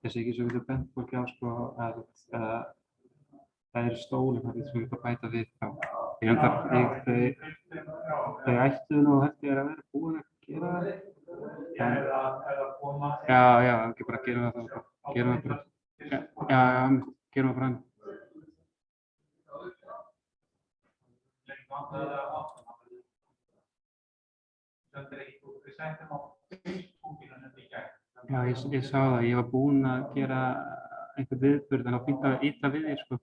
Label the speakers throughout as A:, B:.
A: þessi ekki svo getur bent fólki á sko að það eru stóli sem getur bæta við þá. Þau ættu nú held ég að vera búin að gera það. Já, ekki bara gerum það þá. Gerum það bara. Já, gerum það bara. Já, ég sá það. Ég var búinn að gera einhvern viðburð en þá fínt að ýta við þér sko.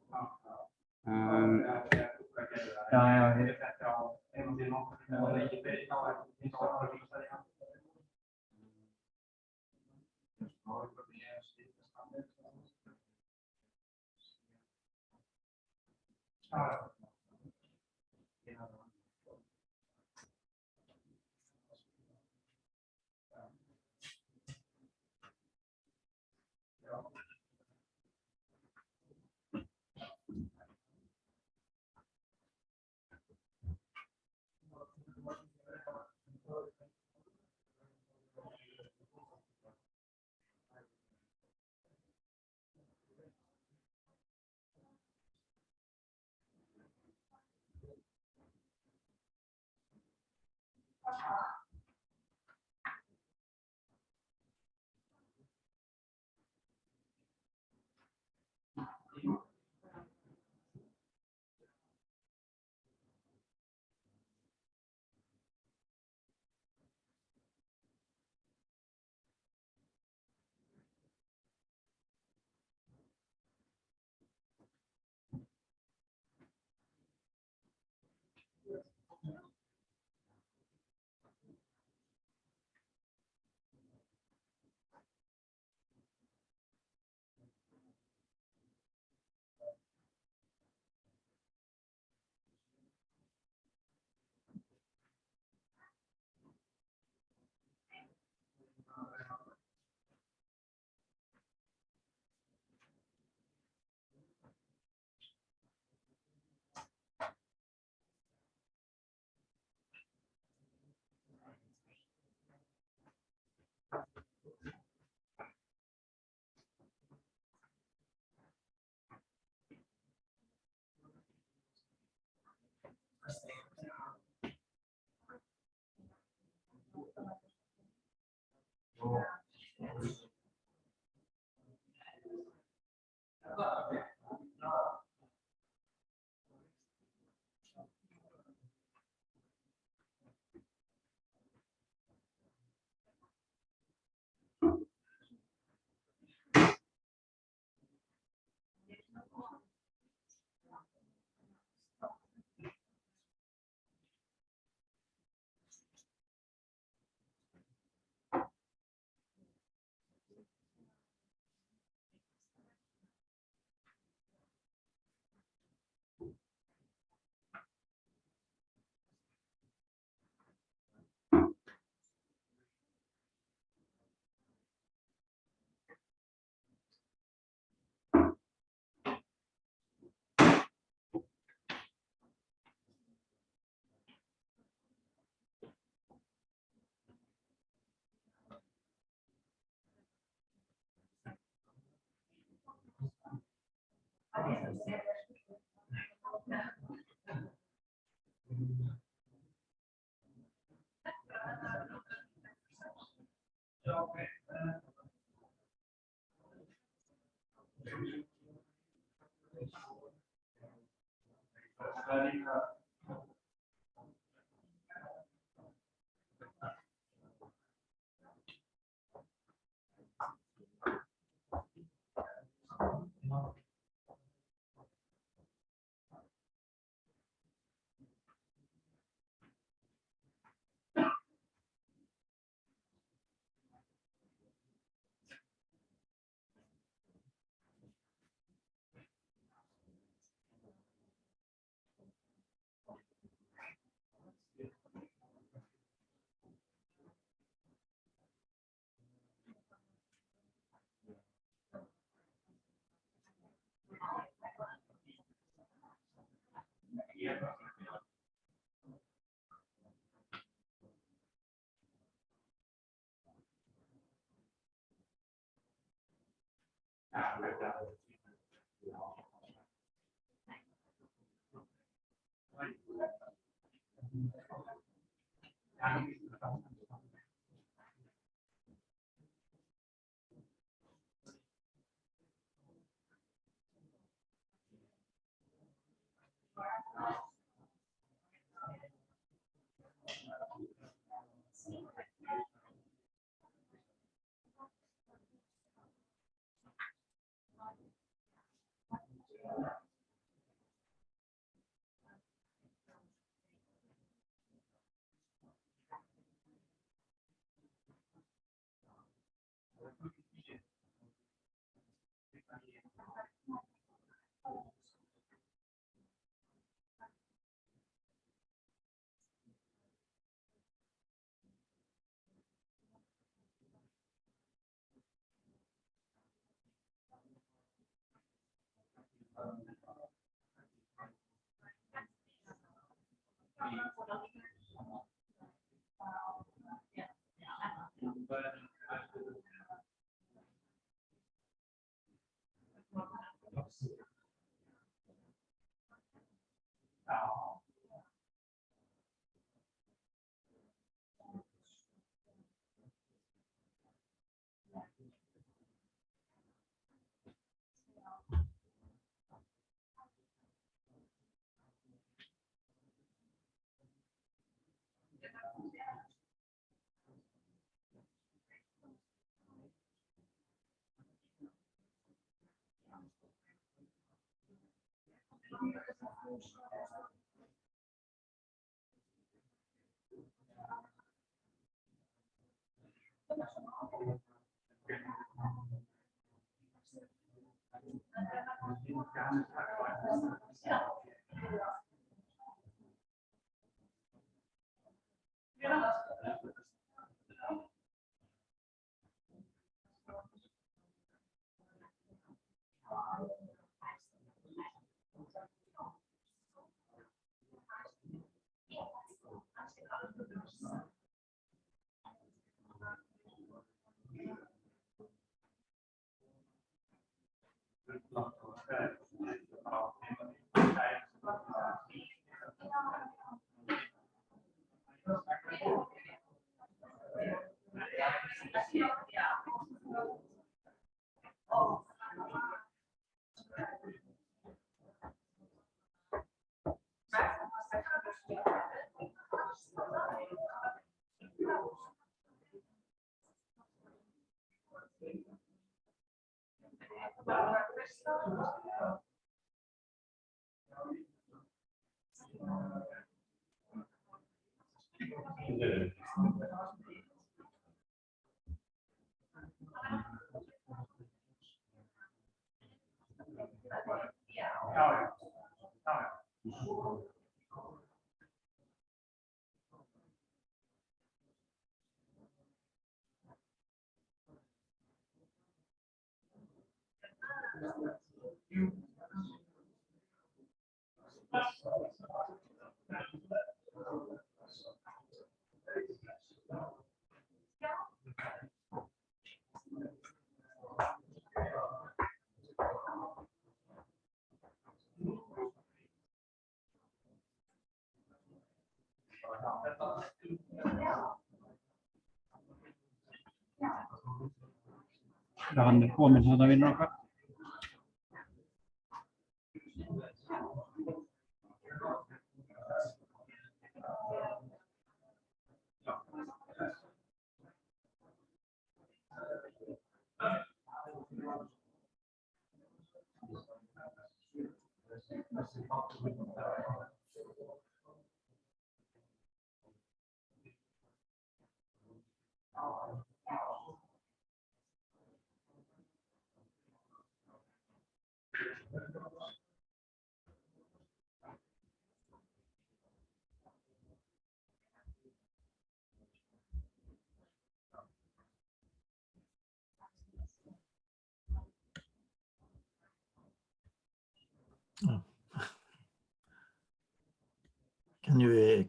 A: Hann kominn þarna vinur okkar.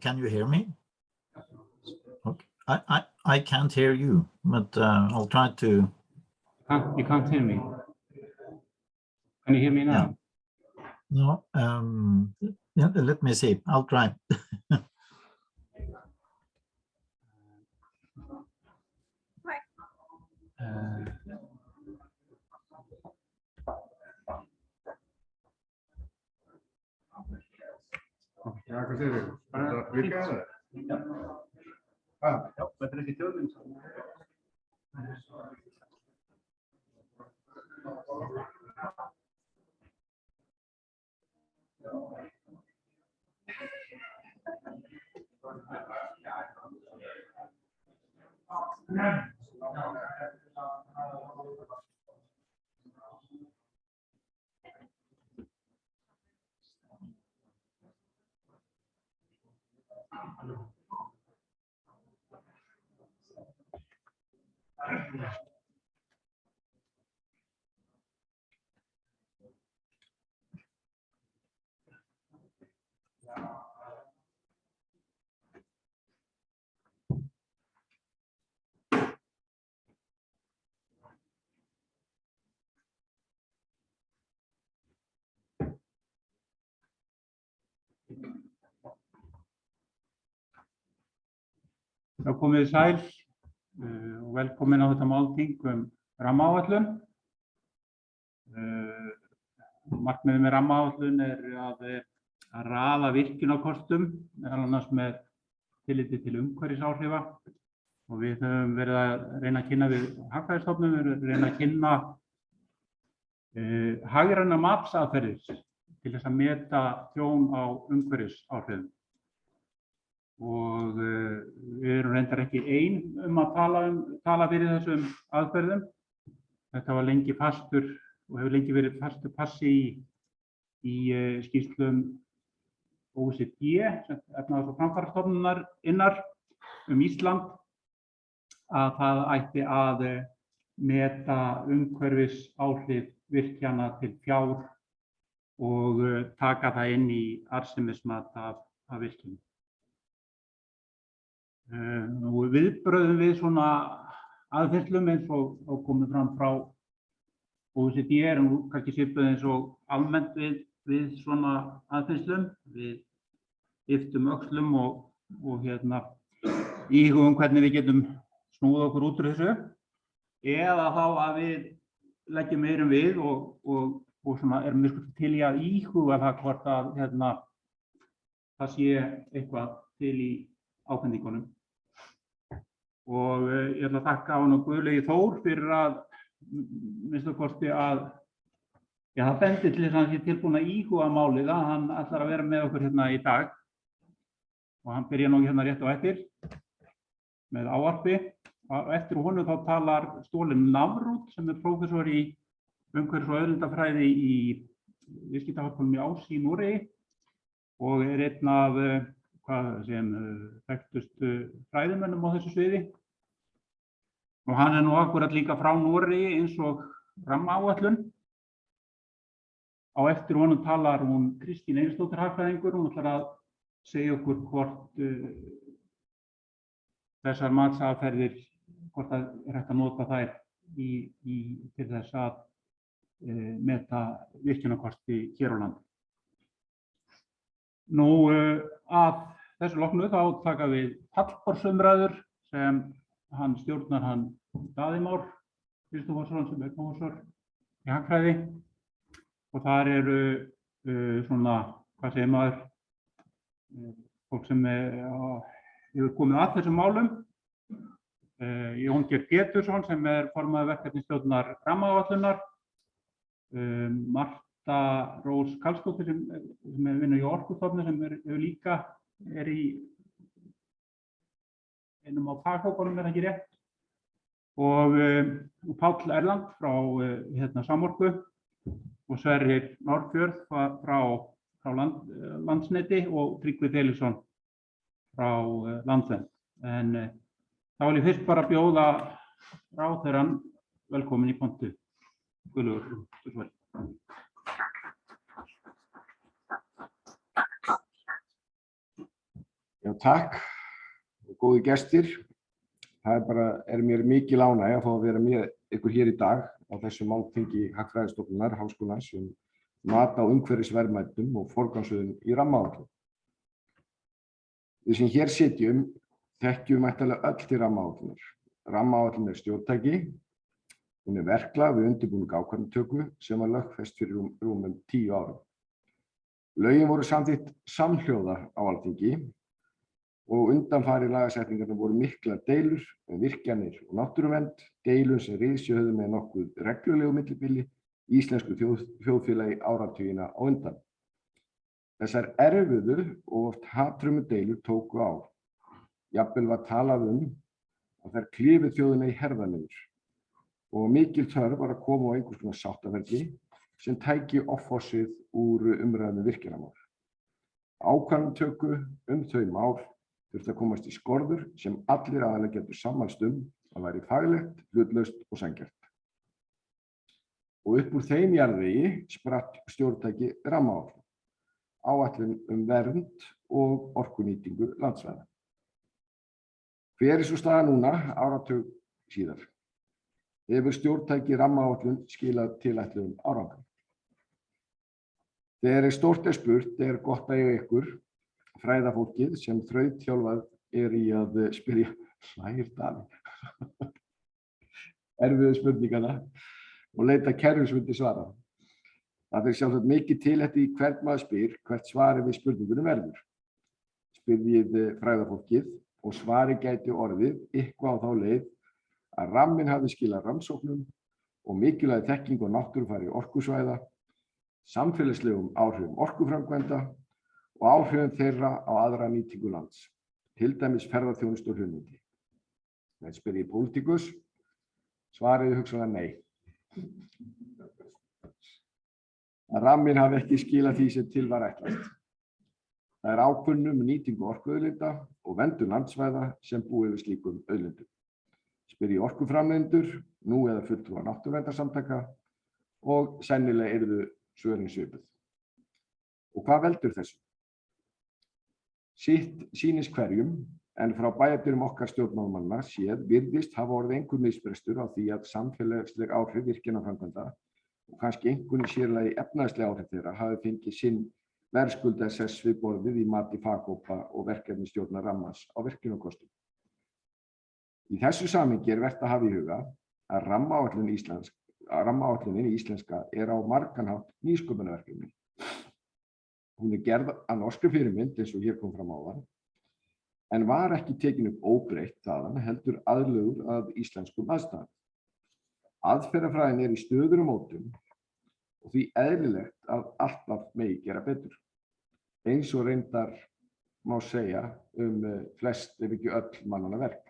B: Can you hear me? Okay. I can't hear you, but I'll try to.
A: You can't hear me? Can you hear me now?
B: No, yeah, let me see. I'll try.
C: Já, hvað segir þið? Þetta virkaði það? Já.
A: Já, þetta ekki þjóðin. Þá komið þið sæl og velkomin á þetta málþing rammaáætlun. Markmiðið með rammaáætlun að raða virkjunarkostum, meðal annars með tilliti til umhverfisáhrifa. Og við höfum verið að reyna að kynna við Hagfræðistofnun, við höfum verið að reyna að kynna hagrænar matsaðferðir til þess að meta tjón á umhverfisáhrifum. Og við erum reyndar ekki ein að tala fyrir þessum aðferðum. Þetta var lengi fastur og hefur lengi verið fastur passi í skýrslum OECD, efnahags- og framfarastofnunar Ísland, að það ætti að meta umhverfisáhrif virkjana til fjár og taka það inn í arðsemismat af virkjunum. Viðbrögðum við svona aðferðlum eins og komið fram frá OECD nú kannski svipuð eins og almennt við svona aðferðlum. Við ypptum öxlum og íhugum hvernig við getum snúið okkur út úr þessu, eða þá að við leggjum meirum við og svona erum við til í að íhuga það hvort að það sé eitthvað til í ábendingunum. Og ég ætla að þakka Ávarp Guðlaugi Þór fyrir að minnsta kosti að það bendi til þess að hann sé tilbúinn að íhuga málið, að hann ætlar að vera með okkur hérna í dag. Og hann byrja nú hérna rétt á eftir með ávarpi. Eftir honum þá talar Ståle Navrud sem prófessor í umhverfis- og auðlindafræði í viðskiptaháskólanum í Ási í Noregi og einn af þekktustu fræðimönnum á þessu sviði. Og hann nú akkurat líka frá Noregi eins og rammaáætlun. Á eftir honum talar hún Kristín Eiríksdóttir hagfræðingur. Hún ætlar að segja okkur hvort þessar matsaðferðir, hvort það hægt að nota þær til þess að meta virkjunarkosti hér á landi. Nú að þessu loknu þá taka við Pallborðsumræður sem hann stjórnar Daði Kristófersson sem prófessor í hagfræði. Og þar eru svona, hvað segir maður, fólk sem hefur komið að þessum málum. Jón Geir Pétursson sem formaður verkefnisstjórnar rammaáætlunar. Karlsdóttir sem vinnur í orkustofnun sem líka í einum á faghópunum, ekki rétt. Og Páll Erland frá Samorku og Sverrir Norðfjörð frá Landsneti og Tryggvi Felixson frá Landvernd. En þá vil ég fyrst bara bjóða ráðherrann velkomin í pontu. Guðlaugur Þórs.
C: Já, takk og góði gestir. það mér mikil ánægja að fá að vera með ykkur hér í dag á þessu Málþingi Hagfræðistofnunar Háskólans mat á umhverfisverðmætum og forgangsröðun í rammaáætlun. Við sem hér sitjum þekkjum væntanlega öll til rammaáætlunar. Rammaáætlun stjórntæki, hún verklag við undirbúning ákvarðanatöku sem var lögfest fyrir rúmum 10 árum. Lögin voru samþykkt samhljóða á Alþingi og undanfari lagasetningarnar voru miklar deilur virkjanir og náttúruvernd, deilur sem riðsig höfðu með nokkuð reglulegu millibili í íslensku þjóðfélagi áratugina á undan. Þessar erfiðu og oft hatrömmu deilur tóku á. Jafnvel var talað að þær klifu þjóðina í herðar niður og mikil þörf var að koma á einhvers konar sáttaferli sem tæki offosið úr umræðum virkjanamál. Ákvarðanatöku þau mál þurfti að komast í skorður sem allir aðilar getur sammælst að væri faglegt, hlutlaust og sanngjarnt. Og upp úr þeim jarðvegi spratt stjórntæki rammaáætlun, áætlun vernd og orkunýtingu landsvæða. Hver svo staða núna, áratug síðar? Hefur stjórntæki rammaáætlun skilað tilætluðum árangri? Þegar stórt spurt gott að eiga ykkur, fræðafólkið sem þrautþjálfað í að spyrja Daði erfiðu spurningana og leita kerfisbundins svara. Það sjálfsagt mikið tilefni í hvern maður spyr hvert svarið við spurningunum verður. Spyrjið fræðafólkið og svarið gæti orðið eitthvað á þá leið að ramminn hafi skilað rannsóknum og mikilvægi þekkingu og náttúrufari orkusvæða, samfélagslegum áhrifum orkuframkvæmda og áhrifum þeirra á aðra nýtingu lands, til dæmis ferðaþjónustu og hlunnindi. Þegar spyrjið pólitíkus, svarið hugsanlega nei. Að ramminn hafi ekki skilað því sem til var ætlast. Það ákvörðun nýtingu orkuauðlinda og verndun landsvæða sem búið við slíkum auðlindum. Spyrjið orkuframleiðendur, nú eða fulltrúa náttúruverndarsamtaka og sennilega yrðu svörin svipuð. Og hvað veldur þessu? Sitt sýnist hverjum, en frá bæjardyrum okkar stjórnmálamanna séð virðist hafa orðið einhver misbrestur á því að samfélagsleg áhrif virkjanaframkvæmda og kannski einhverjum sérlega efnahagsleg áhrif þeirra hafi fengið sinn verðskulda þess við borðið í mati faghópa og verkefnisstjórnar rammans á virkjunarkostum. Í þessu samhengi vert að hafa í huga að rammaáætlunin íslenska á margan hátt nýsköpunarverkefni. Hún gerð að norskri fyrirmynd eins og hér kom fram áðan, en var ekki tekin upp óbreytt þaðan heldur aðlöguð að íslenskum aðstæðum. Aðferðafræðin í stöðugri mótun og því eðlilegt að alltaf megi gera betur. Eins og reyndar má segja flest ef ekki öll mannanna verk.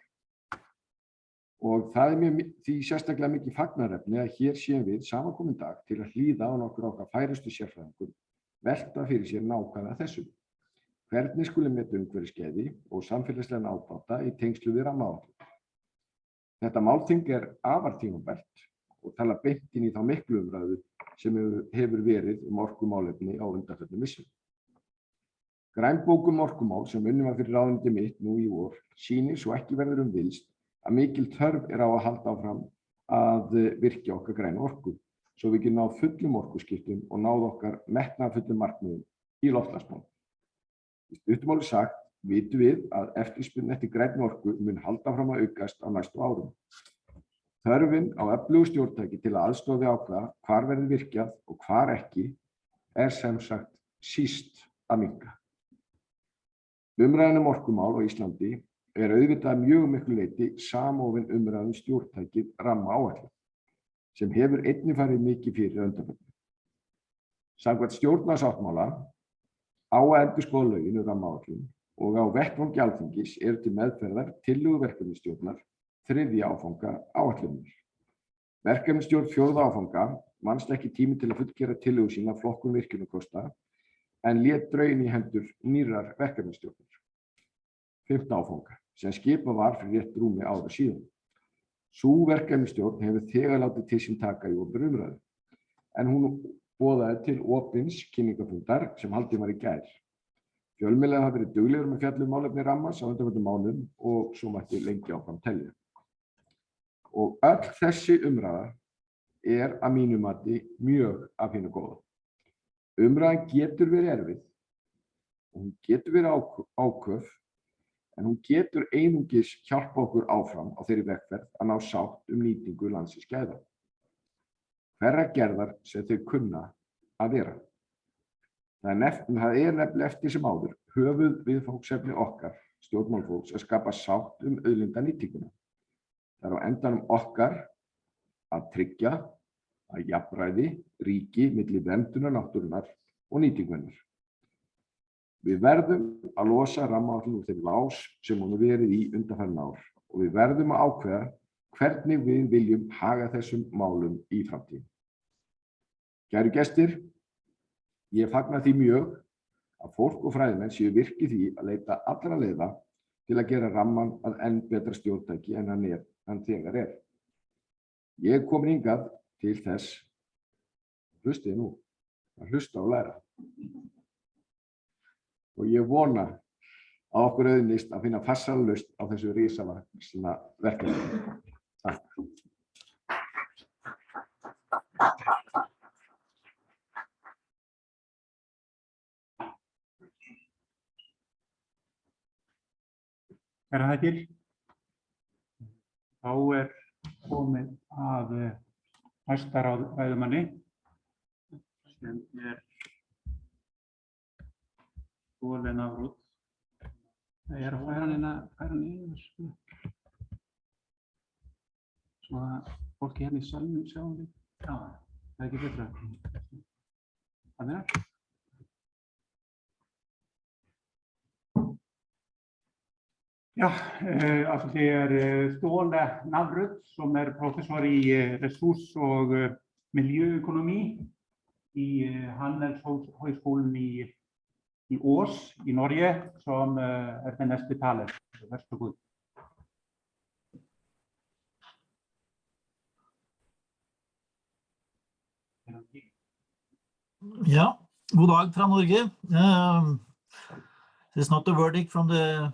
C: Og það því sérstaklega mikið fagnaðarefni að hér séum við samankominn dag til að hlýða á nokkur okkar færustu sérfræðingum velta fyrir sér nákvæmlega þessu. Hvernig skuli meta umhverfisgæði og samfélagslegan ábata í tengslu við rammaáætlun. Þetta málþing afar tímabært og tala beint inn í þá miklu umræðu sem hefur verið orkumálefni á undanförnum misserum. Grænbók orkumál sem unnin var fyrir ráðuneyti mitt nú í vor sýnir svo ekki verður villst að mikil þörf á að halda áfram að virkja okkar græna orku, svo við getum náð fullum orkuskiptum og náð okkar metnaðarfullum markmiðum í loftslagsmálum. Í stuttu máli sagt vitum við að eftirspurn eftir grænni orku mun halda fram að aukast á næstu árum. Þörfin á öflugu stjórntæki til að aðstoða ákveða hvar verður virkjað og hvar ekki sem sagt síst að minnka. Umræðan orkumál á Íslandi auðvitað mjög miklu leyti samofin umræðan stjórntækið rammaáætlun, sem hefur einnig farið mikið fyrir undanförnu. Samkvæmt stjórnarsáttmála á að endurskoða lögin rammaáætlun og á vettvangi Alþingis til meðferðar tillögur verkefnisstjórnar 3. áfanga áætlunar. Verkefnisstjórn 4. áfanga vannst ekki tími til að fullgera tillögur sína flokkun virkjunarkosta en lét drögin í hendur nýrrar verkefnisstjórnar. 5. áfanga, sem skipað var fyrir rétt rúmi ári síðan. Sú verkefnisstjórn hefur þegar látið til sín taka í opinberri umræðu, en hún boðaði til opins kynningafundar sem haldinn var í gær. Fjölmiðlar hafa verið duglegir með fjalla um málefni rammans á undanförnum mánuðum og svo mætti lengi áfram telja. Og öll þessi umræða að mínu mati mjög af hinu góða. Umræðan getur verið erfið og hún getur verið áköf, en hún getur einungis hjálpa okkur áfram á þeirri vegferð að ná sátt nýtingu landsins gæða. Hverra gerðar sem þau kunna að vera. Það er nefnilega eftir sem áður höfuðviðfangsefni okkar, stjórnmálafólks, að skapa sátt auðlindanýtinguna. Það á endanum okkar að tryggja að jafnræði ríki milli verndunar náttúrunnar og nýtingunnar. Við verðum að losa rammaáætlun úr þeim lás sem hún verið í undanfarin ár og við verðum að ákveða hvernig við viljum haga þessum málum í framtíðinni. Kæru gestir, ég fagna því mjög að fólk og fræðimenn séu virkir því að leita allra leiða til að gera ramman að enn betra stjórntæki en hann þegar er. Ég er komin hingað til þess, hlustið nú, að hlusta og læra. Og ég vona að okkur auðnist að finna farsæla lausn á þessu risavaxna verkefni. Takk.
A: Herra þakkir. Þá komið að næsta ræðumanni sem Ståle Navrud. Hann yfir svo að fólki hérna í salnum sjáum við. Já, það ekki betra. Þannig Ja, altså det Ståle Navrud, som professor i ressurs- og miljøøkonomi i Handelshøjskolen i Ås i Norge, som den næste taler. Vær så god.
B: Ja, god dag fra Norge. It's not the verdict from the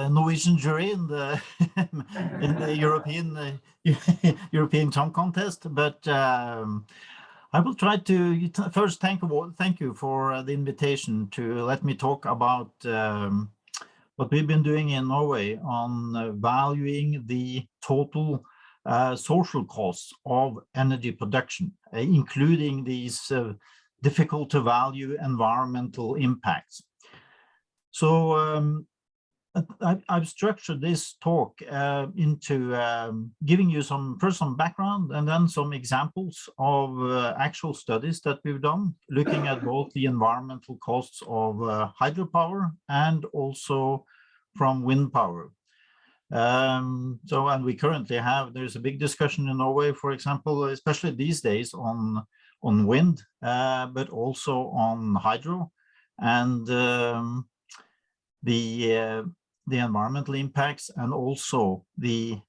B: Norwegian jury in the in the European Song Contest, but I will try to first thank you for the invitation to let me talk about what we've been doing in Norway on valuing the total social costs of energy production, including these difficult to value environmental impacts. So I've structured this talk into giving you some background and then some examples of actual studies that we've done, looking at both the environmental costs of hydropower and also from wind power. And we currently there's a big discussion in Norway, for example, especially these days on wind, but also on hydro and the environmental impacts and also the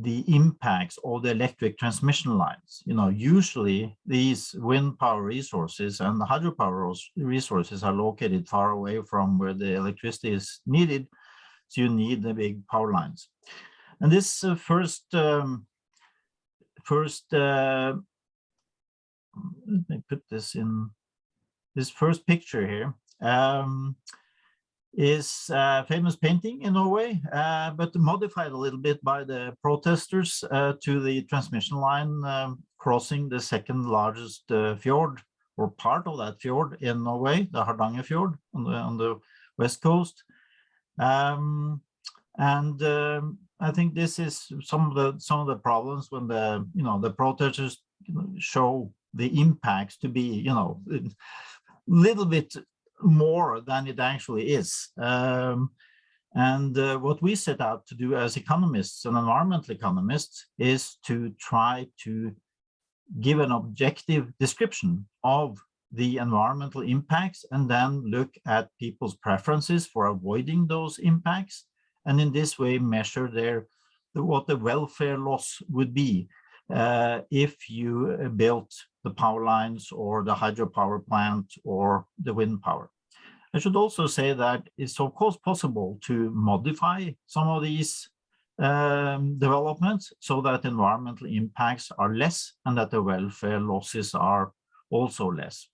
B: impacts of the electric transmission lines. You know, usually these wind power resources and the hydropower resources are located far away from where the electricity is needed, so you need the big power lines. And this first let me put this in this first picture here. Is a famous painting in Norway, but modified a little bit by the protesters to the transmission line crossing the second largest fjord, or part of that fjord in Norway, the Hardangerfjord on the west coast. I think this is some of the problems when the protesters show the impacts to be a little bit more than it actually is. What we set out to do as economists and environmental economists is to try to give an objective description of the environmental impacts and then look at people's preferences for avoiding those impacts, and in this way measure what the welfare loss would be if you built the power lines or the hydropower plant or the wind power. I should also say that it's of course possible to modify some of these developments so that environmental impacts are less and that the welfare losses are also less.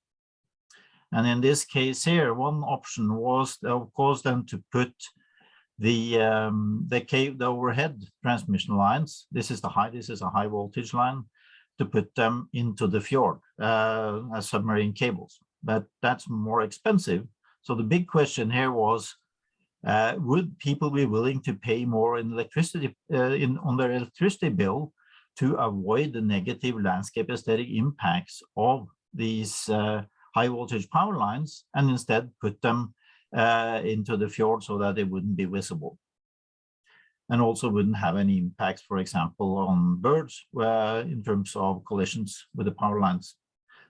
B: And in this case here, one option was, of course, then to put the overhead transmission lines. This is a high voltage line, to put them into the fjord as submarine cables, but that's more expensive. So the big question here was, would people be willing to pay more in electricity on their electricity bill to avoid the negative landscape aesthetic impacts of these high voltage power lines, and instead put them into the fjord so that they wouldn't be visible, and also wouldn't have any impacts, for example, on birds in terms of collisions with the power lines.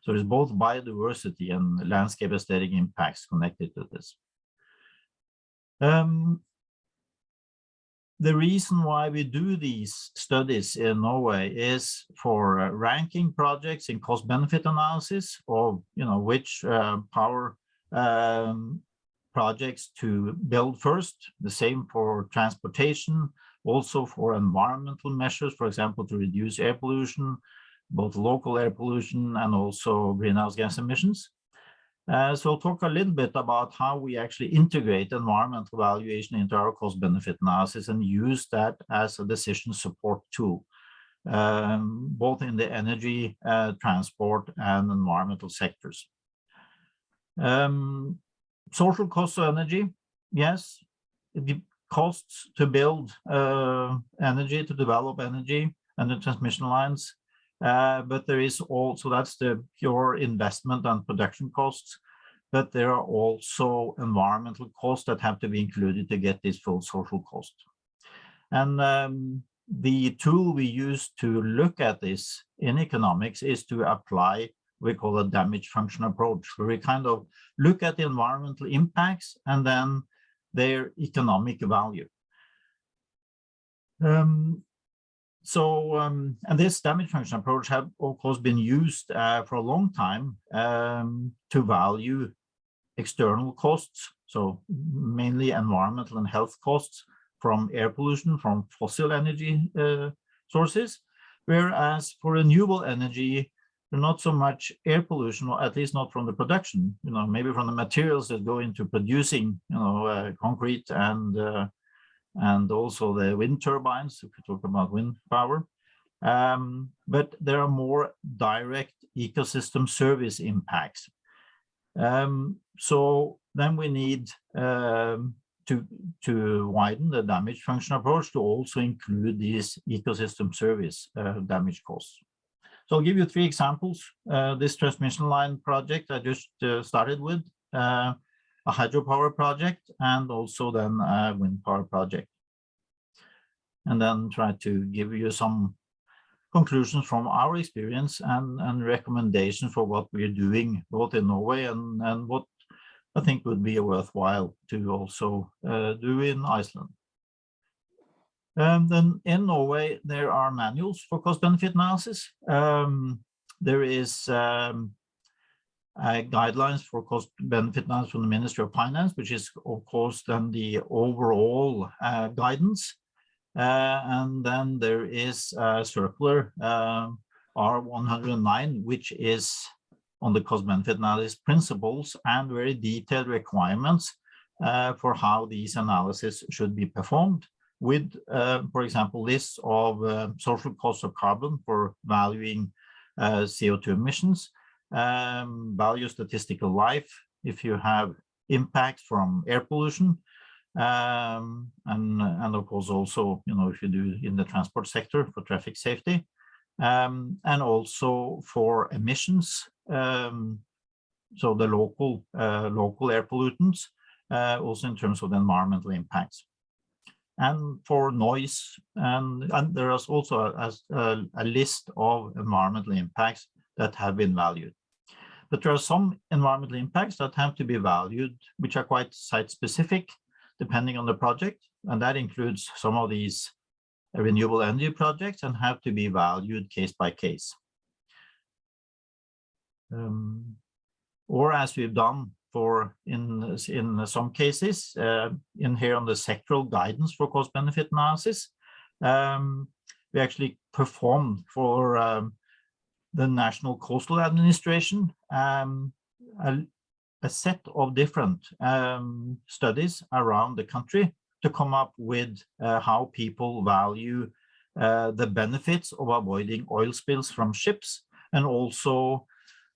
B: So there's both biodiversity and landscape aesthetic impacts connected to this. The reason why we do these studies in Norway is for ranking projects in cost-benefit analysis of, which power projects to build first. The same for transportation, also for environmental measures, for example, to reduce air pollution, both local air pollution and also greenhouse gas emissions. So I'll talk a little bit about how we actually integrate environmental valuation into our cost-benefit analysis and use that as a decision support tool, both in the energy, transport, and environmental sectors. Social costs of energy, yes, the costs to build energy, to develop energy and the transmission lines. But there is also, that's the pure investment and production costs, but there are also environmental costs that have to be included to get this full social cost. And the tool we use to look at this in economics is to apply what we call a damage function approach, where we kind of look at the environmental impacts and then their economic value. And this damage function approach have, of course, been used for a long time to value external costs, so mainly environmental and health costs from air pollution, from fossil energy sources, whereas for renewable energy, not so much air pollution, or at least not from the production, maybe from the materials that go into producing, concrete and also the wind turbines, if we talk about wind power. But there are more direct ecosystem service impacts. So then we need to widen the damage function approach to also include these ecosystem service damage costs. So I'll give you 3 examples. This transmission line project I just started with, a hydropower project, and also then a wind power project. And then try to give you some conclusions from our experience and recommendations for what we're doing both in Norway and what I think would be worthwhile to also do in Iceland. Then in Norway, there are manuals for cost-benefit analysis. There is guidelines for cost-benefit analysis from the Ministry of Finance, which is, of course, then the overall guidance. And then there is a circular R109, which is on the cost-benefit analysis principles and very detailed requirements for how these analyses should be performed, with, for example, lists of social costs of carbon for valuing CO2 emissions, value statistical life if you have impacts from air pollution, and of course also, if you do in the transport sector for traffic safety, and also for emissions, so the local air pollutants, also in terms of the environmental impacts, and for noise, and there is also a list of environmental impacts that have been valued. But there are some environmental impacts that have to be valued, which are quite site-specific, depending on the project, and that includes some of these renewable energy projects and have to be valued case by case. Or as we've done in some cases, in here on the sectoral guidance for cost-benefit analysis, We actually performed for the National Coastal Administration a set of different studies around the country to come up with how people value the benefits of avoiding oil spills from ships, and also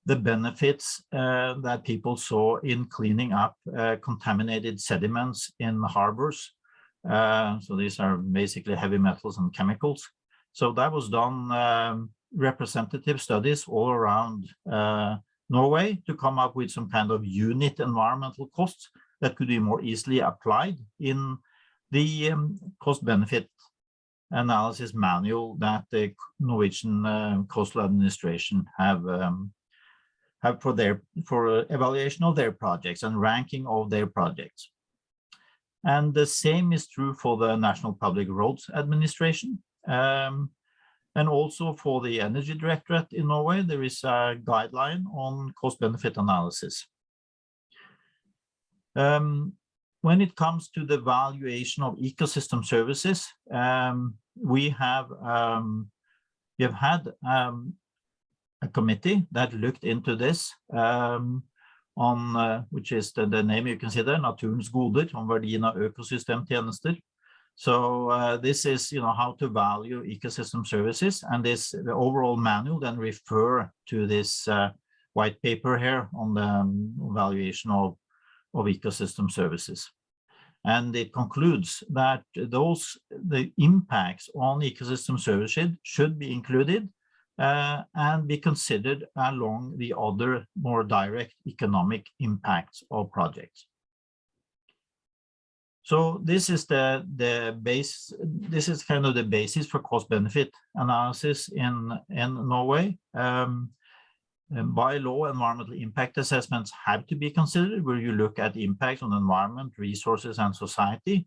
B: the benefits that people saw in cleaning up contaminated sediments in harbors. So these are basically heavy metals and chemicals. So that was done, representative studies all around Norway to come up with some kind of unit environmental costs that could be more easily applied in the cost-benefit analysis manual that the Norwegian Coastal Administration have for evaluation of their projects and ranking of their projects. And the same is true for the National Public Roads Administration. And also for the Energy Directorate in Norway, there is a guideline on cost-benefit analysis. When it comes to the valuation of ecosystem services, we have had a committee that looked into this on which is the name you can see there, Naturens goder, om verdien av økosystemtjenester. So this is, how to value ecosystem services, and the overall manual then refer to this white paper here on the valuation of ecosystem services. And it concludes that the impacts on ecosystem services should be included and be considered along the other more direct economic impacts of projects. So this is the base. This is kind of the basis for cost-benefit analysis in Norway. By law, environmental impact assessments have to be considered, where you look at impacts on the environment, resources, and society.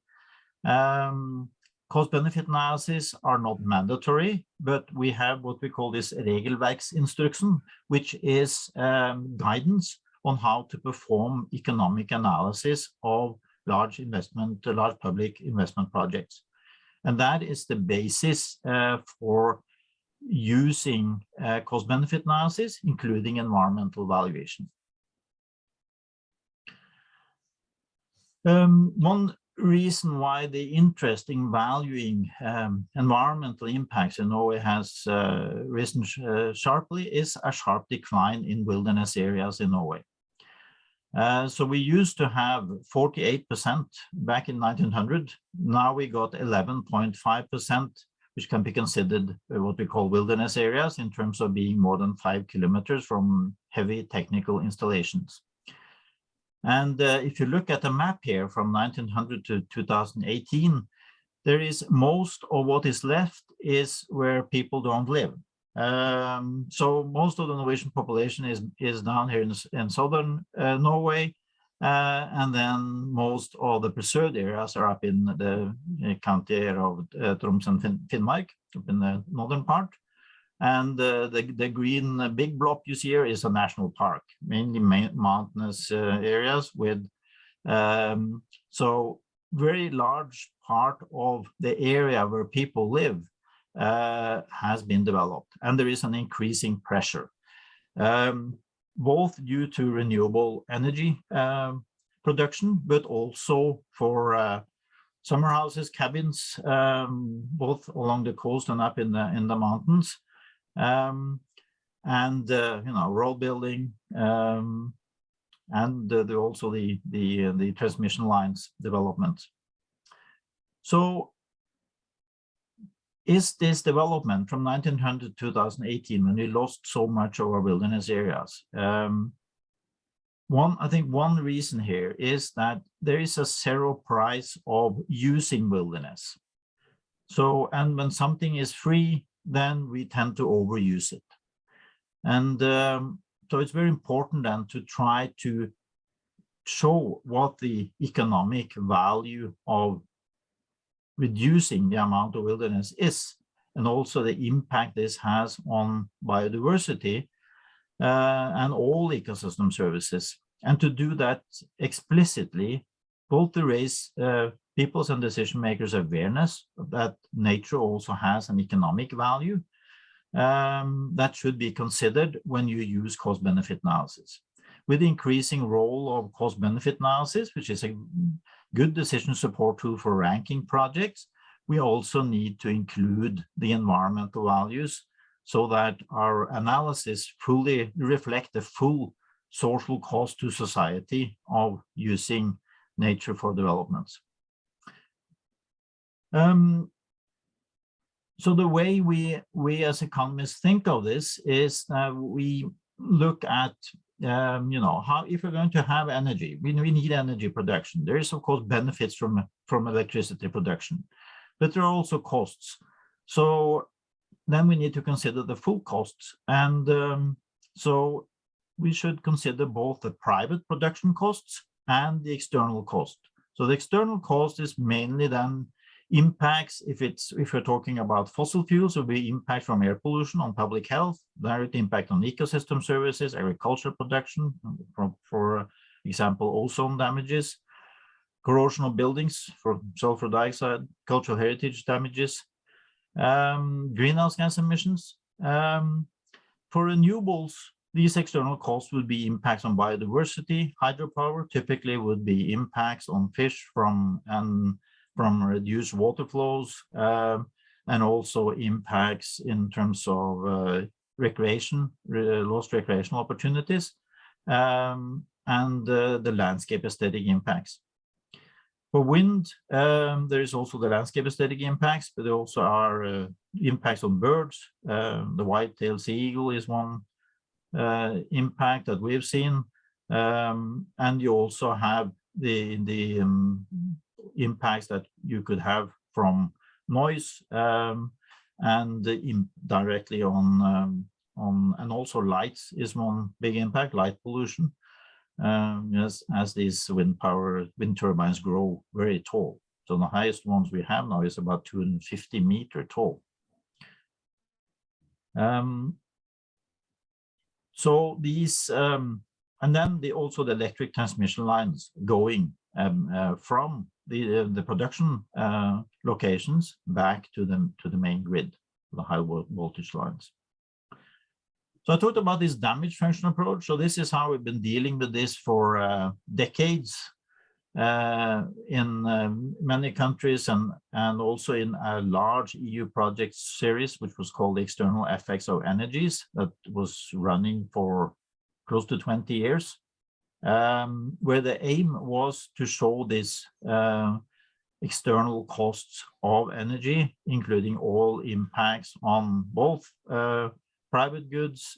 B: Cost-benefit analysis are not mandatory, but we have what we call this regelverksinstruksen, which is guidance on how to perform economic analysis of large public investment projects. And that is the basis for using cost-benefit analysis, including environmental valuation. One reason why the interest in valuing environmental impacts in Norway has risen sharply is a sharp decline in wilderness areas in Norway. So we used to have 48% back in 1900. Now we got 11.5%, which can be considered what we call wilderness areas in terms of being more than 5 kilometers from heavy technical installations. And if you look at the map here from 1900 to 2018, there is most of what is left is where people don't live. So most of the Norwegian population is down here in southern Norway, and then most of the preserved areas are up in the county area of Troms and Finnmark, up in the northern part. And the green big blob you see here is a national park, mainly mountainous areas with, so very large part of the area where people live has been developed, and there is an increasing pressure, both due to renewable energy production, but also for summer houses, cabins, both along the coast and up in the mountains, and road building, and also the transmission lines development. So is this development from 1900 to 2018, when we lost so much of our wilderness areas? I think one reason here is that there is a zero price of using wilderness. So, and when something is free, then we tend to overuse it. And so it's very important then to try to show what the economic value of reducing the amount of wilderness is, and also the impact this has on biodiversity and all ecosystem services. And to do that explicitly, both to raise people's and decision makers' awareness that nature also has an economic value that should be considered when you use cost-benefit analysis. With the increasing role of cost-benefit analysis, which is a good decision support tool for ranking projects, we also need to include the environmental values so that our analysis fully reflect the full social cost to society of using nature for developments. So the way we as economists think of this is that we look at how, if we're going to have energy, we need energy production. There is of course benefits from electricity production, but there are also costs. So then we need to consider the full costs, and so we should consider both the private production costs and the external cost. So the external cost is mainly then impacts, if we're talking about fossil fuels, it will be impact from air pollution on public health, direct impact on ecosystem services, agricultural production, for example, ozone damages, corrosion of buildings for sulfur dioxide, cultural heritage damages, greenhouse gas emissions. For renewables, these external costs would be impacts on biodiversity. Hydropower typically would be impacts on fish from reduced water flows, and also impacts in terms of lost recreational opportunities, and the landscape aesthetic impacts. For wind, there is also the landscape aesthetic impacts, but there also are impacts on birds. The white-tailed sea eagle is one impact that we've seen, and you also have the impacts that you could have from noise, and directly on and also lights is one big impact, light pollution, as these wind turbines grow very tall. So the highest ones we have now is about 250 meters tall. So these, and then also the electric transmission lines going from the production locations back to the main grid, the high voltage lines. So I talked about this damage function approach. So this is how we've been dealing with this for decades in many countries, and also in a large EU project series, which was called the External Effects of Energies, that was running for close to 20 years. Where the aim was to show this external costs of energy, including all impacts on both private goods,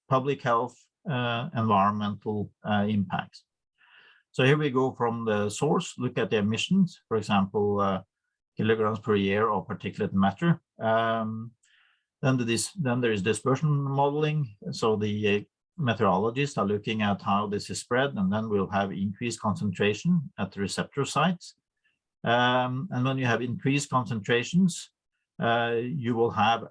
B: public health, environmental impacts. So here we go from the source, look at the emissions, for example, kilograms per year of particulate matter. Then there is dispersion modeling. So the meteorologists are looking at how this is spread, and then we'll have increased concentration at the receptor sites. And when you have increased concentrations, you will have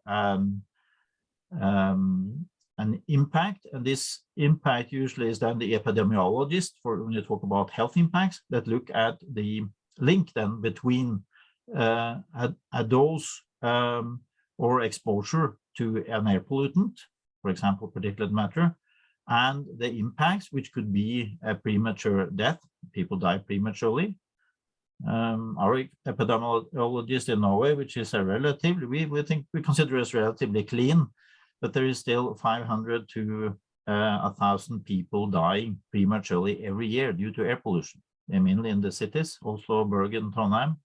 B: an impact, and this impact usually is then the epidemiologist, for when you talk about health impacts, that look at the link then between a dose or exposure to an air pollutant, for example, particulate matter, and the impacts, which could be a premature death, people die prematurely. Our epidemiologist in Norway, which is a relatively, we consider as relatively clean, but there is still 500 to 1,000 people dying prematurely every year due to air pollution, mainly in the cities, Oslo, Bergen, Trondheim.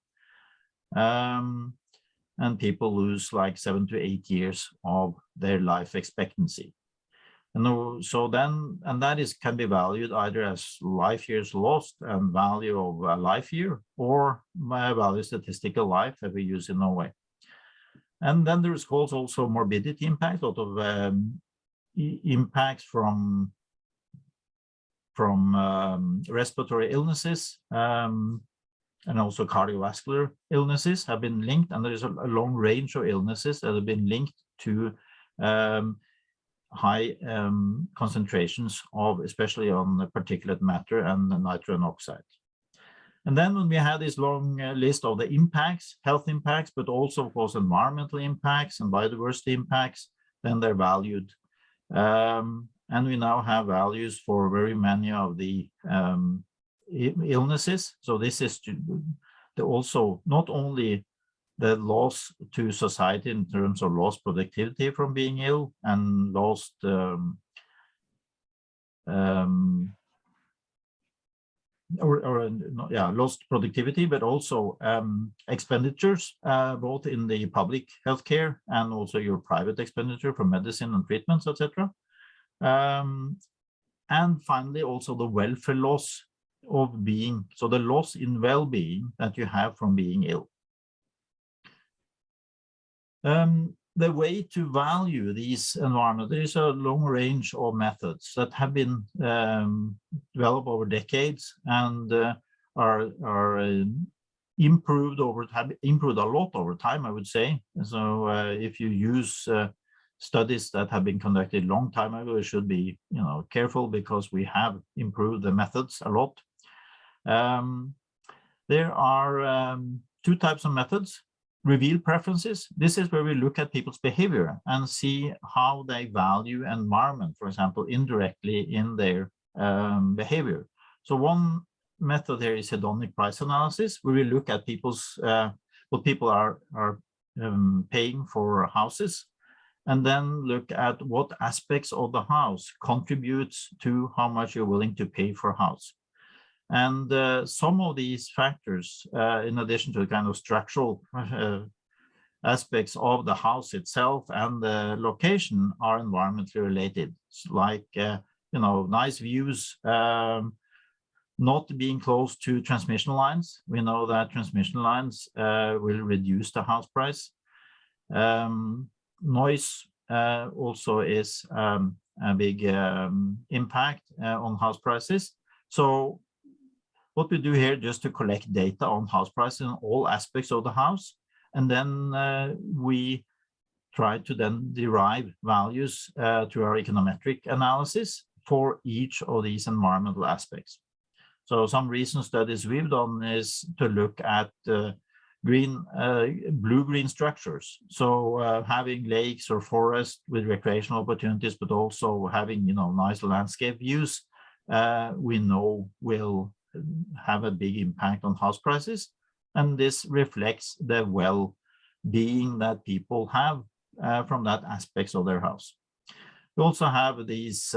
B: And people lose like 7 to 8 years of their life expectancy. And so then, and that can be valued either as life years lost and value of a life year, or value statistical life that we use in Norway. And then there is also morbidity impact, a lot of impacts from respiratory illnesses, and also cardiovascular illnesses have been linked, and there is a long range of illnesses that have been linked to high concentrations of, especially on the particulate matter and the nitrogen oxide. And then when we had this long list of the impacts, health impacts, but also, of course, environmental impacts and biodiversity impacts, then they're valued. And we now have values for very many of the illnesses. So this is also not only the loss to society in terms of lost productivity from being ill and lost lost productivity, but also expenditures, both in the public healthcare and also your private expenditure for medicine and treatments, etc. And finally, also the welfare loss of being, so the loss in well-being that you have from being ill. The way to value these environments, there is a long range of methods that have been developed over decades and are improved a lot over time, I would say. So if you use studies that have been conducted a long time ago, you should be careful because we have improved the methods a lot. There are two types of methods. Reveal preferences. This is where we look at people's behavior and see how they value environment, for example, indirectly in their behavior. So one method here is hedonic price analysis, where we look at people's what people are paying for houses, and then look at what aspects of the house contributes to how much you're willing to pay for a house. And some of these factors, in addition to the kind of structural aspects of the house itself and the location, are environmentally related, like nice views, not being close to transmission lines. We know that transmission lines will reduce the house price. Noise also is a big impact on house prices. So what we do here just to collect data on house prices in all aspects of the house, and then we try to then derive values through our econometric analysis for each of these environmental aspects. So some recent studies we've done is to look at blue-green structures. So having lakes or forests with recreational opportunities, but also having nice landscape views, we know will have a big impact on house prices, and this reflects the well-being that people have from that aspects of their house. We also have these,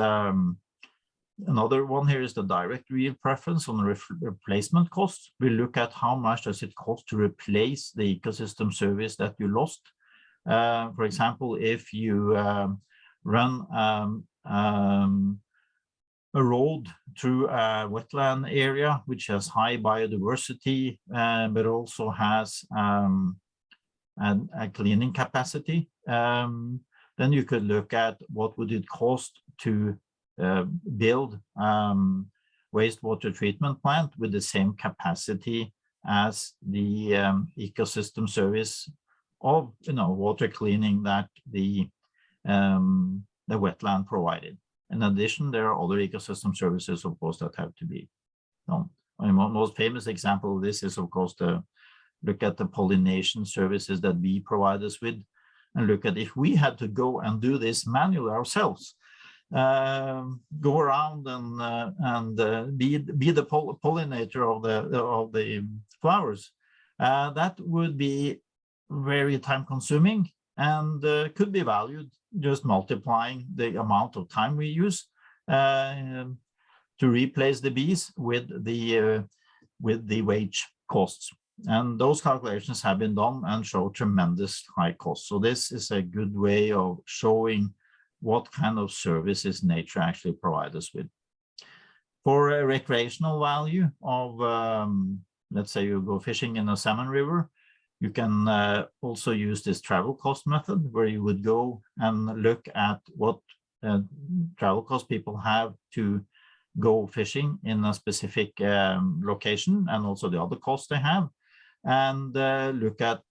B: another one here is the direct real preference on the replacement costs. We look at how much does it cost to replace the ecosystem service that you lost. For example, if you run a road through a wetland area which has high biodiversity, but also has a cleaning capacity, then you could look at what would it cost to build wastewater treatment plant with the same capacity as the ecosystem service of water cleaning that the wetland provided. In addition, there are other ecosystem services, of course, that have to be done. The most famous example of this is, of course, to look at the pollination services that bee provide us with, and look at if we had to go and do this manually ourselves, go around and be the pollinator of the flowers. That would be very time-consuming and could be valued just multiplying the amount of time we use to replace the bees with the wage costs. And those calculations have been done and show tremendous high costs. So this is a good way of showing what kind of services nature actually provides us with. For a recreational value of, let's say you go fishing in a salmon river, you can also use this travel cost method, where you would go and look at what travel costs people have to go fishing in a specific location, and also the other costs they have, and look at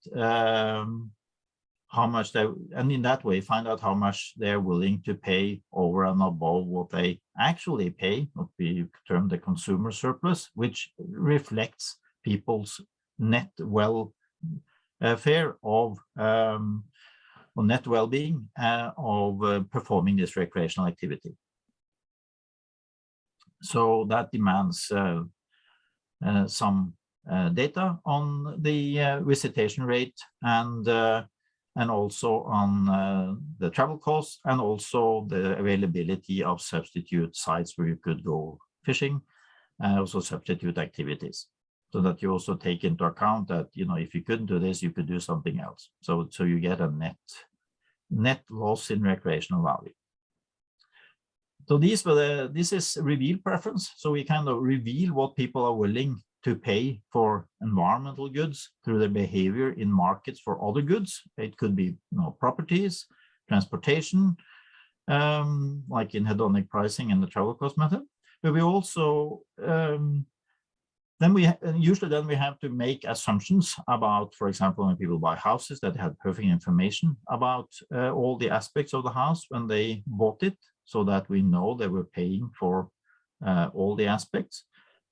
B: how much they, and in that way find out how much they're willing to pay over and above what they actually pay, what we term the consumer surplus, which reflects people's net welfare of or net well-being of performing this recreational activity. So that demands some data on the visitation rate and also on the travel costs, and also the availability of substitute sites where you could go fishing, and also substitute activities, so that you also take into account that, you know, if you couldn't do this, you could do something else. So you get a net loss in recreational value. So this is reveal preference. So we kind of reveal what people are willing to pay for environmental goods through their behavior in markets for other goods. It could be, you know, properties, transportation, like in hedonic pricing and the travel cost method. But we also usually we have to make assumptions about, for example, when people buy houses, that they had perfect information about all the aspects of the house when they bought it, so that we know they were paying for all the aspects.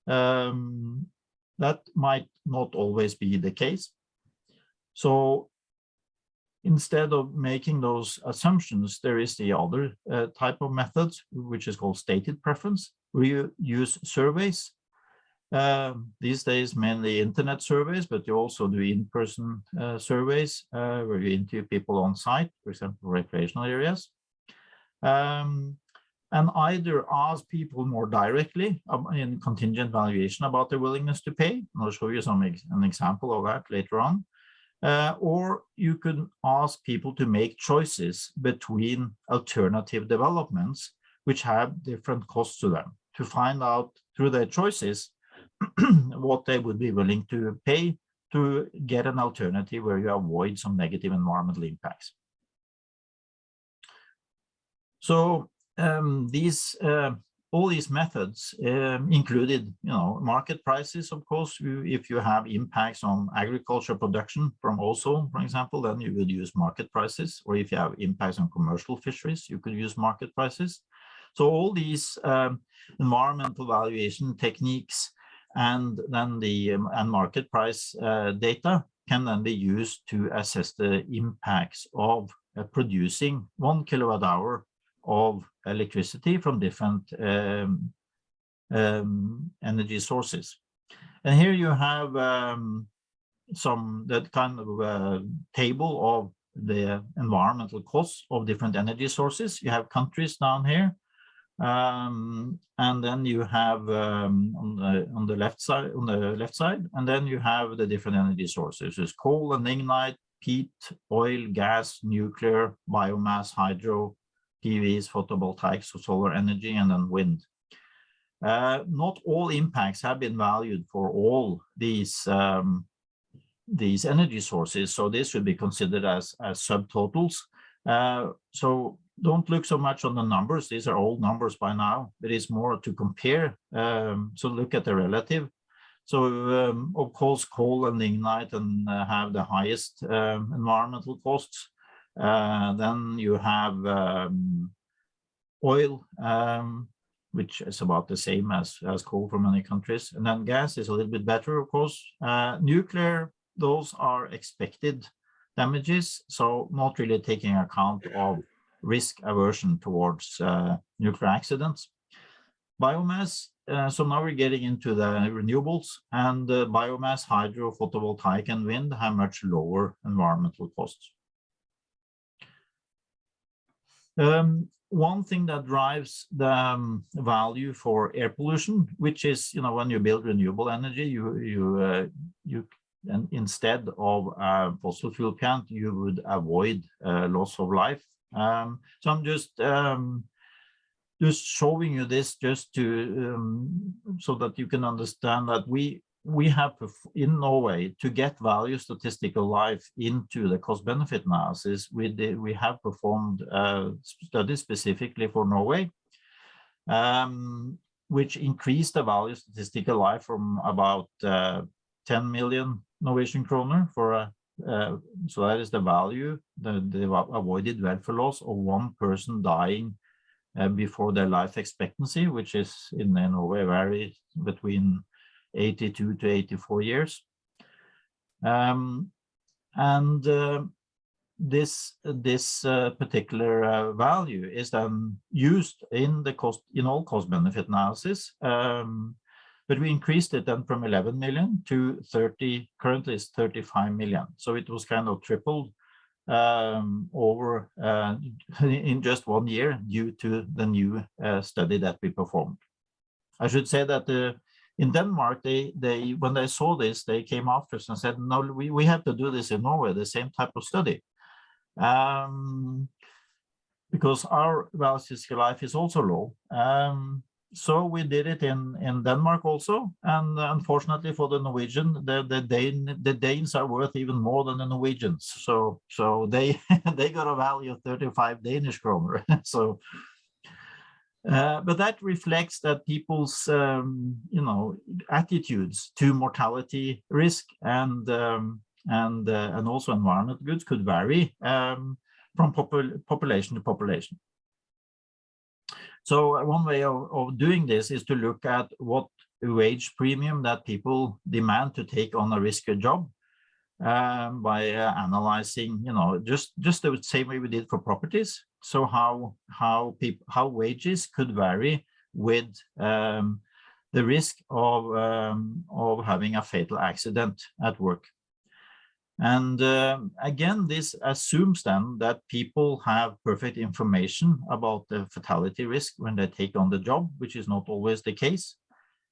B: That might not always be the case. So instead of making those assumptions, there is the other type of methods, which is called stated preference, where you use surveys. These days, mainly internet surveys, but you also do in-person surveys where you interview people on site, for example, recreational areas. And either ask people more directly in contingent valuation about their willingness to pay. And I'll show you an example of that later on. Or you could ask people to make choices between alternative developments which have different costs to them, to find out through their choices what they would be willing to pay to get an alternative where you avoid some negative environmental impacts. So all these methods included, you know, market prices. Of course, if you have impacts on agriculture production from ozone, for example, then you would use market prices. Or if you have impacts on commercial fisheries, you could use market prices. So all these environmental valuation techniques and then the market price data can then be used to assess the impacts of producing 1 kilowatt hour of electricity from different energy sources. And here you have that kind of table of the environmental costs of different energy sources. You have countries down here, and then you have on the left side, and then you have the different energy sources. There's coal and lignite, peat, oil, gas, nuclear, biomass, hydro, PVs, photovoltaics, so solar energy, and then wind. Not all impacts have been valued for all these energy sources, so this should be considered as subtotals. So don't look so much on the numbers. These are old numbers by now. It is more to compare. So look at the relative. So of course, coal and lignite and have the highest environmental costs. Then you have oil, which is about the same as coal for many countries. And then gas is a little bit better, of course. Nuclear, those are expected damages, so not really taking account of risk aversion towards nuclear accidents. Biomass, so now we're getting into the renewables, and biomass, hydro, photovoltaic, and wind have much lower environmental costs. One thing that drives the value for air pollution, which is, you know, when you build renewable energy, and instead of a fossil fuel plant, you would avoid loss of life. So I'm just showing you this just to so that you can understand that we have in Norway, to get value statistical life into the cost benefit analysis, we have performed studies specifically for Norway, which increased the value statistical life from about 10 million Norwegian kroner for so that is the value, the avoided welfare loss of one person dying before their life expectancy, which is in Norway varies between 82 to 84 years. This particular value is then used in the all cost benefit analysis, but we increased it then from 11 million to 30. Currently, it's 35 million. So it was kind of tripled over in just 1 year due to the new study that we performed. I should say that in Denmark, they when they saw this, they came after us and said, no, we have to do this in Norway, the same type of study. Because our physical life is also low. So we did it in Denmark also. And unfortunately for the Norwegian, the Danes are worth even more than the Norwegians. So they got a value of 35 Danish kroner. So, but that reflects that people's, attitudes to mortality risk and also environmental goods could vary from population to population. So one way of doing this is to look at what wage premium that people demand to take on a riskier job by analyzing, just the same way we did for properties. So how wages could vary with the risk of having a fatal accident at work. And again, this assumes then that people have perfect information about the fatality risk when they take on the job, which is not always the case,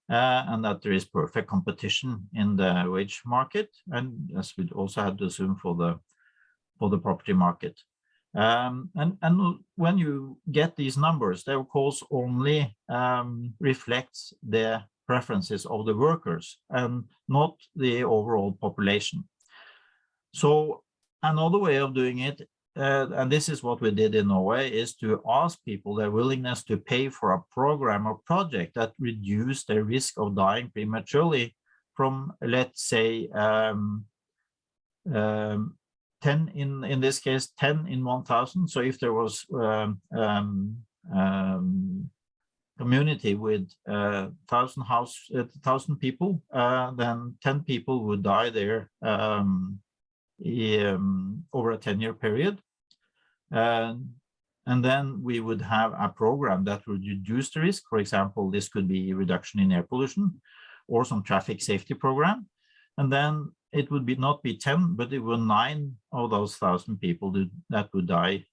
B: and that there is perfect competition in the wage market, and as we also had to assume for the property market. And when you get these numbers, they of course only reflects the preferences of the workers and not the overall population. So another way of doing it, and this is what we did in Norway, is to ask people their willingness to pay for a program or project that reduce their risk of dying prematurely from, let's say, 10 in this case, 10 in 1,000. So if there was community with 1,000 people, then 10 people would die there over a 10-year period. And then we would have a program that would reduce the risk. For example, this could be reduction in air pollution or some traffic safety program. And then it would not be 10, but it were 9 of those 1,000 people that would die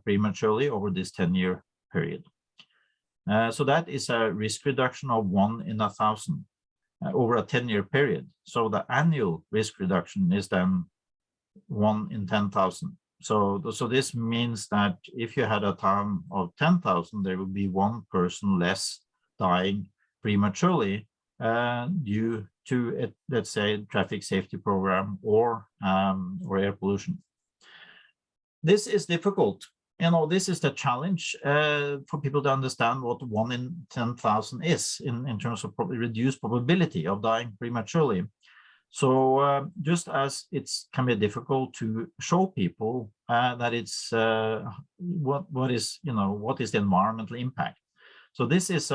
B: prematurely over this 10-year period. So that is a risk reduction of 1 in 1,000 over a 10-year period. So the annual risk reduction is then 1 in 10,000. So this means that if you had a town of 10,000, there would be 1 person less dying prematurely due to, let's say, traffic safety program or air pollution. This is difficult. This is the challenge for people to understand what 1 in 10,000 is in terms of reduced probability of dying prematurely. So just as it can be difficult to show people that it's what is the environmental impact. So this is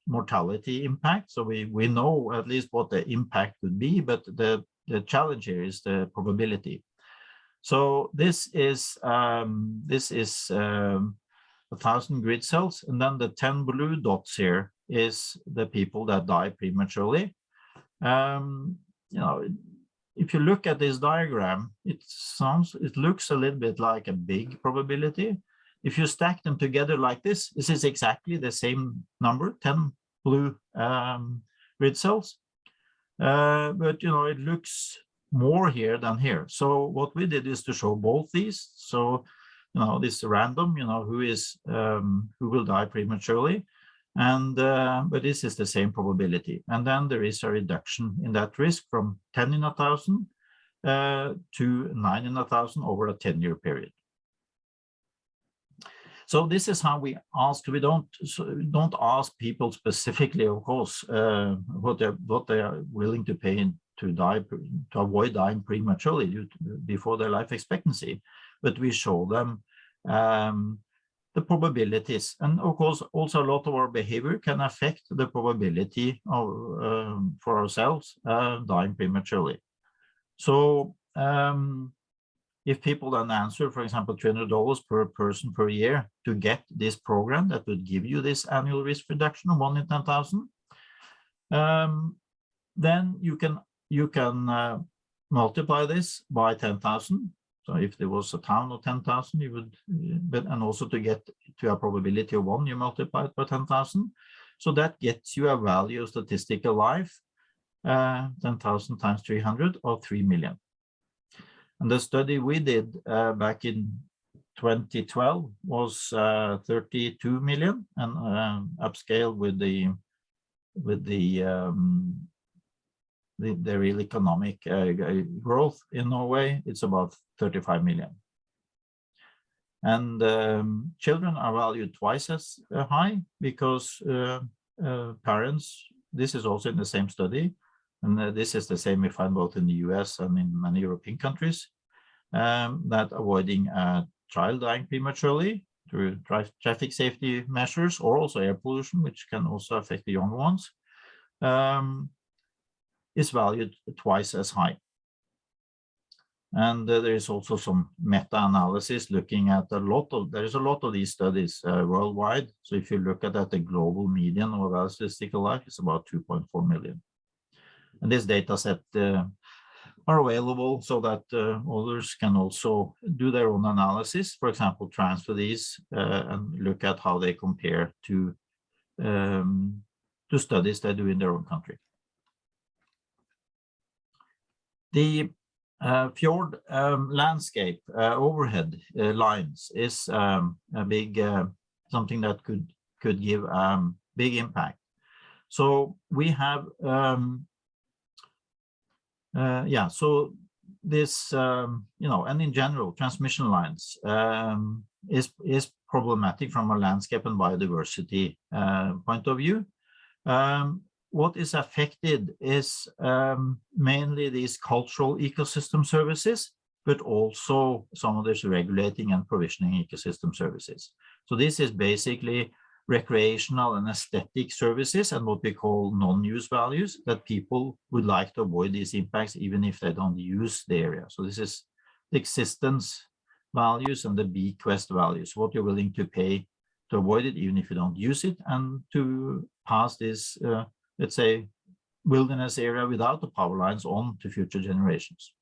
B: mortality impact. So we know at least what the impact could be, but the challenge here is the probability. So this is 1,000 grid cells, and then the 10 blue dots here is the people that die prematurely. If you look at this diagram, it looks a little bit like a big probability. If you stack them together like this is exactly the same number, 10 blue grid cells. But it looks more here than here. So what we did is to show both these. So this random, who will die prematurely. And but this is the same probability, and then there is a reduction in that risk from 10 in 1,000 to 9 in 1,000 over a 10-year period. So this is how we ask. We don't ask people specifically, of course, what they are willing to pay to avoid dying prematurely before their life expectancy, but we show them the probabilities. And of course, also a lot of our behavior can affect the probability of for ourselves dying prematurely. So if people then answer, for example, $200 per person per year to get this program that would give you this annual risk reduction of 1 in 10,000, then you can multiply this by 10,000. So if there was a town of 10,000, you would, and also to get to a probability of 1, you multiply it by 10,000. So that gets you a value of statistical life, 10,000 times 300, or 3 million. And the study we did back in 2012 was 32 million, and upscaled with the real economic growth in Norway, it's about 35 million. And children are valued twice as high because parents, this is also in the same study, and this is the same we find both in the US and in many European countries, that avoiding a child dying prematurely through traffic safety measures, or also air pollution, which can also affect the young ones, is valued twice as high. And there is also some meta-analysis looking at there is a lot of these studies worldwide. So if you look at that, the global median of statistical life is about 2.4 million. And this data set are available so that others can also do their own analysis, for example, transfer these and look at how they compare to studies they do in their own country. The fjord landscape overhead lines is a big something that could give big impact. So we have so this and in general transmission lines is problematic from a landscape and biodiversity point of view. What is affected is mainly these cultural ecosystem services, but also some of this regulating and provisioning ecosystem services. So this is basically recreational and aesthetic services and what we call non-use values, that people would like to avoid these impacts even if they don't use the area. So this is the existence values and the bequest values, what you're willing to pay to avoid it even if you don't use it, and to pass this let's say wilderness area without the power lines on to future generations.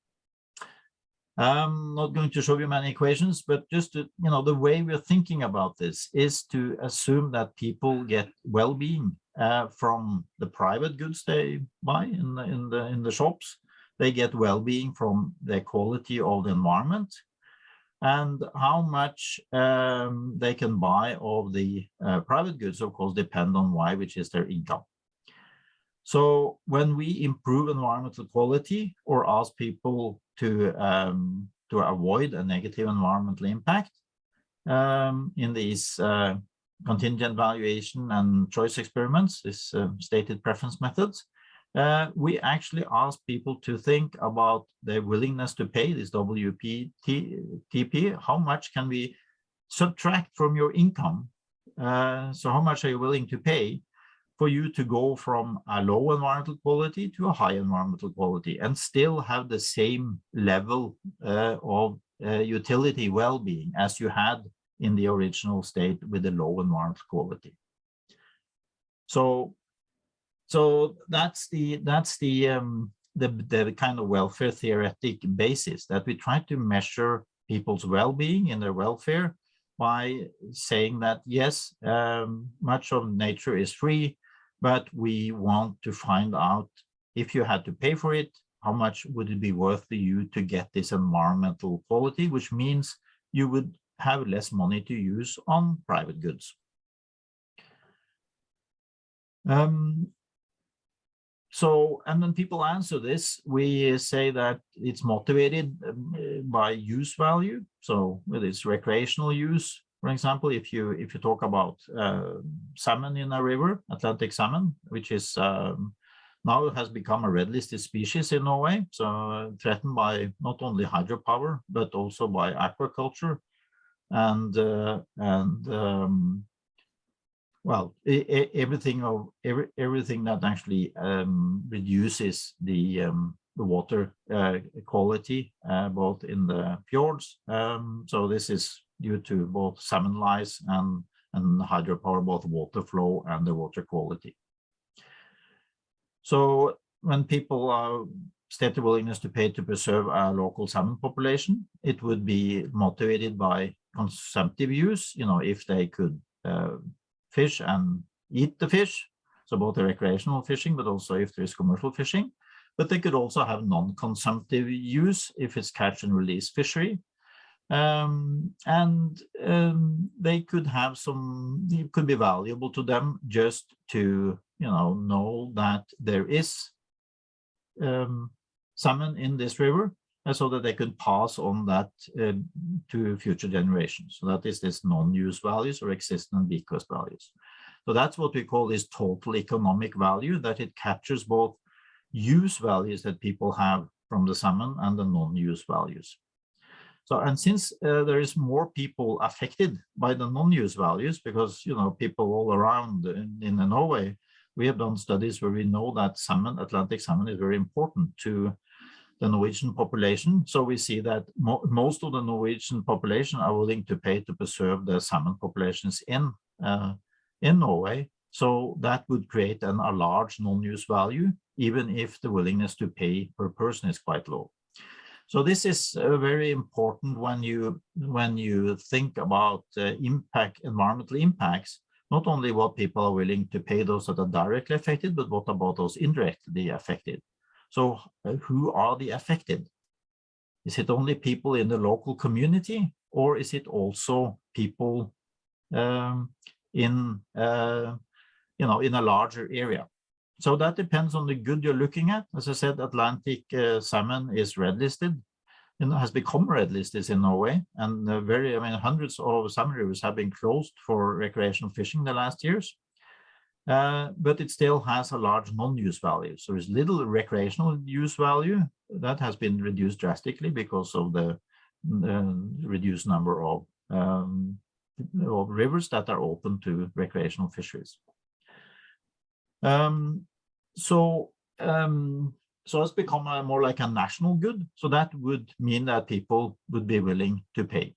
B: I'm not going to show you many equations, but just to, the way we're thinking about this is to assume that people get well-being from the private goods they buy in the shops. They get well-being from the quality of the environment, and how much they can buy of the private goods, of course, depend on Y, which is their income. So when we improve environmental quality or ask people to avoid a negative environmental impact in these contingent valuation and choice experiments, this stated preference methods, we actually ask people to think about their willingness to pay, this WPTP. How much can we subtract from your income? So how much are you willing to pay for you to go from a low environmental quality to a high environmental quality and still have the same level of utility well-being as you had in the original state with the low environmental quality. So that's the kind of welfare theoretic basis, that we try to measure people's well-being and their welfare by saying that yes, much of nature is free, but we want to find out, if you had to pay for it, how much would it be worth to you to get this environmental quality, which means you would have less money to use on private goods. So, and when people answer this, we say that it's motivated by use value. So with its recreational use, for example, if you talk about salmon in a river, Atlantic salmon, which is now has become a red-listed species in Norway, so threatened by not only hydropower but also by aquaculture and well, everything that actually reduces the water quality both in the fjords. So this is due to both salmon lice and hydropower, both water flow and the water quality. So when people state the willingness to pay to preserve a local salmon population, it would be motivated by consumptive use, if they could fish and eat the fish, so both the recreational fishing, but also if there is commercial fishing. But they could also have non-consumptive use if it's catch and release fishery. They could have it could be valuable to them just to know that there is salmon in this river, so that they could pass on that to future generations. So that is this non-use values or existing beak cost values. So that's what we call this total economic value, that it captures both use values that people have from the salmon and the non-use values. So, and since there is more people affected by the non-use values, because people all around in Norway, we have done studies where we know that Atlantic salmon is very important to the Norwegian population. So we see that most of the Norwegian population are willing to pay to preserve the salmon populations in Norway. So that would create a large non-use value, even if the willingness to pay per person is quite low. So this is very important when you think about environmental impacts, not only what people are willing to pay those that are directly affected, but what about those indirectly affected? So who are the affected? Is it only people in the local community, or is it also people in a larger area? So that depends on the good you're looking at. As I said, Atlantic salmon is red listed and has become red listed in Norway, and hundreds of salmon rivers have been closed for recreational fishing the last years. But it still has a large non-use value. So there's little recreational use value that has been reduced drastically because of the reduced number of rivers that are open to recreational fisheries. So it's become more like a national good. So that would mean that people would be willing to pay.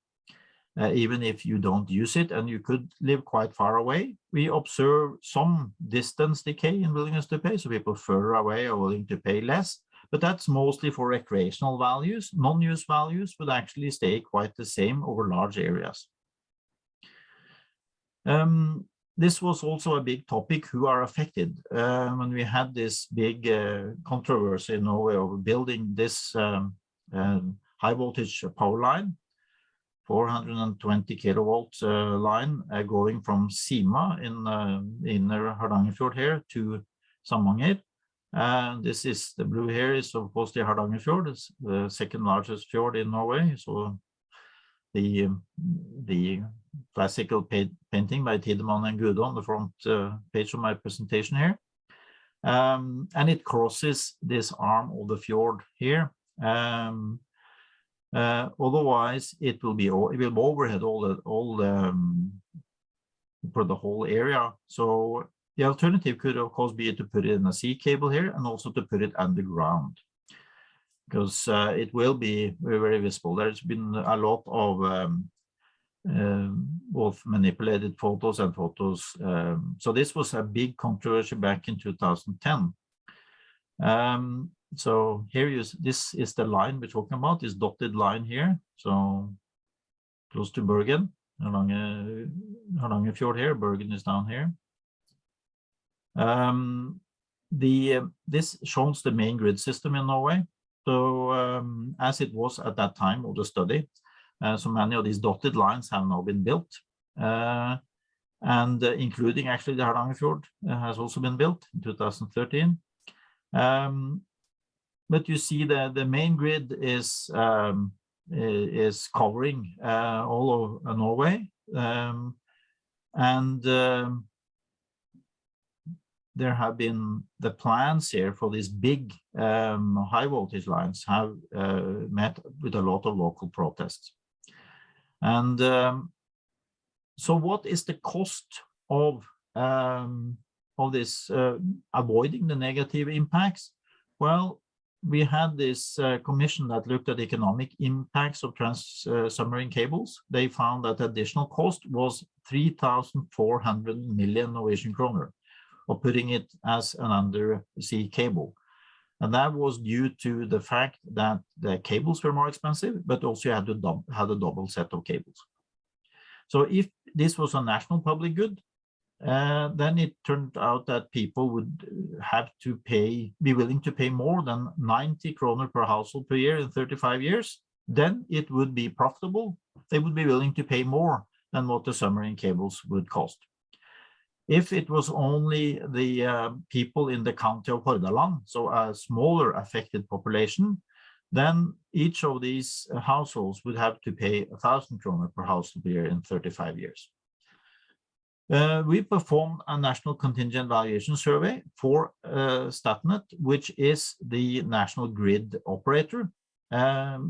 B: Even if you don't use it and you could live quite far away. We observe some distance decay in willingness to pay, so people further away are willing to pay less, but that's mostly for recreational values. Non-use values would actually stay quite the same over large areas. This was also a big topic, who are affected. When we had this big controversy in Norway over building this high voltage power line, 420 kilovolt line going from Sima in Hardangerfjord here to Samnanger. This is the blue here is of course the Hardangerfjord, it's the second largest fjord in Norway. So the classical painting by Tidemann and Gude on the front page of my presentation here. And it crosses this arm of the fjord here. Otherwise, it will overhead for the whole area. So the alternative could, of course, be to put it in a sea cable here and also to put it underground, because it will be very, very visible. There's been a lot of both manipulated photos and photos. So this was a big controversy back in 2010. So here this is the line we're talking about, this dotted line here. So close to Bergen, Hardangerfjord here, Bergen is down here. This shows the main grid system in Norway. So as it was at that time of the study, so many of these dotted lines have now been built, and including actually the Hardangerfjord has also been built in 2013. But you see the main grid is covering all of Norway, and there have been the plans here for these big high voltage lines have met with a lot of local protests. And so what is the cost of this avoiding the negative impacts? Well, we had this commission that looked at economic impacts of submarine cables. They found that the additional cost was 3,400 million Norwegian kroner of putting it as an undersea cable. And that was due to the fact that the cables were more expensive, but also you had to have a double set of cables. So if this was a national public good, then it turned out that people would have to be willing to pay more than 90 kroner per household per year in 35 years. Then it would be profitable. They would be willing to pay more than what the submarine cables would cost. If it was only the people in the county of Hordaland, so a smaller affected population, then each of these households would have to pay 1,000 kroner per household per year in 35 years. We performed a national contingent valuation survey for Statnett, which is the national grid operator,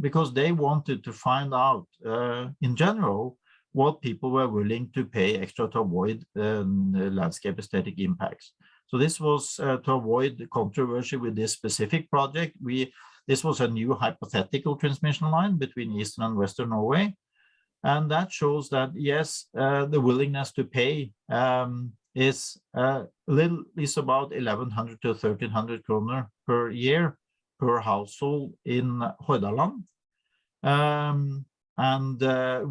B: because they wanted to find out, in general, what people were willing to pay extra to avoid landscape aesthetic impacts. So this was to avoid the controversy with this specific project. This was a new hypothetical transmission line between Eastern and Western Norway. And that shows that, yes, the willingness to pay is about 1,100 to 1,300 kroner per year per household in Hordaland. And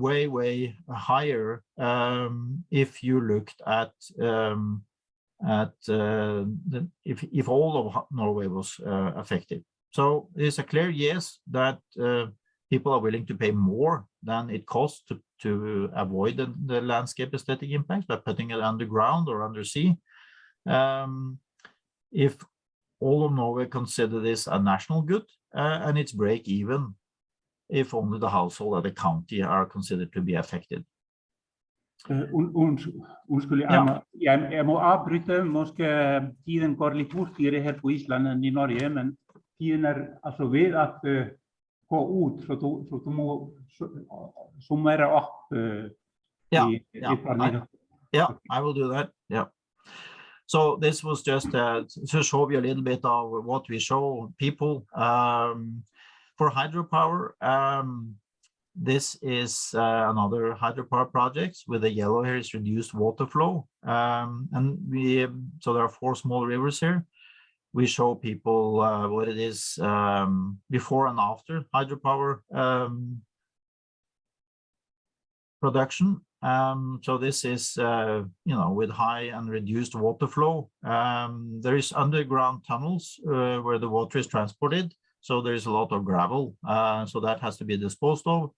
B: way, way higher if you looked at if all of Norway was affected. So there's a clear yes that people are willing to pay more than it costs to avoid the landscape aesthetic impacts by putting it underground or undersea. If all of Norway consider this a national good, and it's break even if only the household or the county are considered to be affected.
A: Undskyld, jeg må afbryte, måske tiden går lidt hurtigere her på Island end i Norge, men tiden altså ved at gå ud, så du må summere op.
B: Yeah, I will do that. Yeah. So this was just to show you a little bit of what we show people. For hydropower, this is another hydropower project with the yellow here is reduced water flow. So there are 4 small rivers here. We show people what it is before and after hydropower production. So this is, with high and reduced water flow. There is underground tunnels where the water is transported. So there is a lot of gravel, so that has to be disposed of.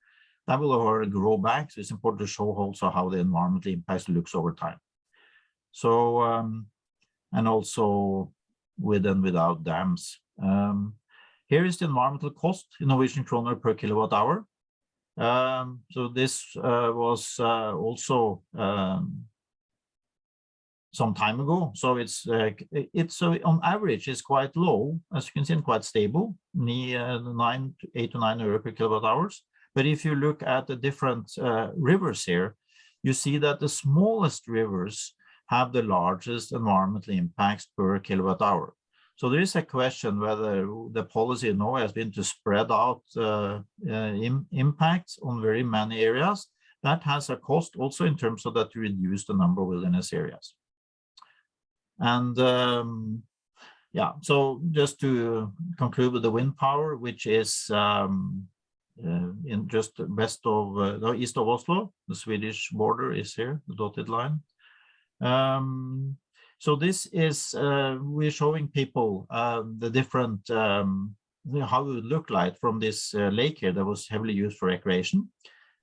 B: That will grow back. So it's important to show also how the environmental impacts looks over time. So, and also with and without dams. Here is the environmental cost in Norwegian kroner per kilowatt hour. So this was also some time ago. So it's on average is quite low, as you can see, and quite stable, 8 to 9 euro per kilowatt hours. But if you look at the different rivers here, you see that the smallest rivers have the largest environmental impacts per kilowatt hour. So there is a question whether the policy in Norway has been to spread out impacts on very many areas. That has a cost also in terms of that to reduce the number of wilderness areas. And so just to conclude with the wind power, which is in just west of, east of Oslo, the Swedish border is here, the dotted line. So this is, we're showing people the different, how it would look like from this lake here that was heavily used for recreation.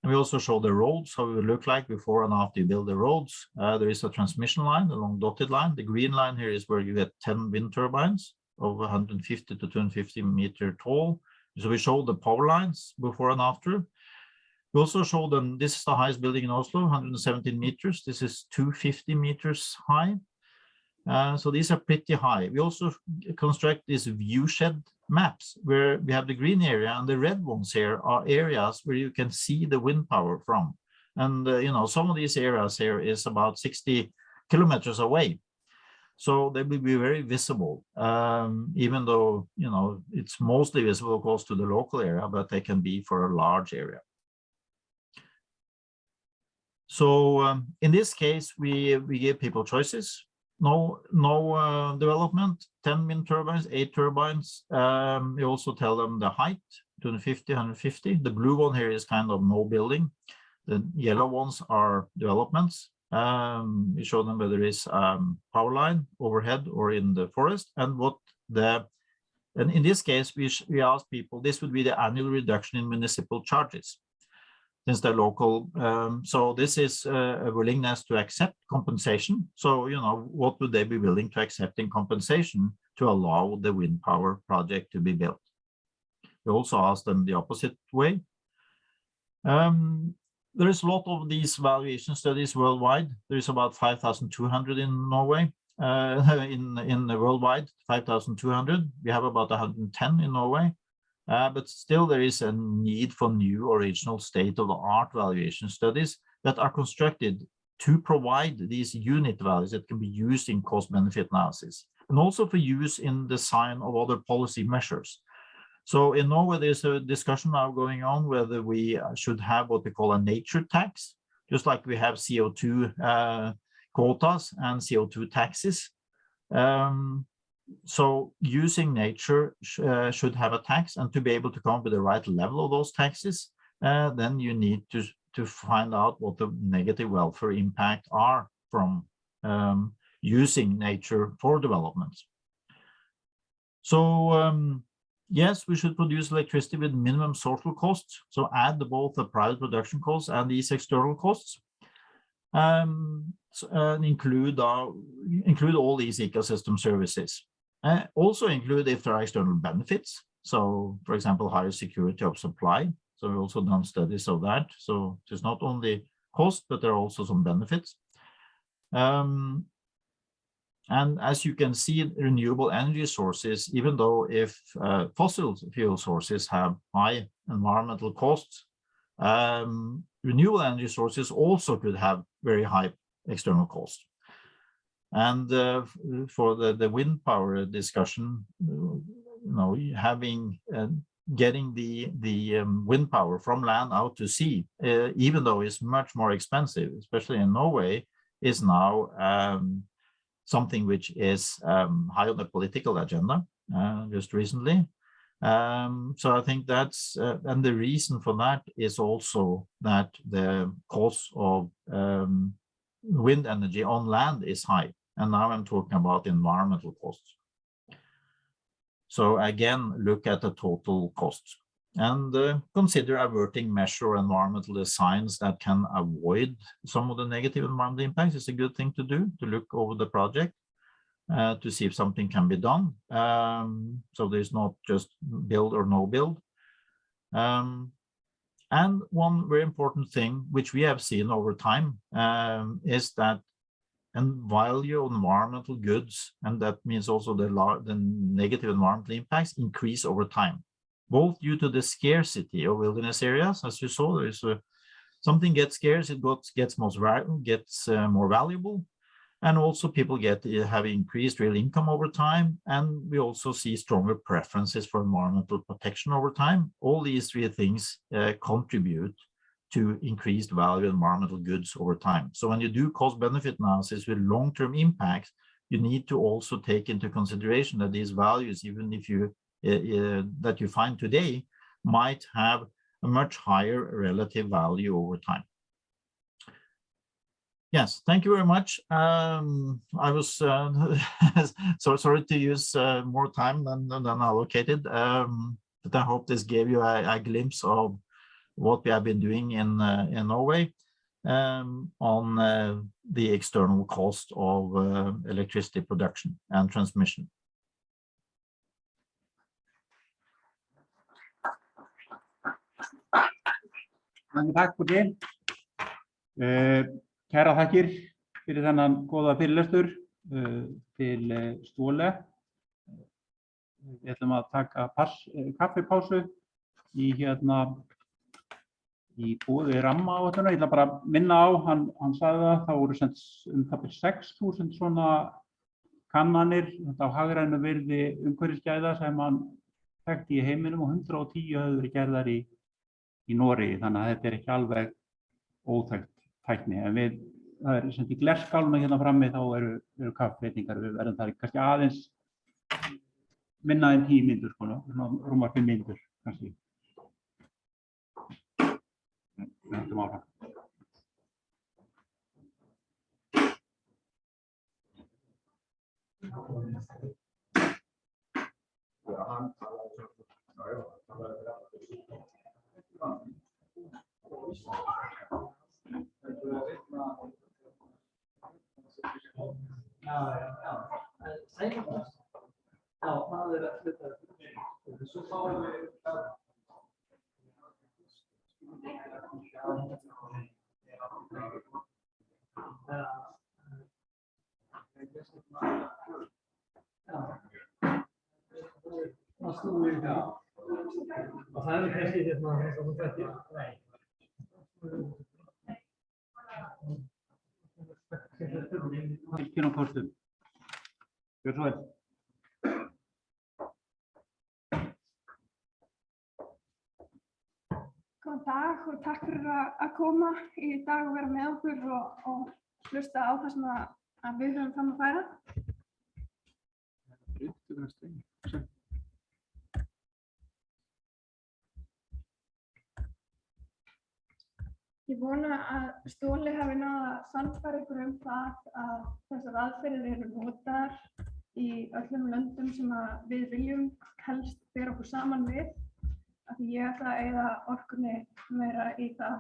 B: And we also show the roads, how it would look like before and after you build the roads. There is a transmission line, a long dotted line. The green line here is where you get 10 wind turbines of 150 to 250 meter tall. So we show the power lines before and after. We also show them, this is the highest building in Oslo, 117 meters. This is 250 meters high. So these are pretty high. We also construct these viewshed maps where we have the green area, and the red ones here are areas where you can see the wind power from. And some of these areas here is about 60 kilometers away. So they will be very visible, even though, it's mostly visible close to the local area, but they can be for a large area. So in this case, we give people choices. No development, 10 wind turbines, 8 turbines. We also tell them the height, 250, 150. The blue one here is kind of no building. The yellow ones are developments. We show them whether there is power line overhead or in the forest, and and in this case, we ask people, this would be the annual reduction in municipal charges, since they're local. So this is a willingness to accept compensation. So, what would they be willing to accept in compensation to allow the wind power project to be built? We also ask them the opposite way. There is a lot of these valuation studies worldwide. There is about 5,200 in Norway, in the worldwide, 5,200. We have about 110 in Norway. But still there is a need for new original state-of-the-art valuation studies that are constructed to provide these unit values that can be used in cost-benefit analysis, and also for use in design of other policy measures. So in Norway, there's a discussion now going on whether we should have what we call a nature tax, just like we have CO2 quotas and CO2 taxes. So using nature should have a tax, and to be able to come up with the right level of those taxes, then you need to find out what the negative welfare impact are from using nature for developments. So yes, we should produce electricity with minimum social costs. So add both the private production costs and these external costs. Include all these ecosystem services. Also include if there are external benefits. So, for example, higher security of supply. So we also done studies of that. So there's not only cost, but there are also some benefits. And as you can see, renewable energy sources, even though if fossil fuel sources have high environmental costs, renewable energy sources also could have very high external costs. And for the wind power discussion, getting the wind power from land out to sea, even though it's much more expensive, especially in Norway, is now something which is high on the political agenda just recently. So I think that's, and the reason for that is also that the cost of wind energy on land is high. And now I'm talking about environmental costs. So again, look at the total costs and consider averting measure or environmental designs that can avoid some of the negative environmental impacts. It's a good thing to do, to look over the project to see if something can be done. So there's not just build or no build. And one very important thing, which we have seen over time, is that value of environmental goods, and that means also the negative environmental impacts, increase over time, both due to the scarcity of wilderness areas. As you saw, there's something gets scarce, it gets more valuable, and also people have increased real income over time, and we also see stronger preferences for environmental protection over time. All these three things contribute to increased value of environmental goods over time. So when you do cost-benefit analysis with long-term impacts, you need to also take into consideration that these values, even if that you find today, might have a much higher relative value over time. Yes, thank you very much. I was so sorry to use more time than allocated, but I hope this gave you a glimpse of what we have been doing in Norway on the external cost of electricity production and transmission.
A: Takk for det. Kæra þakkir fyrir þennan góða fyrirlestur. til Ståle. Við ætlum að taka kaffipásu í boði rammaáætlunar. Ég ætla bara að minna á, hann sagði það voru sem það 6.000 svona kannanir á hagrænu virði umhverfisgæða sem hann þekkti í heiminum og 110 höfðu verið gerðar í Noregi, þannig að þetta ekki alveg óþekkt tækni. En það sem í glerskáluna hérna frammi þá eru kaffbreytingar, við verðum það kannski aðeins minna en 10 mínútur, rúmar 5 mínútur kannski. Við höldum áfram.
D: Góðan dag og takk fyrir að koma í dag og vera með okkur og hlusta á það sem að við höfum fram að færa. Ég vona að Ståle hafi náð að sannfæra ykkur það að þessar aðferðir eru notaðar í öllum löndum sem að við viljum helst bera okkur saman við. Af því ég ætla að eyða orkunni meira í það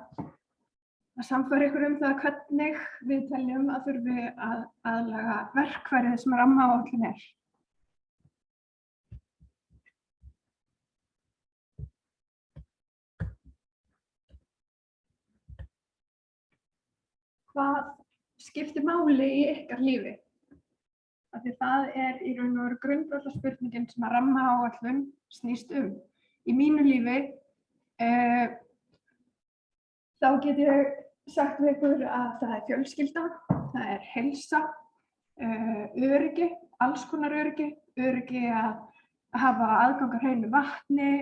D: að sannfæra ykkur það hvernig við teljum að þurfi að aðlaga verkfærið sem rammaáætlun er. Hvað skiptir máli í ykkar lífi? Af því það er í raun og veru grundvallarspurningin sem að rammaáætlun snýst Í mínu lífi þá get ég sagt við ykkur að það er fjölskylda, það er heilsa, öryggi, alls konar öryggi að hafa aðgang að hreinu vatni,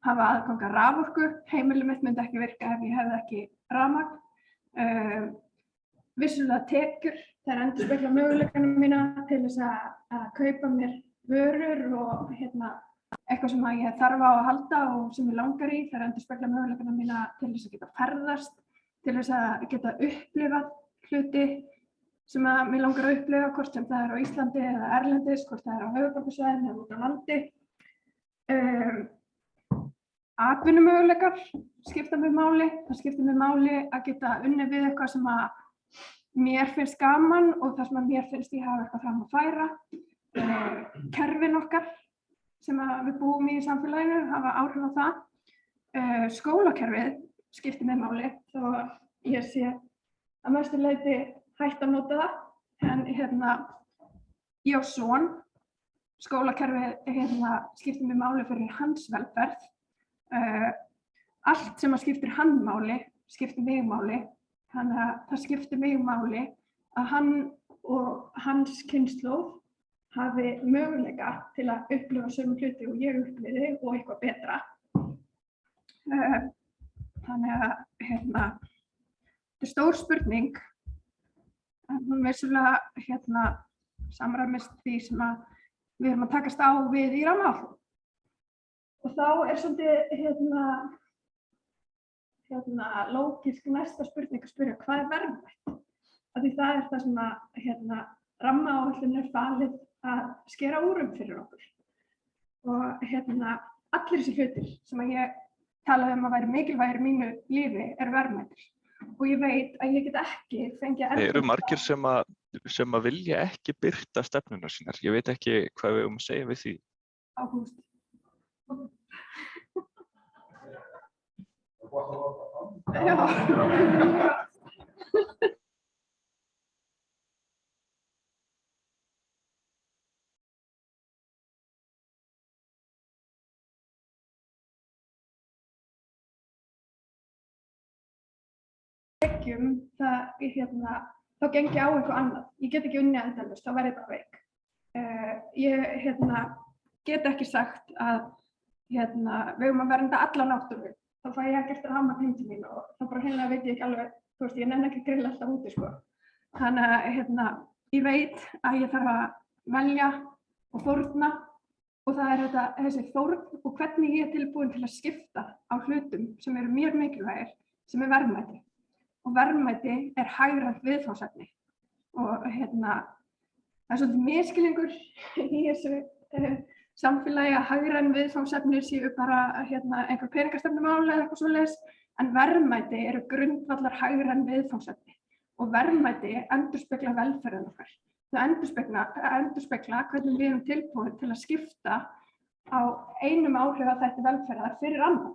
D: hafa aðgang að raforku. Heimilið mitt myndi ekki virka ef ég hefði ekki rafmagn. Vissulega tekjur, þær endurspegla möguleikana mína til þess að kaupa mér vörur og eitthvað sem ég þarf á að halda og sem ég langar í. Þær endurspegla möguleikana mína til þess að geta ferðast, til þess að geta upplifað hluti sem að mig langar að upplifa, hvort sem það er á Íslandi eða erlendis, hvort það er á höfuðborgarsvæðinu eða út á landi. Atvinnumöguleikar skipta mig máli. Það skiptir mig máli að geta unnið við eitthvað sem að mér finnst gaman og það sem að mér finnst ég hafa eitthvað fram að færa. Kerfin okkar sem við búum í samfélaginu hafa áhrif á það. Skólakerfið skiptir mig máli þó ég sé að mestu leyti hætt að nota það. En ég á son, skólakerfið skiptir mig máli fyrir hans velferð. Allt sem að skiptir hann máli, skiptir mig máli. Þannig að það skiptir mig máli að hann og hans kynslóð hafi möguleika til að upplifa sömu hluti og ég upplifi og eitthvað betra. Þannig að þetta er stór spurning. Hún vissulega samræmist því sem að við erum að takast á við í rammaáætlun. Og þá er svolítið lógísk næsta spurning að spyrja hvað er verðmætt? Af því það er það sem að rammaáætlun er falið að skera úr fyrir okkur. Og allir þessi hlutir sem að ég talaði að væri mikilvægir í mínu lífi eru verðmætir. Og ég veit að ég get ekki fengið að
E: eru margir sem að vilja ekki birta stefnuna sínar. Ég veit ekki hvað við að segja við því.
D: Ágúst. Já. tekjum, þá geng ég á eitthvað annað. Ég get ekki unnið endalaust, þá verð ég bara veik. Ég get ekki sagt að við eigum að vernda alla náttúru. Þá fæ ég ekkert rafmagn heim til mín og þá bara hreinlega veit ég ekki alveg, þú veist, ég nenni ekki að grilla alltaf úti, sko. Þannig að ég veit að ég þarf að velja og fórna og það er þessi fórn og hvernig ég er tilbúin til að skipta á hlutum sem eru mjög mikilvægir, sem er verðmæti. Og verðmæti er hagrænt viðfangsefni. Og það er svolítið misskilningur í þessu samfélagi að hagræn viðfangsefni séu bara einhver peningastefnumál eða eitthvað svoleiðis, en verðmæti eru grundvallar hagræn viðfangsefni og verðmæti endurspegla velferðin okkar. Þau endurspegla hvernig við erum tilbúin til að skipta á einum áhrifaþætti velferðar fyrir annan.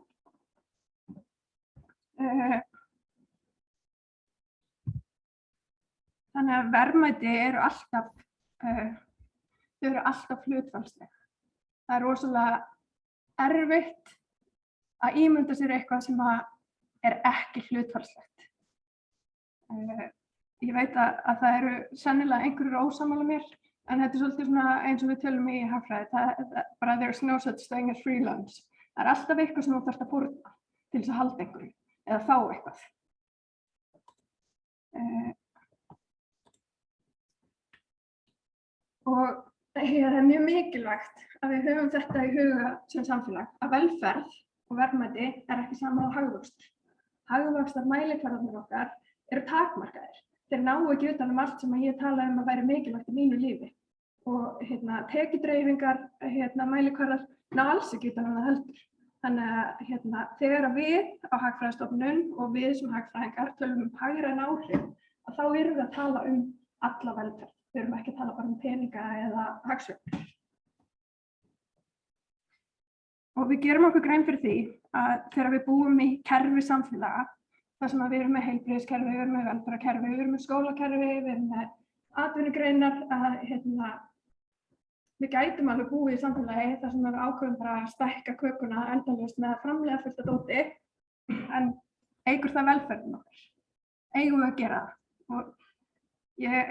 D: Þannig að verðmæti eru alltaf hlutfallsleg. Það er rosalega erfitt að ímynda sér eitthvað sem er ekki hlutfallslegt. Ég veit að það eru sennilega einhverjir ósammála mér, en þetta er svolítið svona eins og við tölum í hagfræði, bara there's no such thing as free lunch. Það er alltaf eitthvað sem þú þarft að fórna til þess að halda einhverju eða fá eitthvað. Og það er mjög mikilvægt að við höfum þetta í huga sem samfélag, að velferð og verðmæti er ekki sama á hagvöxt. Hagvöxtar mælikvarðarnir okkar eru takmarkaðir. Þeir ná ekki utan allt sem ég talaði að væri mikilvægt í mínu lífi. Og tekjudreifingar mælikvarðar ná alls ekki utan það heldur. Þannig að þegar við á Hagfræðistofnun og við sem hagfræðingar tölum hagræn áhrif, þá erum við að tala alla velferð. Við erum ekki að tala bara peninga eða hagsveiflur. Og við gerum okkur grein fyrir því að þegar við búum í kerfi samfélaga, þar sem við erum með heilbrigðiskerfi, við erum með velferðarkerfi, við erum með skólakerfi, við erum með atvinnugreinar, við gætum alveg búið í samfélagi þar sem við ákveðum bara að stækka kökuna endalaust með að framleiða fullt af dóti, en eykur það velferðin okkar. Eigum við að gera það. Og ég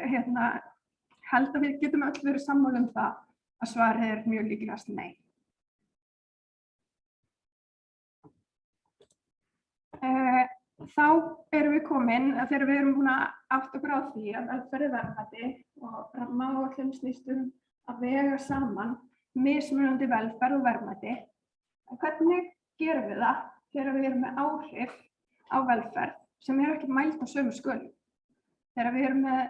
D: held að við getum öll verið sammála það að svarið er mjög líklegast nei. Þá erum við komin að þegar við erum búin að átta okkur á því að velferð er verðmæti og rammaáætlun snýst að vega saman mismunandi velferð og verðmæti. Hvernig gerum við það þegar við erum með áhrif á velferð sem ekki mæld á sömu skölum? Þegar við erum með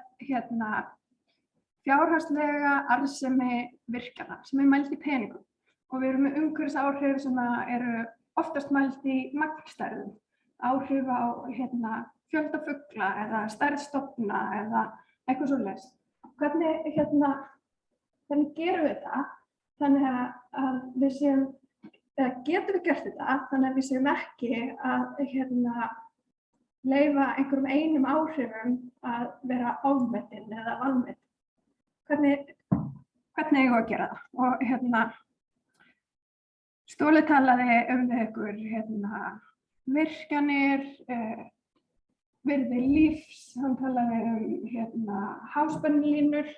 D: fjárhagslega arðsemi virkjana sem mæld í peningum og við erum með umhverfisáhrif sem eru oftast mæld í magnstærðum. Áhrif á fjölda fugla eða stærð stofna eða eitthvað svoleiðis. Hvernig gerum við það þannig að við séum, eða getum við gert þetta þannig að við séum ekki að leyfa einhverjum einum áhrifum að vera ofmetin eða vanmetin. Hvernig eigum við að gera það? Og Ståle talaði við ykkur virkjanir, virði lífs, hann talaði háspennulínur.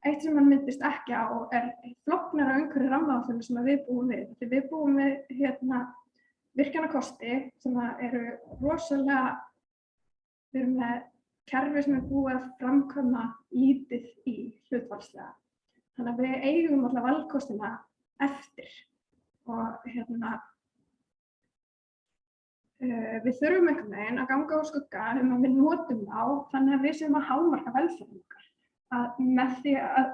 D: Eitt sem hann minntist ekki á er flóknara umhverfi rammaáætlun sem við búum við. Þegar við búum við virkjanakosti sem eru rosalega, við erum með kerfi sem búið að framkvæma lítið í hlutfallslega. Þannig að við eigum alla valkostina eftir og við þurfum einhvern veginn að ganga á skugga að við notum þá þannig að við séum að hámarka velferðin okkar. Að með því að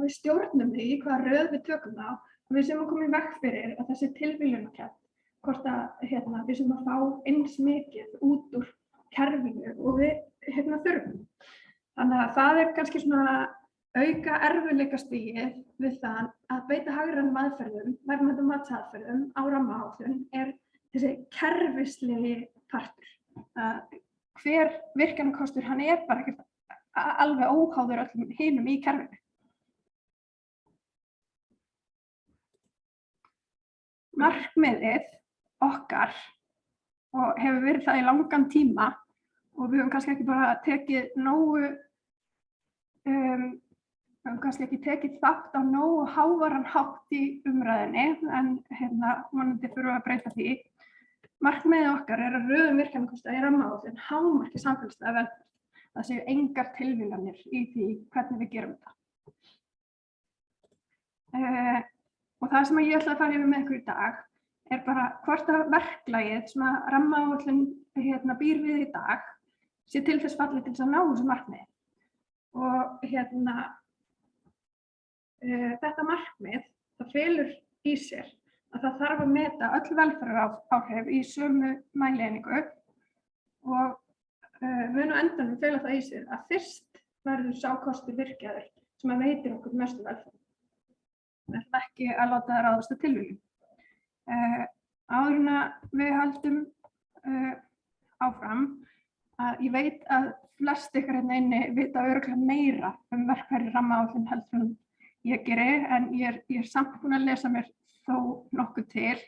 D: við stjórnum því í hvaða röð við tökum þá, að við séum að koma í veg fyrir að þessi tilviljunarkennd, hvort að við séum að fá eins mikið út úr kerfinu og við þurfum. Þannig að það er kannski svona auka erfiðleikastigið við það að beita hagrænum aðferðum, verðmætum matsaðferðum á rammaáætlun þessi kerfislegi partur. Hver virkjanakostur, hann bara ekkert alveg óháður öllum hinum í kerfinu. Markmiðið okkar og hefur verið það í langan tíma og við höfum kannski ekki bara tekið nógu kannski ekki tekið þátt á nógu háværan hátt í umræðunni en vonandi þurfum við að breyta því. Markmiðið okkar er að röðun virkjunarkosta í rammaáætlun hámarki samfélagslega velferð. Það séu engar tilviljanir í því hvernig við gerum þetta. Og það sem ég ætla að fara yfir með ykkur í dag er bara hvort að verklagið sem að rammaáætlun býr við í dag sé til þess fallið til þess að ná þessu markmiði. Og þetta markmið, það felur í sér að það þarf að meta öll velferðaráhrif í sömu mælieiningu og mun á endanum fela það í sér að fyrst verður sá kostur virkjaður sem að veitir okkur mestu velferð. Við ætlum ekki að láta það ráðast af tilviljun. Áður en að við höldum áfram að ég veit að flest ykkur hérna inni vita örugglega meira verkfæri rammaáætlun heldur en ég geri, en ég er samt búin að lesa mér þó nokkuð til.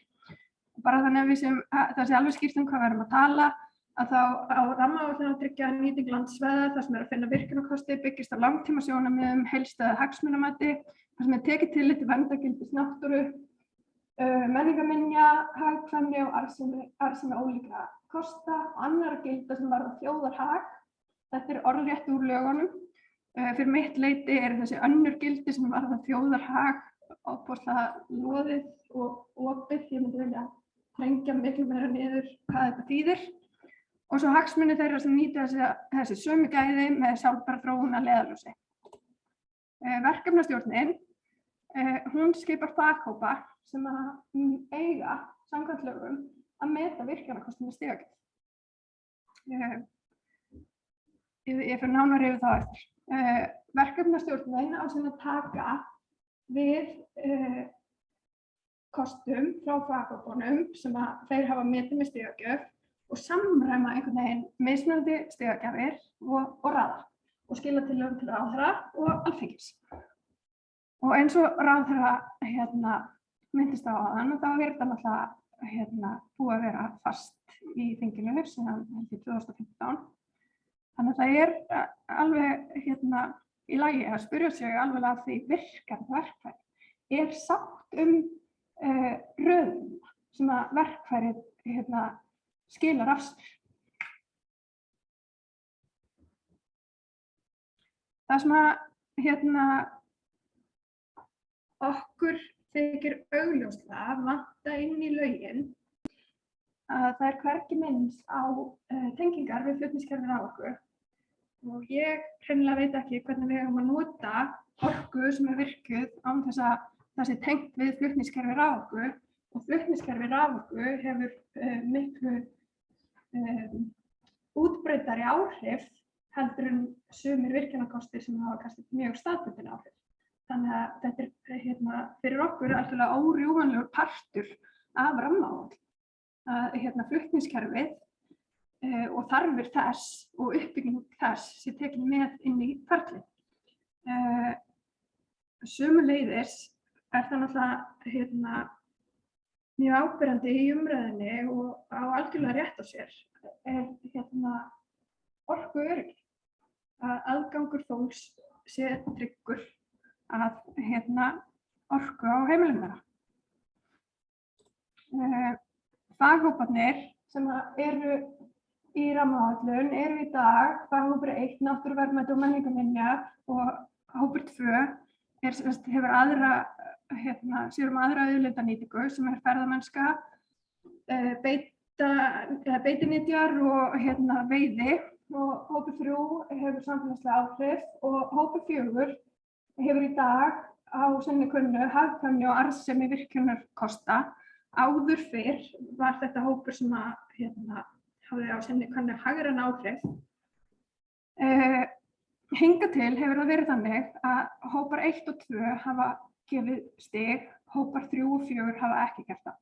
D: Bara þannig að það sé alveg skýrt hvað við erum að tala, að þá á rammaáætlun að tryggja nýting landsvæða, þar sem er að finna virkjunarkosti, byggist á langtímasjónarmiðum, heildstæðu hagsmunamati, þar sem er tekið tillit til verndargildis náttúru, menningarminja, hagkvæmni og arðsemi ólíkra kosta og annarra gilda sem varða þjóðarhag. Þetta er orðrétt úr lögunum. Fyrir mitt leyti þessi önnur gildi sem varða þjóðarhag ofboðslega loðið og opið. Ég myndi vilja þrengja miklu meira niður hvað þetta þýðir. Og svo hagsmuni þeirra sem nýta þessi sömu gæði með sjálfbæra þróun að leiðarljósi. Verkefnistjórnin, hún skipar faghópa sem að eiga samkvæmt lögum að meta virkjunarkosti með stigagjöf. Ég fer nánar yfir það eftir. Verkefnastjórnin á sem að taka við kostum frá faghópunum sem að þeir hafa metið með stigagjöf og samræma einhvern veginn mismunandi stigagjafir og raða og skila tillögum til ráðherra og Alþingis. Og eins og ráðherra myndist á áðan og þá er þetta náttúrulega búið að vera fast í þinginu síðan 2015. Þannig að það er alveg í lagi að spyrja sig alveg að því virkar verkfæri. Er sátt röðum sem að verkfærið skilar af sér? Það sem að okkur þykir augljóslega vanta inn í lögin að það er hvergi minnst á tengingar við flutningskerfi raforku og ég hreinlega veit ekki hvernig við eigum að nota orku sem er virkjuð án þess að það sé tengt við flutningskerfi raforku og flutningskerfi raforku hefur miklu útbreiddari áhrif heldur en sumir virkjunarkostir sem hafa kannski mjög staðbundin áhrif. Þannig að þetta er fyrir okkur alveg órjúfanlegur partur af rammaáætlun. Flutningskerfið og þarfir þess og uppbygging þess sé tekin með inn í ferlið. Sömuleiðis er það náttúrulega mjög áberandi í umræðunni og á algjörlega rétt á sér orkuöryggi. Að aðgangur fólks sé tryggur að orku á heimilum þeirra. Faghóparnir sem eru í rammaáætlun eru í dag faghópur 1 náttúruverðmæti og menningarminjar og hópur 2 hefur aðra auðlindanýtingu sem er ferðamennska, beitinnytjar og veiði og hópur 3 hefur samfélagslega áhrif og hópur 4 hefur í dag á sinni kunnu hagkvæmni og arðsemi virkjunarkosta. Áður fyrr var þetta hópur sem hafði á sinni kunnu hagræn áhrif. Hingað til hefur það verið þannig að hópar 1 og 2 hafa gefið stig, hópar 3 og 4 hafa ekki gert það.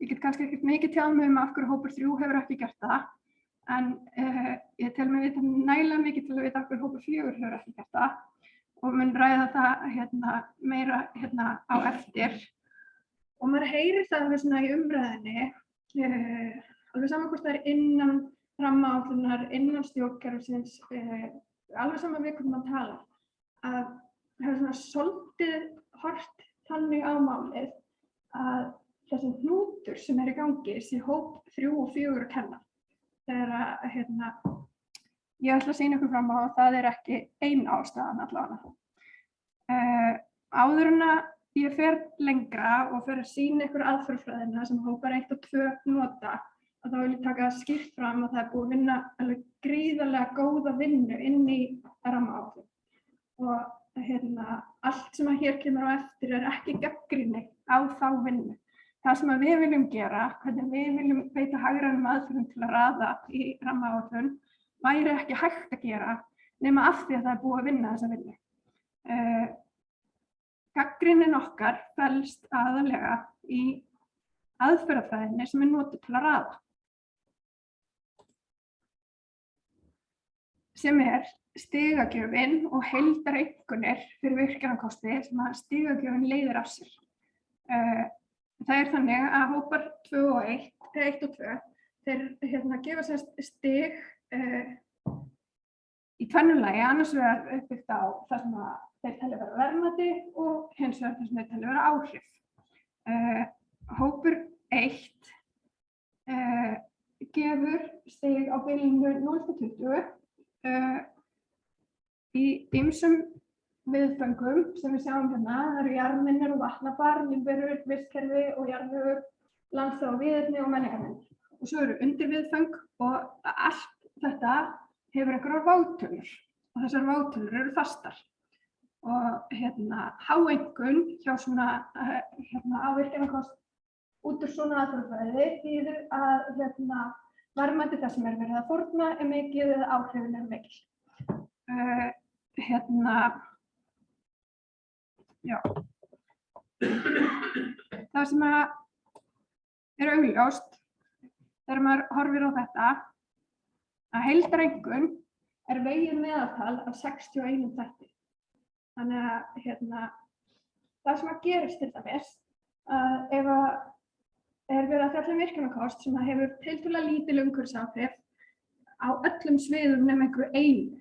D: Ég get kannski ekkert mikið tjáð mig af hverju hópur 3 hefur ekki gert það, en ég tel mig vita nægilega mikið til að vita af hverju hópur 4 hefur ekki gert það og mun ræða það meira á eftir. Og maður heyrir það í umræðinni Alveg sama hvort það innan rammaáætlunar, innan stjórnkerfisins, alveg sama við hvernig maður talar, að það er svona svolítið hort þannig á málið að þessi hnútur sem í gangi sé hóp 3 og 4 að kenna. Þegar að ég ætla að sýna ykkur fram á að það ekki ein ástæðan allavega. Áður en að ég fer lengra og fer að sýna ykkur aðferðafræðina sem hópar 1 og 2 nota, að þá vil ég taka skýrt fram að það búið að vinna alveg gríðarlega góða vinnu inn í rammaáætlun. Og allt sem að hér kemur á eftir ekki gagnrýni á þá vinnu. Það sem að við viljum gera, hvernig við viljum beita hagrænum aðferðum til að raða í rammaáætlun, væri ekki hægt að gera nema af því að það búið að vinna þessa vinnu. Gagnrýnin okkar felst aðallega í aðferðafræðinni sem notuð til að raða. Sem stigagjöfin og heildareinkunnir fyrir virkjunarkosti sem að stigagjöfin leiðir af sér. Það þannig að hópar 2 og 1 og 2, þeir gefa sér stig í tvennu lagi, annars vegar uppbyggt á það sem að þeir telja vera verðmæti og hins vegar það sem þeir telja vera áhrif. Hópur 1 gefur stig á bilinu 0–20 í ýmsum viðföngum sem við sjáum hérna. Það eru jarðminjar og vatnafar, lífverur, vistkerfi og jarðvegur, landslag og víðerni og menningarminjar. Og svo eru undirviðföng og allt þetta hefur einhverjar vátölur og þessar vátölur eru fastar. Og háeinkunn hjá svona ávirkjunarkost út úr svona aðferðafræði þýðir að verðmæti þess sem verið að fórna mikið eða áhrifin mikil. Já. Það sem augljóst þegar maður horfir á þetta, að heildareinkunn vegið meðaltal af 61 þætti. Þannig að það sem gerist til dæmis, að ef verið að fjalla virkjunarkost sem hefur tiltölulega lítil umhverfisáhrif á öllum sviðum nema einhverju einu.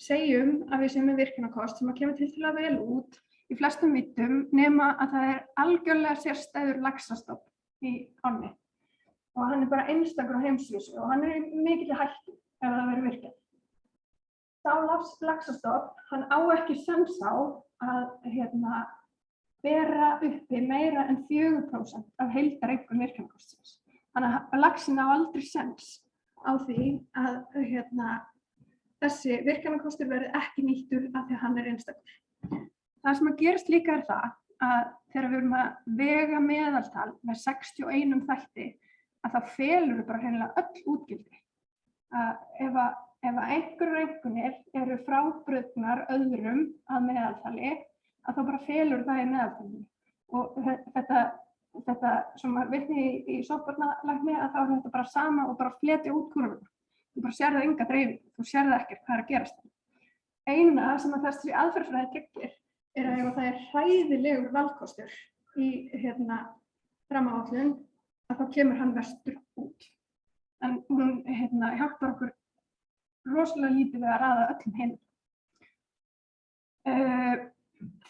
D: Segjum að við séum með virkjunarkost sem kemur tiltölulega vel út í flestum víddum nema að það algjörlega sérstæður laxastofn í ánni. Og hann bara einstakur á heimsvísu og hann í mikilli hættu ef það verður virkjað. Sá laxastofn, hann á ekki séns á að bera uppi meira en 4% af heildareinkunn virkjunarkostsins. Þannig að laxinn á aldrei séns á því að þessi virkjunarkostur verði ekki nýttur af því að hann einstakur. Það sem gerist líka það að þegar við erum að vega meðaltal með 61 þætti, að það felur við bara hreinlega öll útgildi. Ef einhverjar einkunnir eru frábrugðnar öðrum að meðaltali, að þá bara felur það í meðaltalinu. Og þetta sem maður vitni í sóttvarnalækni, að þá þetta bara sama og bara fletja út kúrfuna. Þú bara sérðu enga dreifingu, þú sérðu ekkert hvað að gerast. Eina sem að þessi aðferðafræði tryggir að ef það hræðilegur valkostur í rammaáætlun, að þá kemur hann vestur út. En hún hjálpar okkur rosalega lítið við að raða öllum hinn.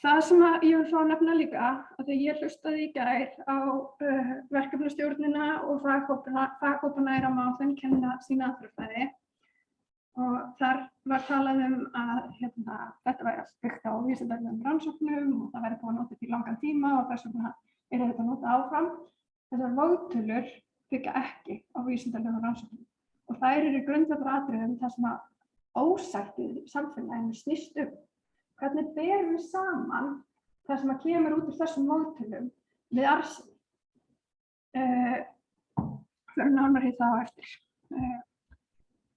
D: Það sem ég vil fá að nefna líka, að þegar ég hlustaði í gær á verkefnisstjórnina og faghópana í rammaáætlun kenna sína aðferðafræði, og þar var talað að þetta væri allt byggt á vísindalegum rannsóknum og það væri búið að nota þetta í langan tíma og þess vegna þetta notað áfram. Þessar vátölur byggja ekki á vísindalegum rannsóknum og þær eru grundvallaratriðum þar sem ósættið í samfélaginu snýst Hvernig berum við saman það sem kemur út úr þessum vátölum við arðsemi? Fyrir nánar í það á eftir.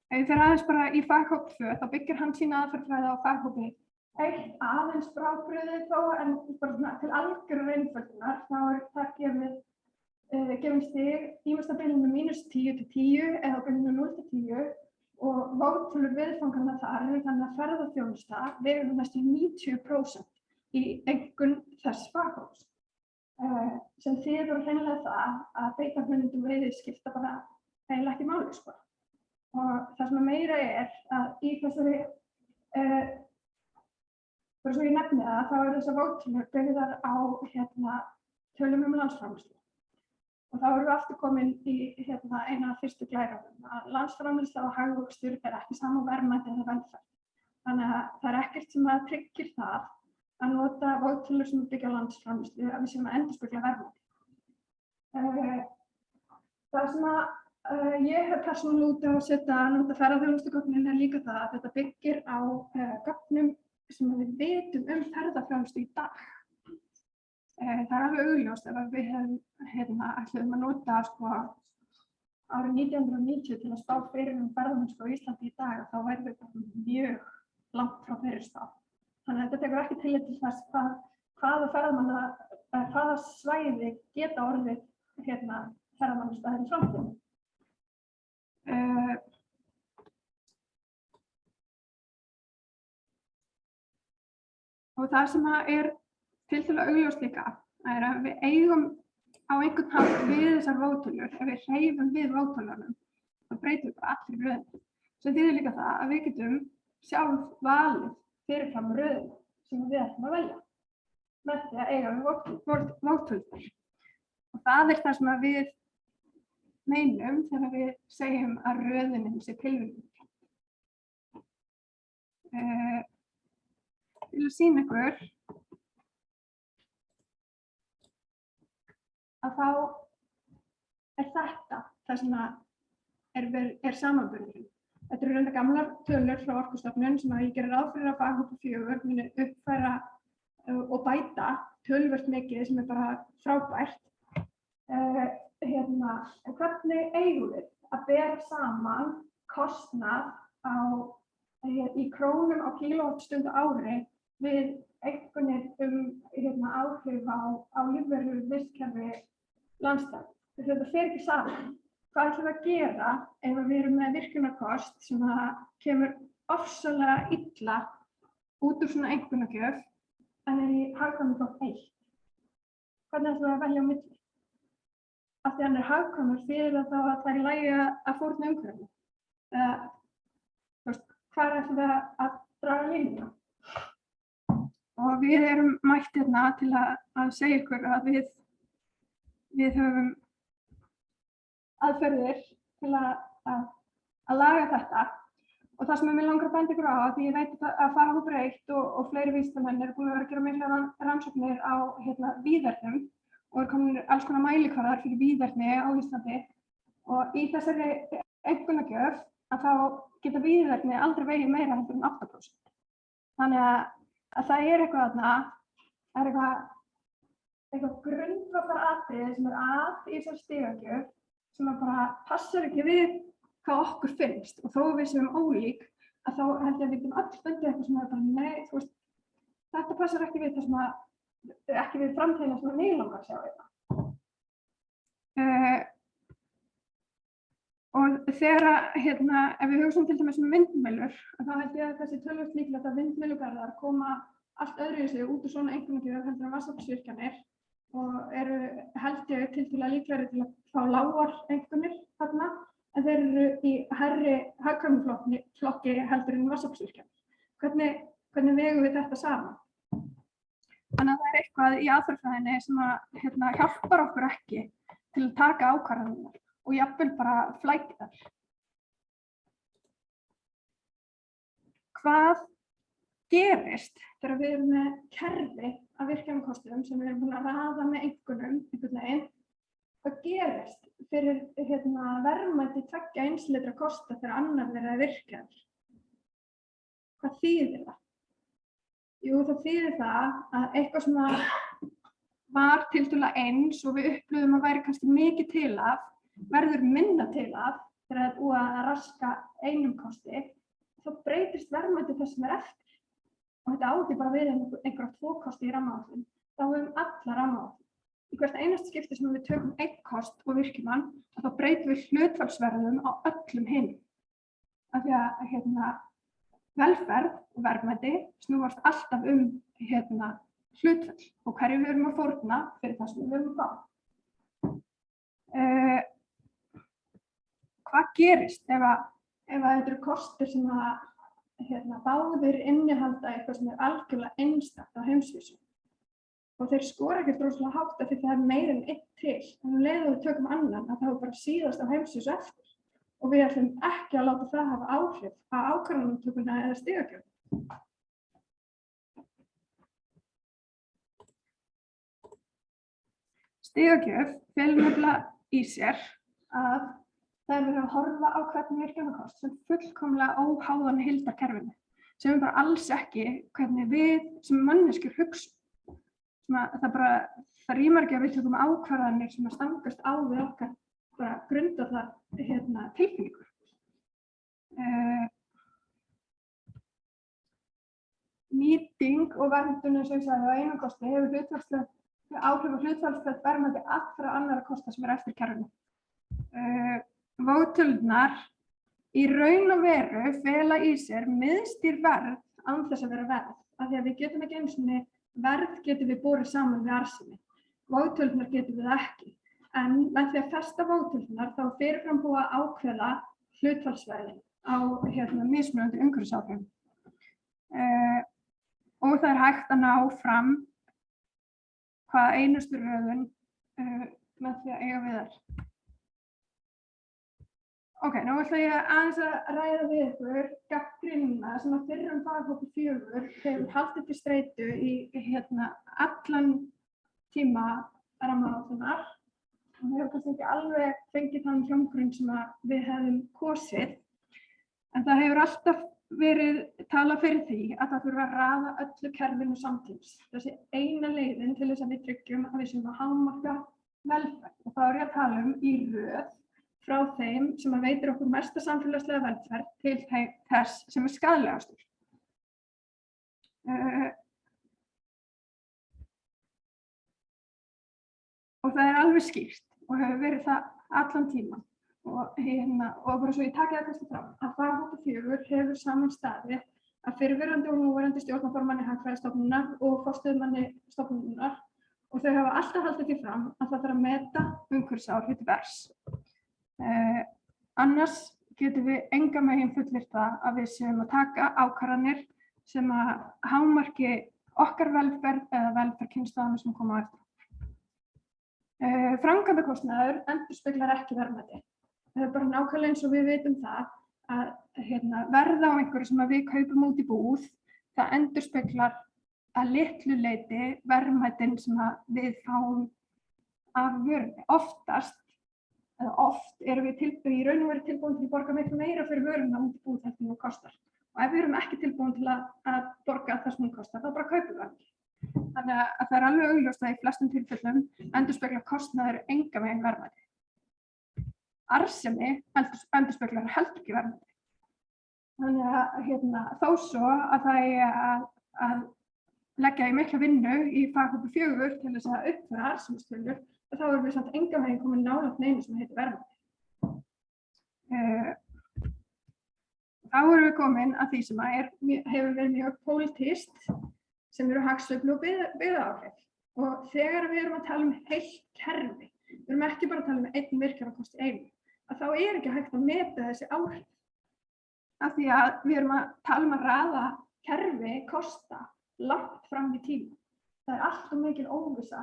D: Ef ég fer aðeins bara í faghóp 2, þá byggir hann sína aðferðafræði á faghópi 1 aðeins frábrugðið þó, en bara til algjörrar einföldunar, þá það gefin stig ýmist á bilinu -10 til 10 eða á bilinu 0 til 10 og vátölur viðfanganna þar eru þannig að ferðaþjónusta vegur næstum 90% í einkunn þess faghóps. Sem þýðir hreinlega það að beitarhugmyndum veiði skipta bara eiginlega ekki máli, sko. Og það sem meira að í þessari, bara svo ég nefni það, þá þessar vótölur byggðar á tölum landsframleiðslu. Og þá erum við aftur komin í eina af fyrstu glærunum, að landsframleiðsla og hagvöxtur ekki sama verðmæti eða velferð. Þannig að það ekkert sem að tryggir það að nota vótölur sem byggja á landsframleiðslu að við séum að endurspegla verðmæti. Það sem að ég hef persónulega út á að nota ferðaþjónustugögnin líka það að þetta byggir á gögnum sem við vitum ferðaþjónustu í dag. Það alveg augljóst ef við hefum ætluðum að nota árið 1990 til að spá fyrir ferðamennsku á Íslandi í dag, þá værum við bara mjög langt frá fyrirstað. Þannig að þetta tekur ekki tillit til þess hvaða svæði geta orðið ferðamannastaðir í framtíðinni. Og það sem tiltölulega augljóst líka að við eigum á einhvern hátt við þessar vótölur, ef við hreyfum við vótölunum, þá breytum við bara allir röðinni. Svo þýðir líka það að við getum sjálf valið fyrirfram röðina sem við ætlum að velja með því að eiga við vótölur. Og það það sem við meinum þegar við segjum að röðinin sé tilviljun. Til að sýna ykkur að þá þetta það sem samanburðurinn. Þetta reyndar gamlar tölur frá Orkustofnun sem ég gerir ráð fyrir að faghópur 4 muni uppfæra og bæta töluvert mikið sem bara frábært. Hvernig eigum við að bera saman kostnað í krónum á kílóvattstundu ári við einhvernir áhrif á lífverur vistkerfi landslag. Þetta fer ekki saman. Hvað ætlum við að gera ef við erum með virkjunarkost sem kemur ofsalega illa út úr svona einkunnagjöf en í hagkvæmur flokk 1? Hvernig ætlum við að velja á milli? Af því hann hagkvæmur fyrir að það í lagi að fórna umhverfinu. Hvar ætlum við að draga línuna? Og við erum mætt til að segja ykkur að við höfum aðferðir til að laga þetta. Og það sem mig langar að benda ykkur á, því ég veit að faghópur 1 og fleiri vísindamenn eru búin að vera að gera miklar rannsóknir á víðernum og komin alls konar mælikvarðar fyrir víðerni á Íslandi. Og í þessari einkunnagjöf að þá geta víðerni aldrei vegið meira heldur en 8%. Þannig að það eitthvað þarna, það eitthvað grundvallaratriði sem að í þessari stigagjöf sem bara passar ekki við hvað okkur finnst. Og þó við séum ólík, að þá held ég að við getum öll fundið eitthvað sem bara nei, þetta passar ekki við það sem ekki við framtíðina sem mig langar að sjá þetta. Og þegar ef við hugsum til dæmis vindmyllur, þá held ég að þessi töluvert líklegt að vindmyllugarðar koma allt öðruvísi út úr svona einkunnagjöf heldur en vatnsaflsvirkjanir og eru held ég tiltölulega líklegri til að fá lágar einkunnir þarna, en þeir eru í hærri hagkvæmuflokki heldur en vatnsaflsvirkjanir. Hvernig vegum við þetta saman? Þannig að það eitthvað í aðferðafræðinni sem hjálpar okkur ekki til að taka ákvarðanir og jafnvel bara flækja þær. Hvað gerist þegar við erum með kerfi af virkjunarkostum sem við erum búin að raða með einhvern veginn? Hvað gerist fyrir verðmæti tveggja einsleitra kosta þegar annar þeirra virkjaður? Hvað þýðir það? Jú, það þýðir það að eitthvað sem var tiltölulega eins og við upplifðum að væri kannski mikið til af, verður minna til af þegar það búið að raska einum kosti, þá breytist verðmæti þess sem eftir. Og þetta átti bara við einhverja 2 kosti í rammaáætlun. Þá höfum alla rammaáætlun. Í hvert einasta skipti sem við tökum einn kost og virkjum hann, þá breytum við hlutfallsverðum á öllum hinum. Af því að velferð og verðmæti snúast alltaf hlutfall og hverju við erum að fórna fyrir það sem við erum að fá. hvað gerist ef þetta eru kostir sem báðir innihalda eitthvað sem algjörlega einstakt á heimsvísu. Og þeir skora ekkert rosalega hátt af því það meira en einn til. En leið og við tökum annan að það er bara síðast á heimsvísu eftir. Og við ætlum ekki að láta það hafa áhrif á ákvarðanatökuna eða stigagjöf. Stigagjöf felur nefnilega í sér að það er verið að horfa á hvern virkjunarkost sem fullkomlega óháðan heildarkerfinu, sem bara alls ekki hvernig við sem manneskjur hugsum. Það rýmar ekki að við tökum ákvarðanir sem stangast á við okkar grundvallar tilfinningur. Nýting og verndun, eins og ég sagði, á einum kosti hefur áhrif á hlutfallslegt verðmæti allra annarra kosta sem eftir kerfinu. Vótölurnar í raun og veru fela í sér miðstýr verð án þess að vera verð, af því að við getum ekki einu sinni verð getum við borið saman við arðsemi. Vótölurnar getum við ekki, en með því að festa vótölurnar þá fyrirfram búið að ákveða hlutfallsverðin á mismunandi umhverfisáhrifum. Og það er hægt að ná fram hvaða einustu röðun með því að eiga við þær. Ok, nú ætla ég aðeins að ræða við ykkur gagnrýnina sem að fyrrum faghópi 4 hefur haldið til streitu í allan tíma rammaáætlunar. Og við hefum kannski ekki alveg fengið þann hljómgrunn sem við hefðum kosið, en það hefur alltaf verið talað fyrir því að það þurfi að raða öllu kerfinu samtímis. Þessi eina leiðin til þess að við tryggjum að við séum að hámarka velferð. Og þá er ég að tala í röð frá þeim sem veitir okkur mesta samfélagslega velferð til þess sem skaðlegastur. Og það er alveg skýrt og hefur verið það allan tímann. Og bara svo ég taki það kannski fram að faghópi 4 hefur saman staðið að fyrrverandi og núverandi stjórnarformanni Hagfræðistofnunar og forstöðumanni stofnunarinnar og þau hafa alltaf haldið því fram að það þarf að meta umhverfisáhrif til verðs. Annars getum við engan veginn fullyrt það að við séum að taka ákvarðanir sem að hámarki okkar velferð eða velferð kynslóðanna sem koma á eftir. Framkvæmdakostnaður endurspeglar ekki verðmæti. Það er bara nákvæmlega eins og við vitum það að verð á einhverju sem við kaupum út í búð, það endurspeglar að litlu leyti verðmætin sem við fáum af vörunni. Oft erum við í raun og veru tilbúin til að borga miklu meira fyrir vöruna út í búð heldur en hún kostar. Og ef við erum ekki tilbúin til að borga það sem hún kostar, þá bara kaupum við ekki. Þannig að það er alveg augljóst að í flestum tilfellum endurspeglar kostnaður engan veginn verðmæti. Arðsemi endurspeglar heldur ekki verðmæti. Þannig að þó svo að það er að leggja í mikla vinnu í faghópi 4 til þess að uppfæra arðsemistölur, þá erum við samt engan veginn komin nálægt neinu sem heitir verðmæti. Þá erum við komin að því sem hefur verið mjög pólitískt, sem eru hagsveiflu og byggðaáhrif. Og þegar við erum að tala heilt kerfi, við erum ekki bara að tala einn virkjunarkost í einu, að þá er ekki hægt að meta þessi áhrif. Af því að við erum að tala að raða kerfi kosta langt fram í tíma. Það er allt mikil óvissa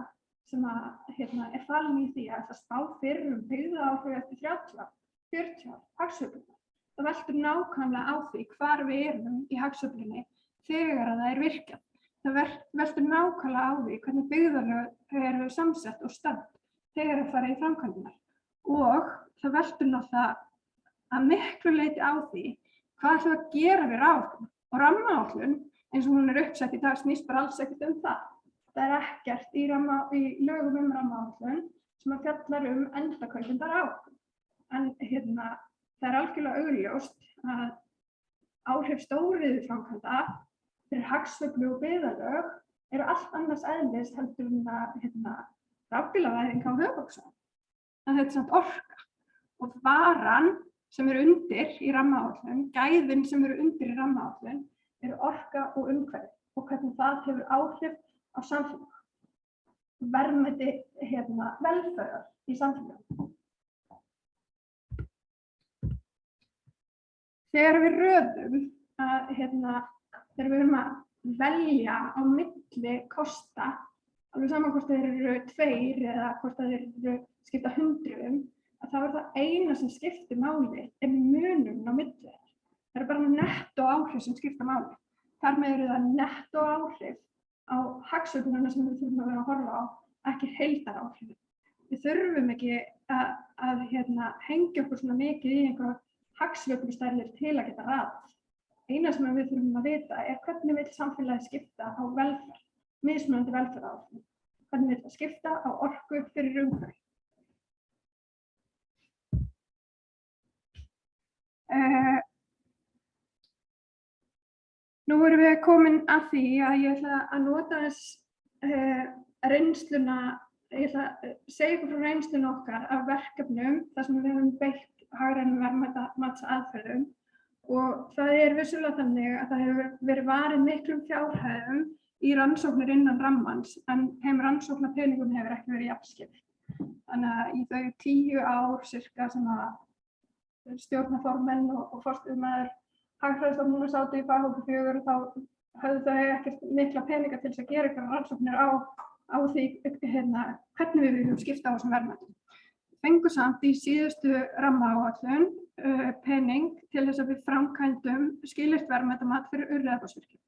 D: sem er falin í því að það spá fyrir byggðaáhrif eftir 30, 40 hagsveifluna. Það veltur nákvæmlega á því hvar við erum í hagsveiflunni þegar það er virkjað. Það veltur nákvæmlega á því hvernig byggðarlög eru samsett og stödd þegar það fara í framkvæmdirnar. Og það veltur náttúrulega að miklu leyti á því hvað ætlum við að gera við raforkuna. Og rammaáætlun, eins og hún er uppsett í dag, snýst bara alls ekkert um það. Það er ekkert í lögum rammaáætlun sem að fjallar endakaupendar raforku. En það er algjörlega augljóst að áhrif stóriðjuframkvæmda fyrir hagsveiflu og byggðarlög eru allt annars eðlis heldur rafbílavæðing á höfuðborgarsvæðinu. En þetta er samt orka. Og varan sem eru undir í rammaáætlun, gæðin sem eru undir í rammaáætlun, eru orka og umhverfi og hvernig það hefur áhrif á samfélag. Verðmæti velferðar í samfélaginu. þegar við röðum þegar við erum að velja á milli kosta, alveg saman hvort þeir eru 2 eða hvort þeir eru skipta 100, að þá það eina sem skiptir máli munurinn á milli. Það bara nettó áhrif sem skipta máli. Þar með eru það nettó áhrif á hagsveifluna sem við þurfum að vera að horfa á, ekki heildaráhrif. Við þurfum ekki að hengja okkur svona mikið í einhverja hagsveiflustærðir til að geta raðað. Eina sem við þurfum að vita hvernig vill samfélagið skipta á velferð, mismunandi velferðaráhrif. Hvernig vill það skipta á orku fyrir umhverfi. Nú erum við komin að því að ég ætla að nota reynsluna, ég ætla að segja ykkur frá reynsluna okkar af verkefnum þar sem við höfum beitt hagrænum matsaðferðum og það vissulega þannig að það hefur verið varið miklum fjárhæðum í rannsóknir innan rammans en þeim rannsóknarpeningum hefur ekki verið jafnskipt. Þannig að í þau 10 ár cirka sem að stjórnarformenn og forstöðumaður Hagfræðistofnunar sátu í faghópi 4 og þá höfðu þau ekkert mikla peninga til þess að gera eitthvað rannsóknir á því hvernig við viljum skipta á þessum verðmætum. Fengu samt í síðustu rammaáætlun pening til þess að við framkvæmdum skilyrt verðmætamat fyrir Urriðafossvirkjun.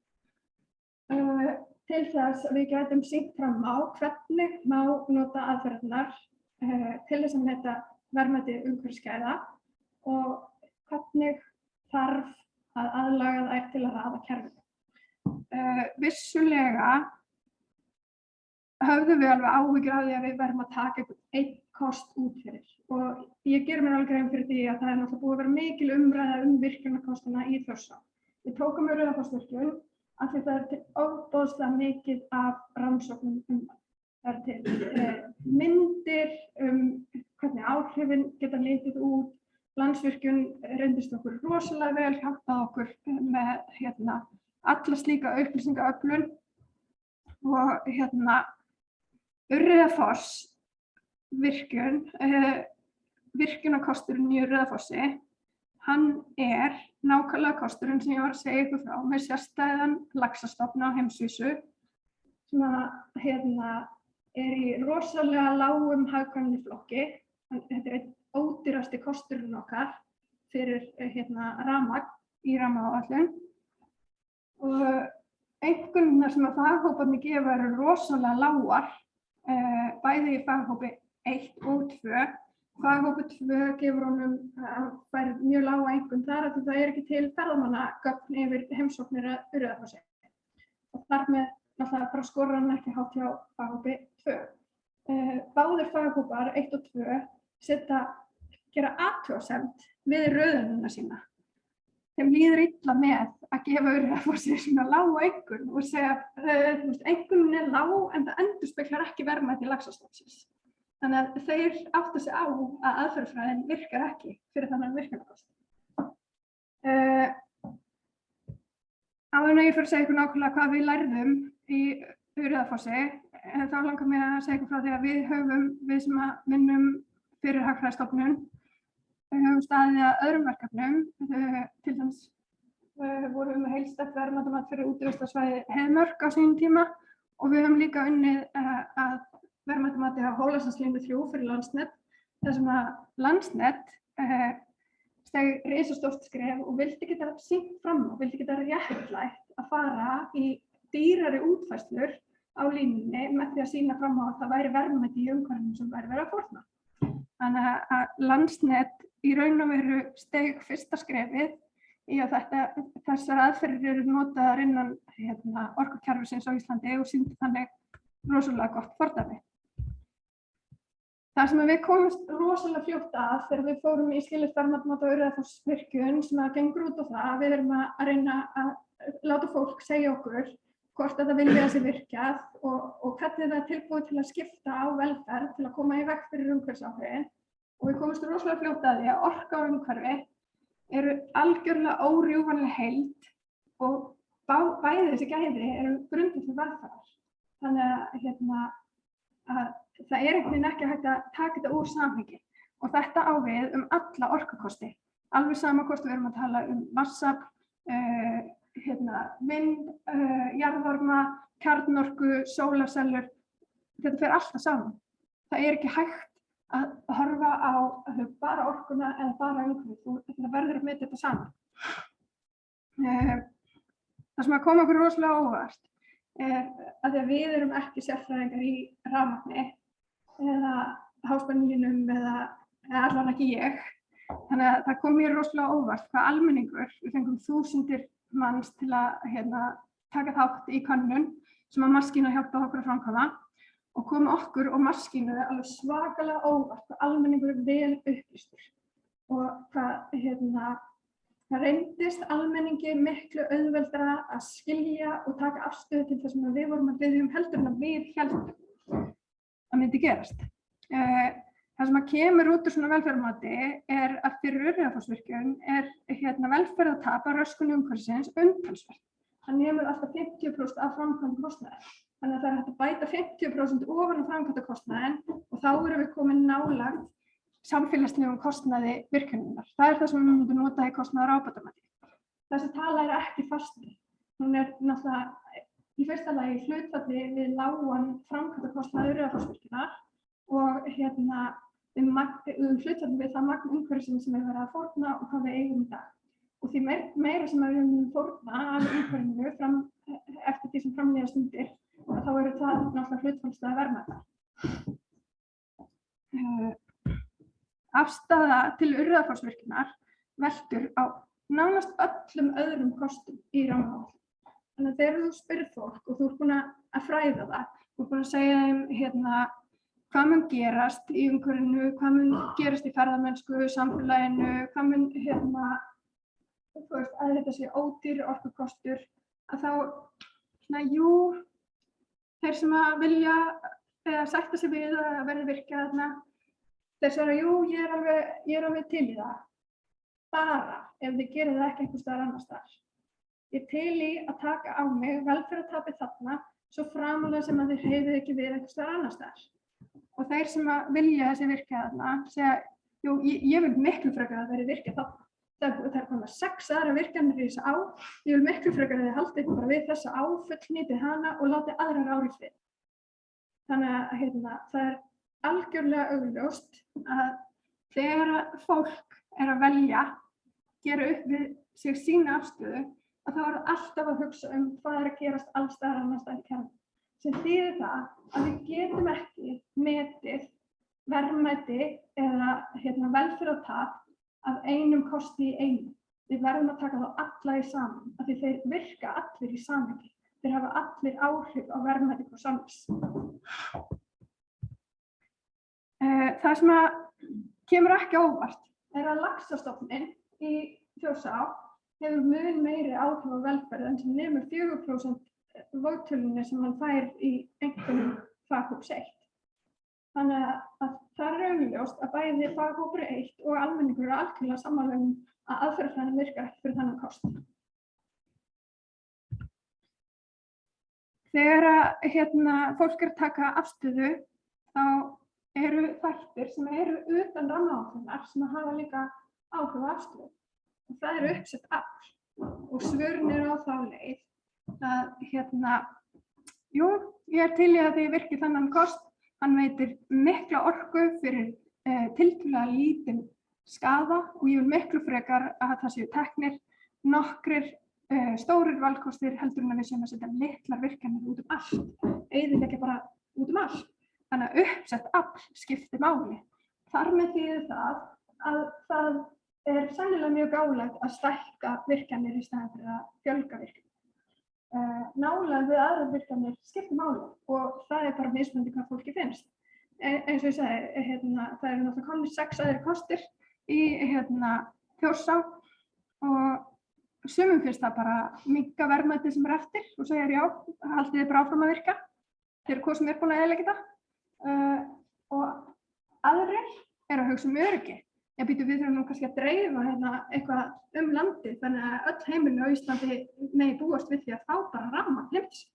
D: Til þess að við gætum sýnt fram á hvernig má nota aðferðirnar til þess að meta verðmæti umhverfisgæða og hvernig þarf að aðlaga þær til að raða kerfinu. Vissulega höfðum við alveg áhyggjur af því að við verðum að taka einn kost út fyrir og ég geri mér alveg grein fyrir því að það náttúrulega búið að vera mikil umræða virkjunarkostana í Þjórsá. Við tókum Urriðafossvirkjun af því það til ofboðslega mikið af rannsóknum það. Það til myndir hvernig áhrifin geta litið út. Landsvirkjun reyndist okkur rosalega vel, hjálpaði okkur með alla slíka upplýsingaöflun og Urriðafoss virkjun, virkjunarkosturinn í Urriðafossi, hann nákvæmlega kosturinn sem ég var að segja ykkur frá með sérstæðan laxastofna á heimsvísu sem í rosalega lágum hagkvæmniflokki. Þetta einn ódýrasti kosturinn okkar fyrir rafmagn í rammaáætlun og einkunnirnar sem að faghóparnir gefa eru rosalega lágar, bæði í faghópi 1 og 2. Faghópi 2 gefur honum mjög lága einkunn þar að það ekki til ferðamannagögn yfir heimsóknir að Urriðafossi og þar með náttúrulega bara skorrar hann ekki hátt hjá faghópi 2. Báðir faghópar 1 og 2 gera athugasemd við röðunina sína. Þeim líður illa með að gefa Urriðafossi svona lága einkunn og segja einkunnin lág en það endurspeglar ekki verðmæti laxastofnsins. Þannig að þeir áttu sig á að aðferðafræðin virkar ekki fyrir þannig virkjunarkost. Áður en ég fyrir að segja ykkur nákvæmlega hvað við lærðum í Urriðafossi, þá langar mér að segja ykkur frá því að við sem að vinnum fyrir Hagfræðistofnun höfum staðið að öðrum verkefnum, til dæmis vorum við með heildstætt verðmætamat fyrir útivistarsvæði Heiðmörk á sínum tíma og við höfum líka unnið að verðmætamati á Hólasandslínu 3 fyrir Landsnet, þar sem að Landsnet steig risastórt skref og vildi geta sýnt fram og vildi geta réttlætt að fara í dýrari útfærslur á línunni með því að sýna fram á að það væri verðmæti í umhverfinu sem væri verið að fórna. Þannig að Landsnet í raun og veru steig fyrsta skrefið í að þessar aðferðir eru notaðar innan orkukerfisins á Íslandi og sýndi þannig rosalega gott fordæmi. Það sem við komumst rosalega fljótt að þegar við fórum í skilyrt verðmætamat á Urriðafossvirkjun sem að gengur út á það að við erum að reyna að láta fólk segja okkur hvort að það vilja að sé virkjað og hvernig það tilbúið til að skipta á velferð til að koma í veg fyrir umhverfisáhrifin. Og við komumst rosalega fljótt að því að orka og umhverfi eru algjörlega órjúfanleg heild og bæði þessi gæði eru grundvöllur velferðar. Þannig að það einhvern veginn ekki hægt að taka þetta úr samhengi og þetta á við alla orkukosti. Alveg sama hvort við erum að tala massafl, vind, jarðvarma, kjarnorku, sólarsellur, þetta fer alltaf saman. Það ekki hægt að horfa á bara orkuna eða bara umhverfið, það verður að meta þetta saman. Það sem að koma okkur rosalega óvart að því að við erum ekki sérfræðingar í rafmagni eða háspennulínum eða allavega ekki ég. Þannig að það kom mér rosalega óvart hvað almenningur, við fengum þúsundir manns til að taka þátt í könnun sem að maskína hjálpa okkur að framkvæma og kom okkur og maskínu alveg svakalega óvart hvað almenningur vel upplýstur og hvað það reyndist almenningi miklu auðveldara að skilja og taka afstöðu til það sem við vorum að biðja heldur en að við héldum að myndi gerast. Það sem að kemur út úr svona velferðarmati að fyrir Urriðafossvirkjun velferðartap af röskun umhverfisins umtalsvert. Það nemur alltaf 50% af framkvæmdakostnaði. Þannig að það hægt að bæta 50% ofan á framkvæmdakostnaðinn og þá erum við komin nálægt samfélagslegum kostnaði virkjunarinnar. Það það sem við myndum nota í kostnaðarábatamati. Þessi tala ekki fasti. Hún náttúrulega í fyrsta lagi hlutfalli við lágan framkvæmdakostnað Urriðafossvirkjunar og hlutfalli við það magn umhverfisins sem verið að fórna og hvað við eigum í dag. Og því meira sem við viljum fórna af umhverfinu eftir því sem framleiða stundir, þá það náttúrulega hlutfallslega verðmæta. Afstaða til Urriðafossvirkjunar veltur á nánast öllum öðrum kostum í rammaáætlun. Þannig að þegar þú spyrir fólk og þú búin að fræða það, þú búin að segja þeim hvað mun gerast í umhverfinu, hvað mun gerast í ferðamennsku, samfélaginu, hvað mun að þetta sé ódýr orkukostur, að þá þeir sem að vilja sætta sig við að verði virkjað þarna, þeir segja ég alveg til í það, bara ef þið gerir það ekki einhvers staðar annars staðar. Ég til í að taka á mig velferðartapið þarna svo framarlega sem að þið hreyfið ekki við einhvers staðar annars staðar. Og þeir sem að vilja þessi virkjað þarna segja, ég vil miklu frekar að verði virkjað þarna. Það komið 6 aðra virkjanir í þessa á, ég vil miklu frekar að þið haldið bara við þessa á, fullnýtið hana og látið aðrar ári frið. Þannig að það algjörlega augljóst að þegar fólk að velja, gera upp við sig sína afstöðu, að þá það alltaf að hugsa hvað að gerast alls staðar annars staðar í kjarnanum. Sem þýðir það að við getum ekki metið verðmæti eða velferðartap af einum kosti í einu. Við verðum að taka þá alla í saman, af því þeir virka allir í samhengi. Þeir hafa allir áhrif á verðmæti hvors annars. Það sem að kemur ekki óvart að laxastofninn í Þjórsá hefur mun meiri áhrif á velferð en sem nemur 4% vógtölunni sem hann fær í einhverjum faghóps 1. Þannig að það augljóst að bæði faghópur 1 og almenningur algjörlega sammála að aðferðafræðin virkar ekki fyrir þennan kost. Þegar fólk að taka afstöðu, þá eru þættir sem eru utan rammaáætlunar sem hafa líka áhrif á afstöðu. Og það eru uppsett afl og svörin á þá leið að ég til í að þið virkið þennan kost. Hann veitir mikla orku fyrir tiltölulega lítinn skaða og ég vil miklu frekar að það séu teknir nokkrir stórir valkostir heldur en að við séum að setja litlar virkjanir út allt, eyðileggja bara út allt. Þannig að uppsett afl skiptir máli. Þar með þýðir það að það sennilega mjög gáfulegt að stækka virkjanir í staðinn fyrir að fjölga virkjanir. Nálægð við aðrar virkjanir skiptir máli og það bara mismunandi hvað fólki finnst. Eins og ég segi, það eru náttúrulega komnir 6 aðrir kostir í Þjórsá og sumum finnst það bara minnka verðmæti sem eftir og segja haldið þið bara áfram að virka. Þeir eru hvað sem búin að eyðileggja það og aðrir að hugsa öryggi. Við þurfum nú kannski að dreifa eitthvað landið þannig að öll heimili á Íslandi megi búast við því að fá bara rafmagn heim til sín.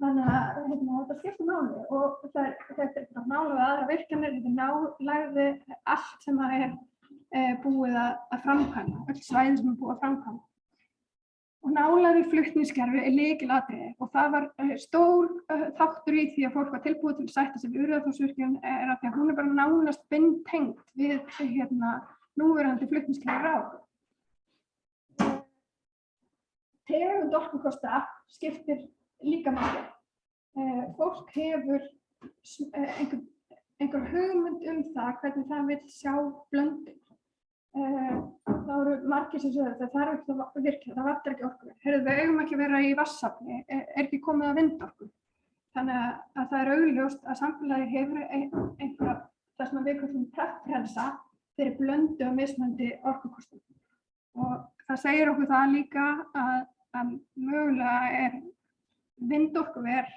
D: Þannig að þetta skiptir máli og þetta bara nálægð við aðra virkjanir, þetta nálægð við allt sem búið að framkvæma, öll svæði sem búið að framkvæma. Og nálægð við flutningskerfi lykilatriði og það var stór þáttur í því að fólk var tilbúið til að sætta sig við Urriðafossvirkjun að því að hún bara nánast beintengd við núverandi flutningskerfi raforku. Tegund orkukosta skiptir líka máli. Fólk hefur einhver hugmynd það hvernig það vill sjá blöndun. Það voru margir sem sögðu það þarf ekki að virkja, það vantar ekki orku. Heyrðu, við eigum ekki að vera í vatnsafli, ekki komið að vindorku. Þannig að það augljóst að samfélagið hefur einhverja, það sem við kallum preferensa fyrir blöndu og mismunandi orkukostum. Og það segir okkur það líka að mögulega vindorkuver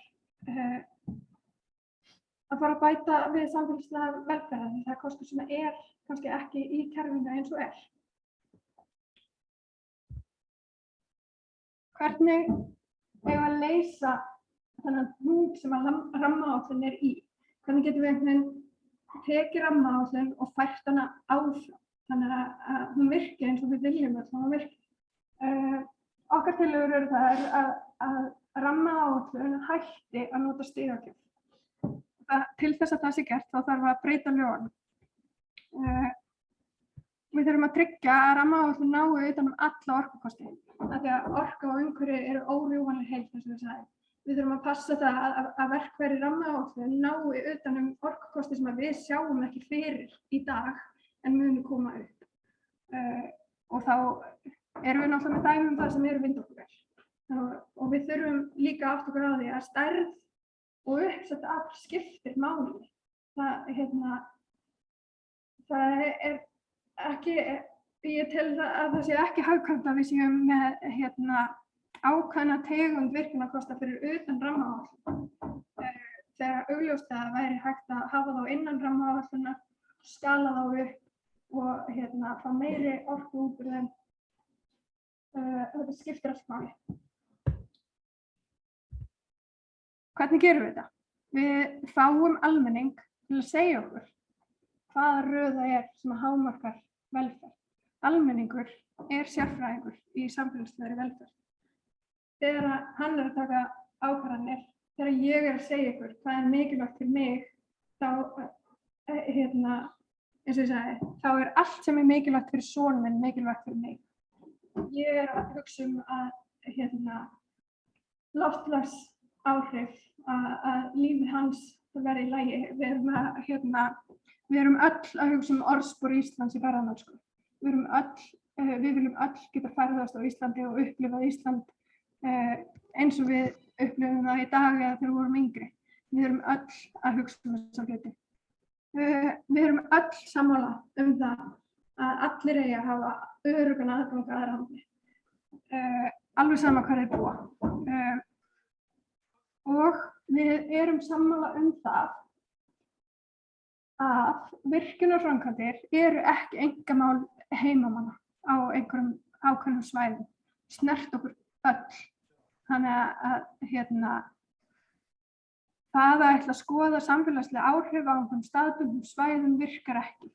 D: að fara að bæta við samfélagslega velferð, það kostur sem kannski ekki í kerfinu eins og Hvernig eigum að leysa þennan hnút sem rammaáætlun í? Hvernig getum við einhvern veginn tekið rammaáætlun og fært hana áfram þannig að hún virki eins og við viljum að hún virki? Okkar tillögur eru það að rammaáætlun hætti að nota stigagjöf. Til þess að það sé gert þá þarf að breyta lögunum. Við þurfum að tryggja að rammaáætlun nái utan alla orkukosti. Af því að orka og umhverfi eru órjúfanleg heild, eins og við sagði. Við þurfum að passa það að verkfæri rammaáætlun nái utan orkukosti sem við sjáum ekki fyrir í dag en munu koma upp. Og þá erum við náttúrulega með dæmi það sem eru vindorkuver. Og við þurfum líka átt okkur á því að stærð og uppsett afl skiptir máli. Það ekki, ég tel að það sé ekki hagkvæmt að við séum með ákveðna tegund virkjunarkosta fyrir utan rammaáætlun. Þegar augljóst að væri hægt að hafa þá innan rammaáætlunar, skala þá upp og fá meiri orku útburð en þetta skiptir allt máli. Hvernig gerum við þetta? Við fáum almenning til að segja okkur hvaða röð það sem hámarkar velferð. Almenningur sérfræðingur í samfélagslegri velferð. Þegar hann að taka ákvarðanir, þegar ég að segja ykkur hvað mikilvægt fyrir mig, þá, eins og ég sagði, þá allt sem mikilvægt fyrir son minn mikilvægt fyrir mig. Ég að hugsa að loftslagsáhrif, að lífið hans verði í lagi. Við erum öll að hugsa orðspor Íslands í ferðamennsku. Við viljum öll geta ferðast á Íslandi og upplifa Ísland eins og við upplifum það í dag eða þegar við vorum yngri. Við erum öll að hugsa þessa hluti. Við erum öll sammála það að allir eigi að hafa öruggan aðgang að aðra landi. Alveg sama hvar þeir búa. Og við erum sammála það að virkjunarframkvæmdir eru ekki einkamál heimamanna á einhverjum ákveðnum svæðum, snert okkur öll. Þannig að það að ætla að skoða samfélagslega áhrif á einhverjum staðbundnum svæðum virkar ekki.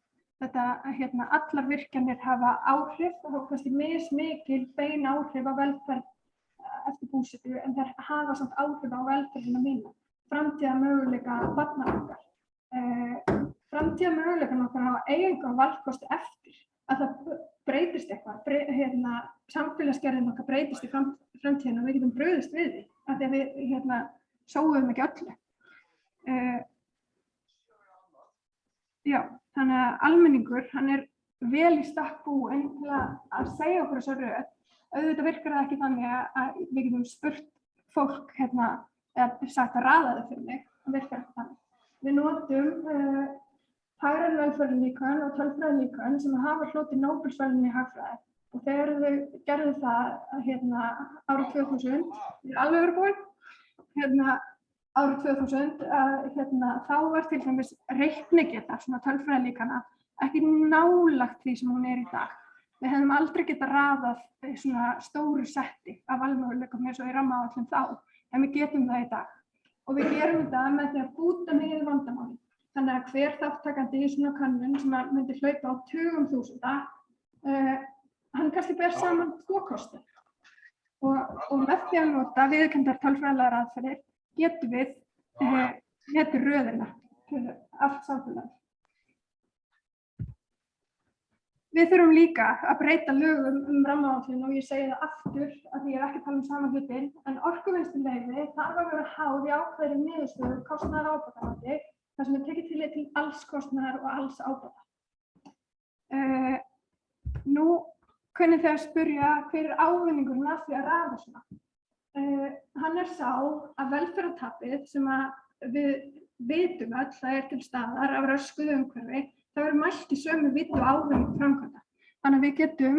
D: Þetta allar virkjanir hafa áhrif og kannski mismikil bein áhrif á velferð eftir búsetu en þær hafa samt áhrif á velferðina mína. Framtíðarmöguleika barna okkar. Framtíðarmöguleikann okkar hafa eiginlega valkost eftir að það breytist eitthvað, samfélagsgerðin okkar breytist í framtíðina og við getum brugðist við því af því að við sóum ekki öllu. Þannig að almenningur, hann vel í stakk búinn til að segja okkur þessa röð. Auðvitað virkar það ekki þannig að við getum spurt fólk eða sagt að raða það fyrir mig, það virkar ekki þannig. Við notum hagræn velferðarlíkön og tölfræðilíkön sem hafa hlotið Nóbelsverðlaun í hagfræði og þegar þau gerðu það árið 2000, alveg verið búin, árið 2000, þá var til dæmis reiknigeta svona tölfræðilíkana ekki nálægt því sem hún í dag. Við hefðum aldrei getað raðað svona stóru setti af valmöguleikum eins og í rammaáætlun þá, en við getum það í dag. Og við gerum þetta með því að búta niður vandamálin. Þannig að hver þáttakandi í svona könnun sem myndi hlaupa á tugum þúsunda, hann kannski ber saman 2 kosti. Og með því að nota viðurkenndar tölfræðilegar aðferðir getum við metið röðina fyrir allt samfélagið. Við þurfum líka að breyta lögum rammaáætlun og ég segi það aftur að ég ekki að tala sama hlutin, en orkuvinnsluleyfi þarf að vera háð í ákveðinni niðurstöðu kostnaðar og ábatamati, þar sem tekið tillit til alls kostnaðar og alls ábata. Nú kunnið þið að spyrja hver ávinningurinn af því að raða svona. Hann sá að velferðartapið sem við vitum öll að til staðar af röskuðu umhverfi, það verður mælt í sömu víddu ávinningu framkvæmda. Þannig að við getum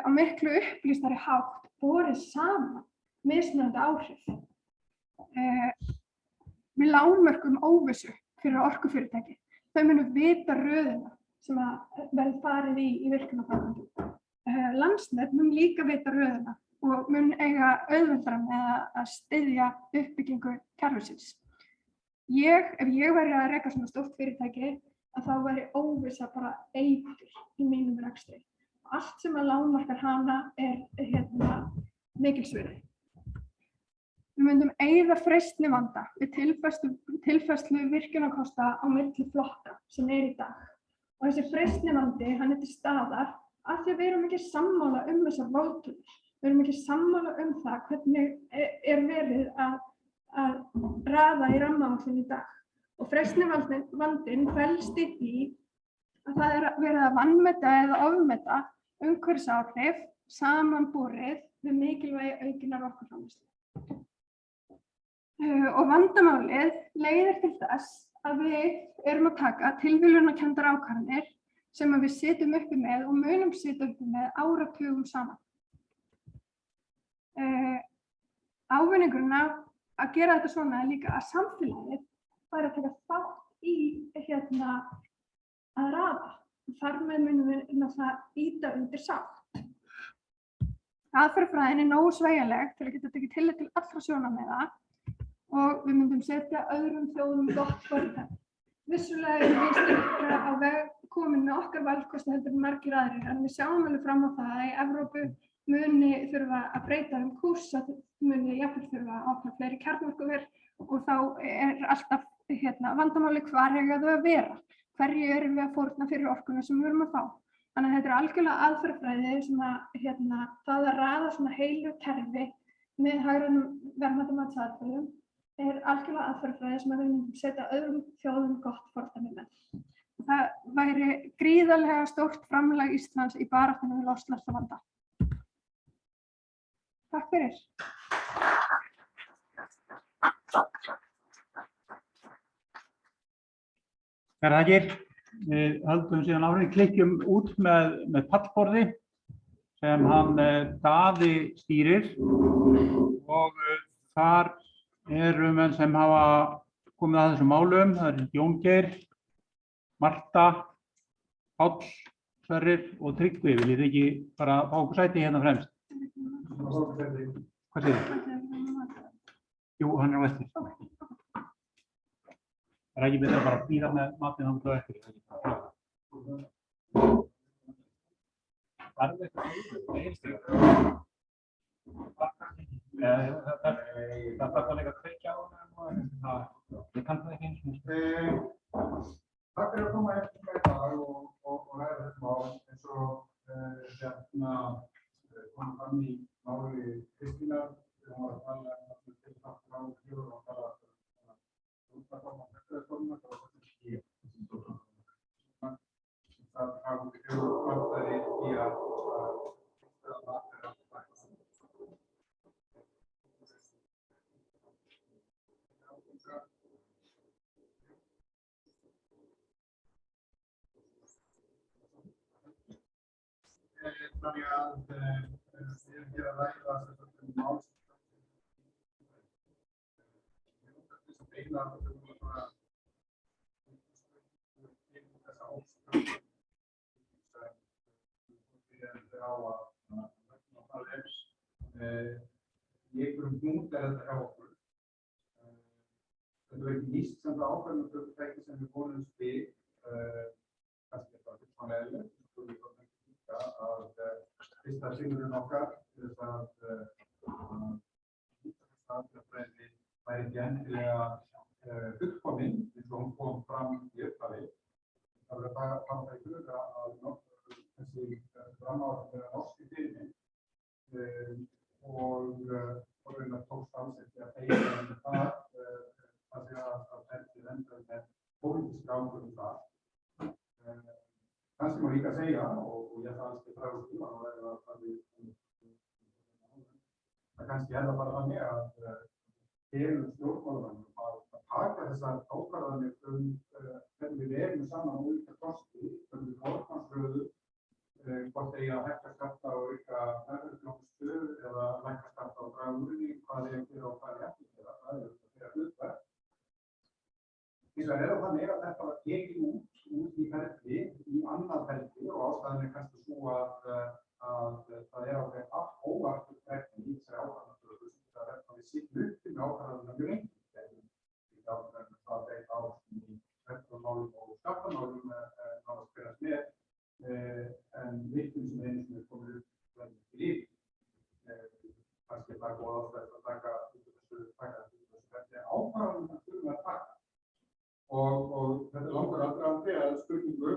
D: á miklu upplýstari hátt borið saman mismunandi áhrif. Við lágmörkum óvissu fyrir orkufyrirtæki. Þau munu vita röðina sem verður farið í virkjunarframkvæmdum. Landsnet mun líka vita röðina og mun eiga auðveldara með að styðja uppbyggingu kerfisins. Ef ég væri að reka svona stórt fyrirtæki, að þá væri óvissa bara eitur í mínum rekstri. Allt sem að lágmarkar hana mikilsvirði. Við myndum eyða freistnivanda við tilfærslu virkjunarkosta á milli flokka sem í dag. Og þessi freistnivandi, hann til staðar af því að við erum ekki sammála þessar rótölur. Við erum ekki sammála það hvernig verið að raða í rammaáætlun í dag. Og freistnivandinn felst í því að það verið að vanmeta eða ofmeta umhverfisáhrif samanborið við mikilvægi aukinnar orkuframleiðslu. Og vandamálið leiðir til þess að við erum að taka tilviljunarkenndar ákvarðanir sem við sitjum uppi með og munum sitja uppi með áratugum saman. Ávinningurinn að gera þetta svona líka að samfélagið fær að taka þátt í að raða. Þar með munum við náttúrulega ýta undir sátt. Aðferðafræðin nógu sveigjanleg til að geta tekið tillit til allra sjónarmiða og við myndum setja öðrum þjóðum gott fordæmi. Vissulega við styrkra á veg komin með okkar valkosti heldur en margir aðrir, en við sjáum alveg fram á það að í Evrópu muni þurfa að breyta kúrs, að muni jafnvel þurfa að opna fleiri kjarnorkuver og þá alltaf vandamáli hvar eiga þau að vera. Hverju erum við að fórna fyrir orkuna sem við erum að fá. Þannig að þetta algjörlega aðferðafræði sem það að raða svona heilu kerfi með hagrænum verðmætum matsaðferðum algjörlega aðferðafræði sem við myndum setja öðrum þjóðum gott fordæmi með. Það væri gríðarlega stórt framlag Íslands í baráttunni við loftslagsvanda. Takk fyrir.
A: Kærar þakkir. Við höldum síðan áfram, klikkjum út með pallborði sem hann Daði stýrir og þar eru menn sem hafa komið að þessum málum. Það Jón Geir, Marta, Páll, Sverrir og Tryggvi. Viljið þið ekki bara fá okkur sæti hérna fremst? Hvað segir þið? Jú, hann á eftir. Það ekki betra bara að bíða með matinn hann á eftir. Það þarf að leika kveikja á hann. Ég kann það ekki eins og
F: Takk fyrir að koma eftir í dag og ræða þetta mál eins og kom fram í máli Kristínar þegar hún var að tala til Dagskrá og tala Verkefnum og Málþingi. Það hafi vantaði í að þannig að við erum hér að ræða mál í einhverjum hnút þetta hjá okkur. þetta er ekki nýst sem það ákvarðanatæki sem við vonumst við, kannski þetta fullkomlega eðlilegt, og við komum ekki líka að fyrsta sigurinn okkar til þess að aðferðafræði væri ekki endilega fullkomin eins og hún kom fram í upphafi. Það verður að hafa það í huga að þessi rammaáætlun er norski fyrirmynd og raunar tókst alls ekki að beygja það því að ferlið endaði með pólitíska ákvörðun þar. Kannski má líka segja, og ég ætla alls ekki að draga úr tímann og verður að kannski er það bara þannig að stjórnmálamönnum að taka þessar ákvarðanir hvernig við erum saman á ólíka kosti, hvernig við forgangsröðum, hvort eigi að hækka skatta og auka verkefnisstjóri eða lækka skatta og draga úr því, hvað eigi að gera og hvað eigi ekki að gera, það er þeirra hlutverk. Hins vegar er það þannig að þetta var tekið út í ferli, í annað ferli og ástæðan er kannski svo að það er ákveðið allt óvartur ferli í þessari ákvarðanartöku sem það er að við sitjum uppi með ákvarðanirnar mjög lengi. Það er á í verkefnum og skattamálum að spilast með en virkjum sem einu sem er komið upp í líf. Kannski er það góð ástæð að taka þessu ferli ákvarðanirnar þurfum að taka. Og þetta er langur aðdragandi að spurningu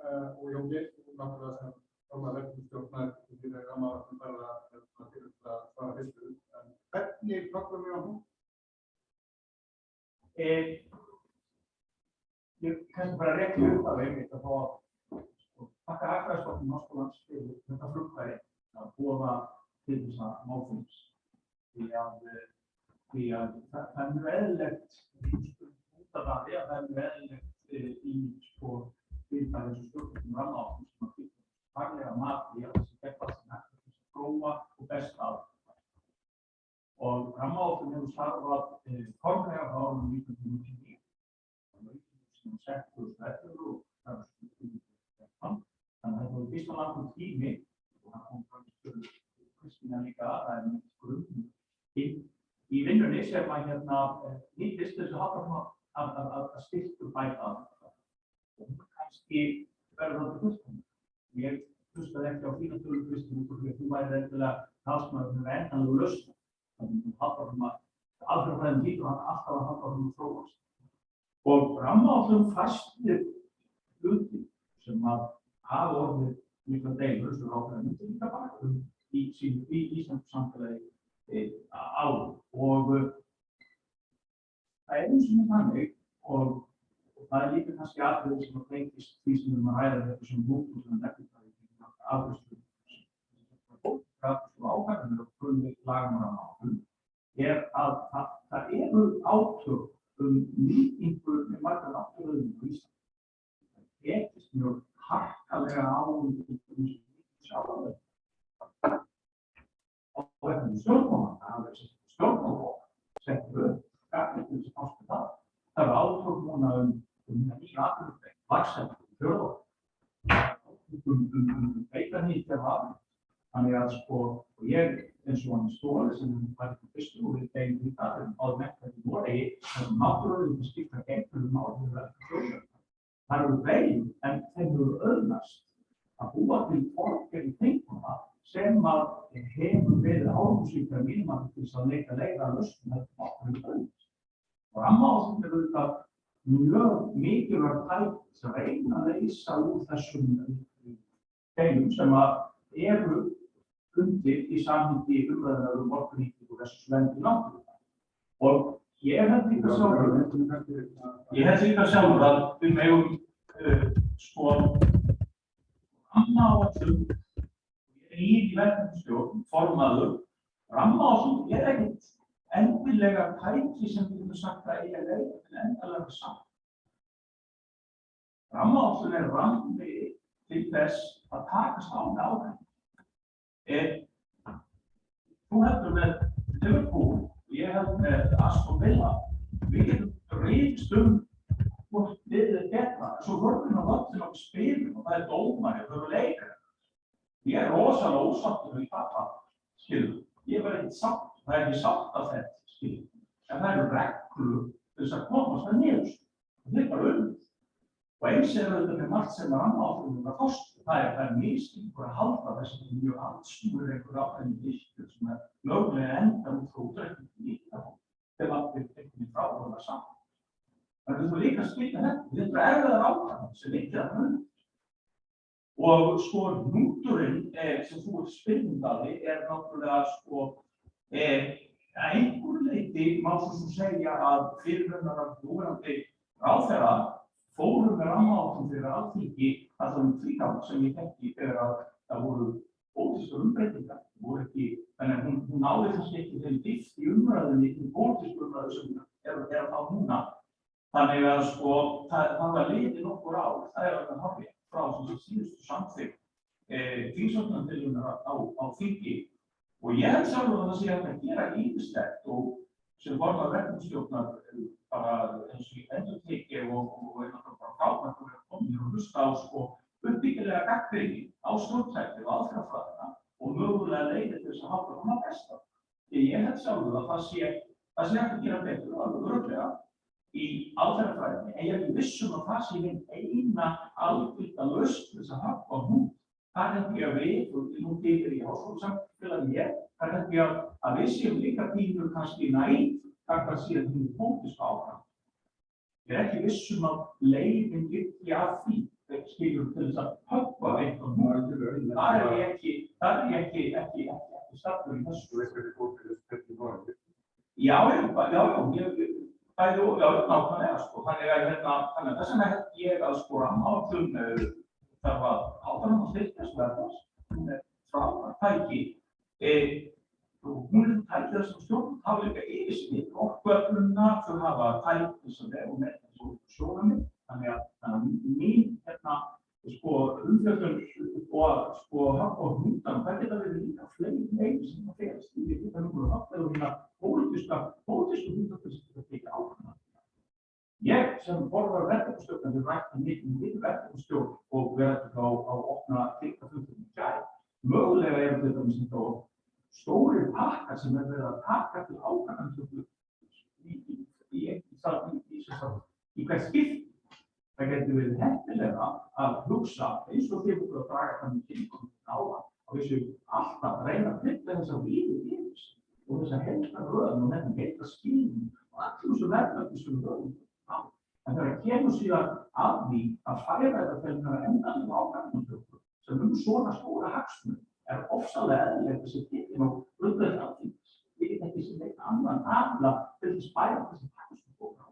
F: og Jón Geir náttúrulega sem verkefnisstjórnar fyrir rammaáætlun verða til að svara fyrstu. En hvernig flokkar við á hún?
A: Ég kannski bara rekja upp að einmitt að fá að þakka Hagfræðistofnun Háskólans fyrir þetta frumkvæði að boða til þessa málþings því að það er mjög eðlilegt að það er eðlilegt í fyrir þessu stjórnum rammaáætlun sem að fyrir faglega mati að þessi geta sem hægt að prófa og besta að. Og rammaáætlun hefur starfað formlega frá árinu 1999 sem settur og stættur og það er þannig að þetta var fyrsta langur tími og það kom fram til Kristín líka það er mjög grunn í vinnunni sem að nýttist þessu að styrkja bæta og kannski verður það til fullkomið. Ég hlustaði ekki á þína tölu Kristín út af því að þú væri endilega talsmaður fyrir endanlegu lausn. Þannig að aðferðafræðin lítur hann alltaf að halda að þróast. Og rammaáætlun fastir hluti sem að hafa orðið mikla deilur sem ráðherra myndi líka bara í íslensku samfélagi áður. Og það er eins og þannig og það er líka kannski atriði sem að tengist því sem við að ræða þetta sem mútur sem er ekki afgreiðslu og ákvarðanir og grunni laganna rammaáætlun er að það eru átök nýtingu með margar náttúruauðlindir á Íslandi. Það tekist mjög harkalega á verkefnum stjórnmálanna, það er stjórnmálaflokk settur upp gagnrýni til þess að fást við það. Það eru átök núna nýja atvinnugrein, laxeldi, fjörðorku, beitarnýtja hafi. Þannig að og ég eins og hann Ståle sem var ekki fyrstu og við beigum því það áður menntar í Noregi þessum náttúruauðlindir skipta einhverjum mál við verðum þjóðverðar. Það eru veginn en þeim eru auðnast að búa til borgir í tenguna sem að hefur verið áhersluríkar mínum til þess að leita leiða að lausn þetta náttúrulega auðnast. Og rammaáætlun er auðvitað mjög mikilvægt tæki sem reyna að leysa úr þessum deilum sem að eru undir í samhengi umræðunar orkunýtingu versus vernd í náttúrunni. Og ég held líka sjálfur að við megum rammaáætlun ég er í verkefnisstjórn, formaður, rammaáætlun er ekkert endilega tæki sem við getum sagt að eiga leið til endanlega sátt. Rammaáætlun er rammi til þess að takast á með ákvæði. Þú heldur með Liverpool og ég heldur með Aston Villa. Við getum reyðst hvort liðið er betra. Svo horfum við á völlinn og spilum og það er dómari og þau eru leikari. Ég er rosalega ósáttur við það, skilur. Ég verð ekkert sátt. Það er ekki sátt af þetta, skilur. En það eru reglur til þess að komast að niðurstöðu. Það er bara Og eins auðvitað með margt sem rammaáætlunin kosti. Það er misskilningur að halda þessi mjög andsnúnir einhver ákveðin virkjun sem mögulega endar út frá útreikningi nýtingarmála þegar allir einhvern frá það saman. En við þurfum líka að skilja þetta. Þetta er erfiðar ákvarðanir sem liggja þarna undir. Og sko hnúturinn sem þú ert spyrjandi náttúrulega að einhverju leyti má svo sem segja að fyrirraunar núverandi ráðherra fórum með rammaáætlun fyrir Alþingi allan tvígang sem ég þekki þegar að það voru pólitískar umbreytingar. Þannig að hún náði kannski ekki þeim dýpt í umræðunni, í pólitísku umræðu sem er þá núna. Þannig að sko það var liðið nokkur ár, það er að horfa frá síðustu samþykkt þingsályktunartillögunnar á þingi. Og ég held sjálfur að það sé hægt að gera ýmislegt og sem formaður verkefnisstjórnar bara eins og ég endurteki og bara frábært að vera komin og hlusta á uppbyggilega gagnrýni á stjórntækni og aðferðafræðina og mögulega leiðir til þess að halda hana besta. Því ég held sjálfur að það sé hægt að gera betur og alveg örugglega í aðferðafræðinni, en ég er ekki viss að það sé hinn eina algilda lausn til þess að halda hún. Það held ég að við, og nú fyrir í háskólasamfélagi það held ég að við séum líka pínur kannski nægt gagnvart síðan hinn pólitísku áfram. Ég er ekki viss að leiðin liggi að því, skilur til þess að höggva eitthvað nú. Það er ég ekki staddur í þessu. Já, nákvæmlega Þannig að þess vegna held ég að rammaáætlun þarf að áfram að styrkjast verðast. Hún er frábært tæki. Hún er tæki þess að stjórn hafa líka yfirsýn orkuöflunina, þau hafa tæki sem og með þessu sjónarmið. Þannig að mín umfjöllun og hnútan, það geta verið líka fleiri leið sem það felst í því að við höfum pólitísku hnútan til þess að tekja ákvörðun. Ég sem formaður verkefnisstjórnar hef rætt mikið verkefnisstjórn og verið á opna þingafundum í gær. Mögulega eru þetta þá stórir pakkar sem verið að taka til ákvarðanatöku í hvert skipti. Það getur verið heppilega að hugsa eins og þeir voru að draga þannig kynningunum áðan og við séum alltaf að reyna að tryggja þessa víðu yfir og þessa heildarröðum og nefnum heildarskilning og allir þessu verðmætisum röðum. En þegar kemur síðan að því að færa þetta til endanlega ákvarðanatöku sem svona stóra hagsmuni er ofsalega eðlilegt þessi tekinn á grundvelli Alþingis. Við getum ekki sem neitt annan aðila til að spæra þessi hagsmunabókar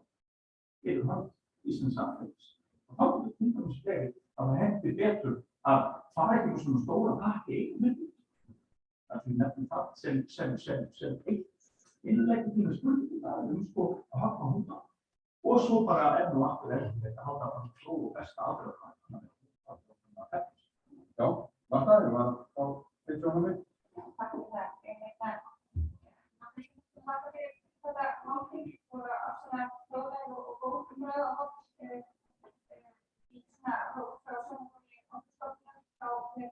A: fyrir hönd Íslands samfélags. Og þá getur til dæmis verið að það henti betur að fara ekki svona stóra pakki einu hluti. Það við nefnum það sem eitt innlegg til að spurningu það að hafa húnda. Og svo bara enn og aftur þetta að halda fram svo og besta aðferðafræði. Já, var það þá þitt sjónarmið?
G: Takk fyrir það. Þetta málþing voru afsannlega fróðleg og góð umræða á í svona frá sjónarmiði Umhverfisstofnunar þá við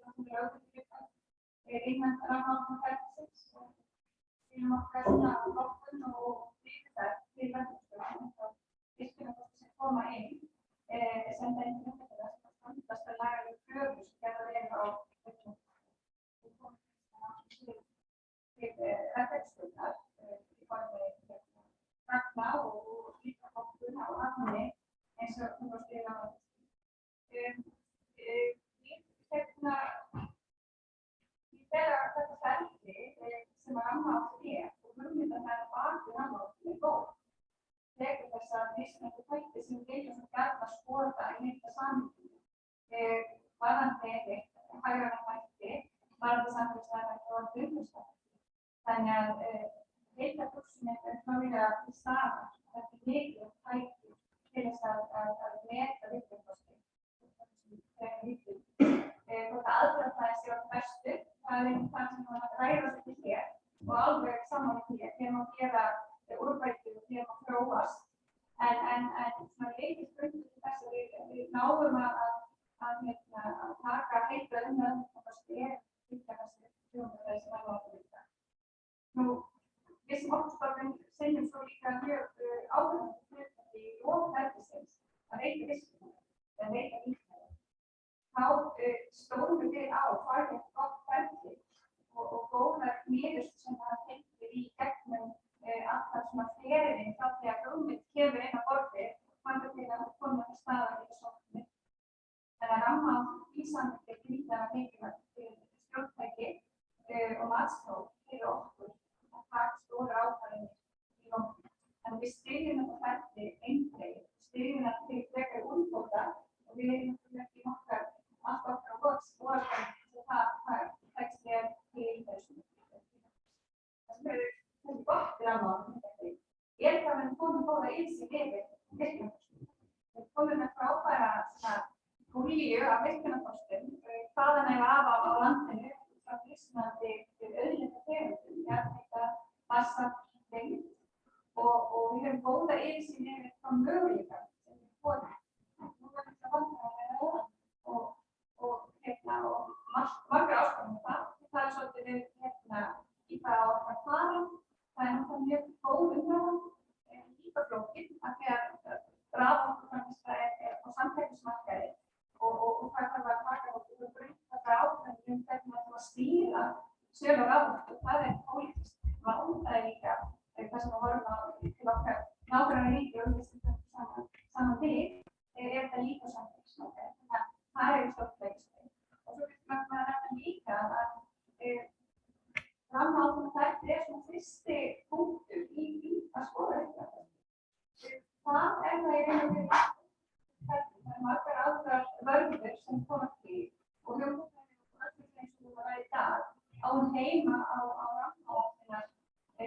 G: kannski ráðið innan rammaáætlunarferlisins og við okkar svona ákvörðun og yfirferð til verkefnisstjórnar og virkjunarkosti sem koma inn sem það einhvern veginn sem standast að laga kröfur sem gerða verið á verkefnisstjórnar í formi gagna og líka fólkuna og hafni eins og hún var skrifað á þegar þetta ferli sem að rammaáætlun og hugmyndan að baki rammaáætlun er góð. Þegar þessa mismunandi þætti sem viljum svo gjarnan skoða í heilda samhengi varðandi hagrænar þætti, varðandi samfélagsþætti og umhverfisþætti. Þannig að heildarhugsunin er klárlega til staðar. Þetta er mikilvægt tæki til þess að meta virkjunarkosti. Hvort aðferðafræðin sé á bestu, það er það sem við ræðum ekki hér og alveg saman hér. Við erum að gera úrbætur og við erum að þróast. En svona lykilspunktur til þess að við náum að taka heilbrigða umræðu og það er líka þessi þjónustu sem alveg að líka. Nú, við sem Orkustofnun sinnum svo líka mjög ábyrgðandi hlutverki í lok ferlisins að veita visku eða veita líknæði. Þá stóðum við á hvað gott ferli og góðar niðurstöður sem það tengir í gegnum allar svona ferlinn frá því að hugmynd kemur inn á borðið þangað til að koma til staðar í sókninni. Þannig að rammaáætlun í samhengi er gríðarlega mikilvægt fyrir stjórntæki og matsaðferðir fyrir okkur að taka stórar ákvarðanir í loftinu. Þannig að við styðjum þetta ferli eindregið, styðjum þetta til frekari úrbóta og við erum náttúrulega ekki allt okkar á vorskapnum sem það tekst vel til þessu. Það sem er gott í rammaáætlun hvað við komum góða yfirsýn yfir virkjunarkostum. Við komum með frábæra púlíu af virkjunarkostum, hvaðan eiga af á landinu frá mismunandi auðlindategundum, jarðhita, vatnsafl, vind og við höfum góða yfirsýn yfir þá möguleika sem við komum. Nú er þetta vandræðalega og margar áskoranir það. Það er svolítið við í hvað á okkar fara. Það er náttúrulega mjög góð umræða, líka flókin, af því að raforkuframleiðsla er á samkeppnismarkaði og það þarf að taka okkur grundvallar ákvarðanir hvernig það þarf að stýra sölu á raforku. Það er pólitískt mál, það er líka það sem við horfum á til okkar nágrannaríki og saman við þetta líka á samkeppnismarkaði. Þannig að það er stórt leikstæði. Og svo getur maður að nefna líka að rammaáætlun þetta er svona fyrsti punktur í að skoða þetta. Það er það í raun og veru það er margar aðrar vörður sem koma til og hugmyndir og öllum þeim sem við varum í dag á heima á rammaáætlunar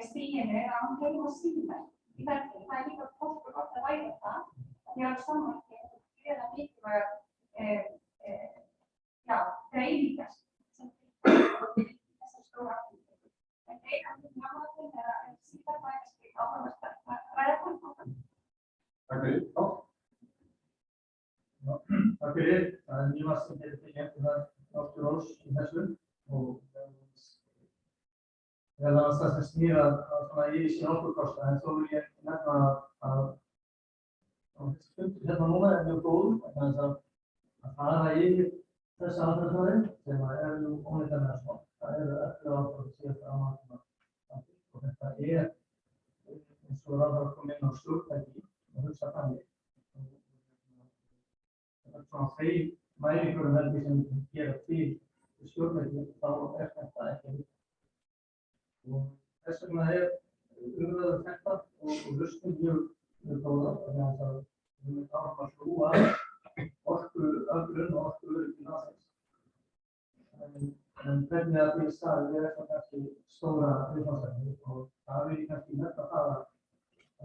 G: stiginu, á heima síðan í ferli. Það er líka gott að ræða það að því að samanlagt gera mikilvægar dreifingar sem þessar stóra ákvörðunum. En eina af þessum rammaáætlun er að síðan það kannski áhugavert að ræða það.
F: Takk fyrir. Takk fyrir. Það er mjög sem hefur tekið eftir það áttur ós í þessu og það er það sem snýr að yfirsýn orkukosta, en þó vil ég nefna að þessi fundur hérna núna er mjög góð vegna þess að fara yfir þessa aðferðafræði sem eru óneitanlega svo. Það eru 11 ákvörðunir síðasta rammaáætlunar og þetta er eins og ráðherra kom inn á stjórntæki og hugsa þannig. Það er svona þeir mælingurum sem við gera til stjórntæki, þá er þetta ekki við. Og þess vegna er umræðu þetta og lausnir mjög góðar, þannig að við myndum áfram að hlúa orkuöflun og orkuöryggi landsins. En hvernig að því staðið er þetta kannski stóra viðfangsefni og það vil ég kannski nefna það að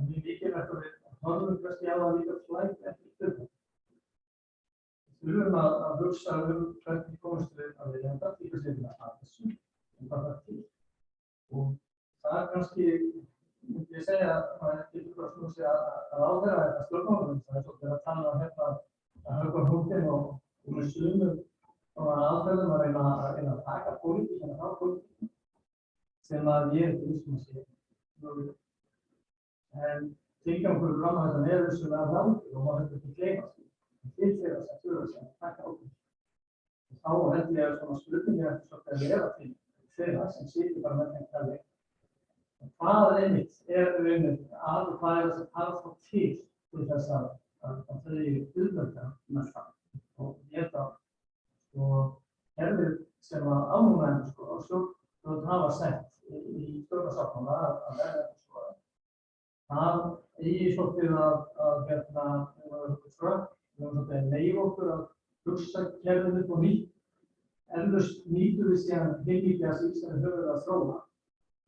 F: mjög mikilvægt að við horfum kannski á að líka slæmt eftir stjórnum. Við þurfum að hugsa hvernig komumst við að við hefum dætt líka stjórnum að þessu og hvað það til. Og það er kannski, myndi ég segja, það er ekki að snúsi að ráðherra þetta stjórnmálum, það er svolítið að tala hérna að höfka hnútinn og með sumum aðferðum að reyna að taka pólitíkina frá pólitíkina sem að ég ekki vissum að sé mögulegt. En tilgangur rammaáætlunar er vissulega ráðið og maður hefur ekki gleymast því. Til þeirra sem þurfa sem að taka ákvörðun. Þá held ég að svona spurningin eftir svolítið að vera til þeirra sem situr bara með þeim klæði. Hvað einmitt er einmitt að og hvað er það sem þarf þá til þess að þau auðvelda með það. Og ég held að kerfið sem að ánúmenn og stjórnvöld hafa sett í stjórnarsáttmála að verða þetta það eigi svolítið að við höfum leyfa okkur að hugsa kerfið upp og nýtt. Ellust nýtum við síðan heilmikið að því sem við höfum að þróa.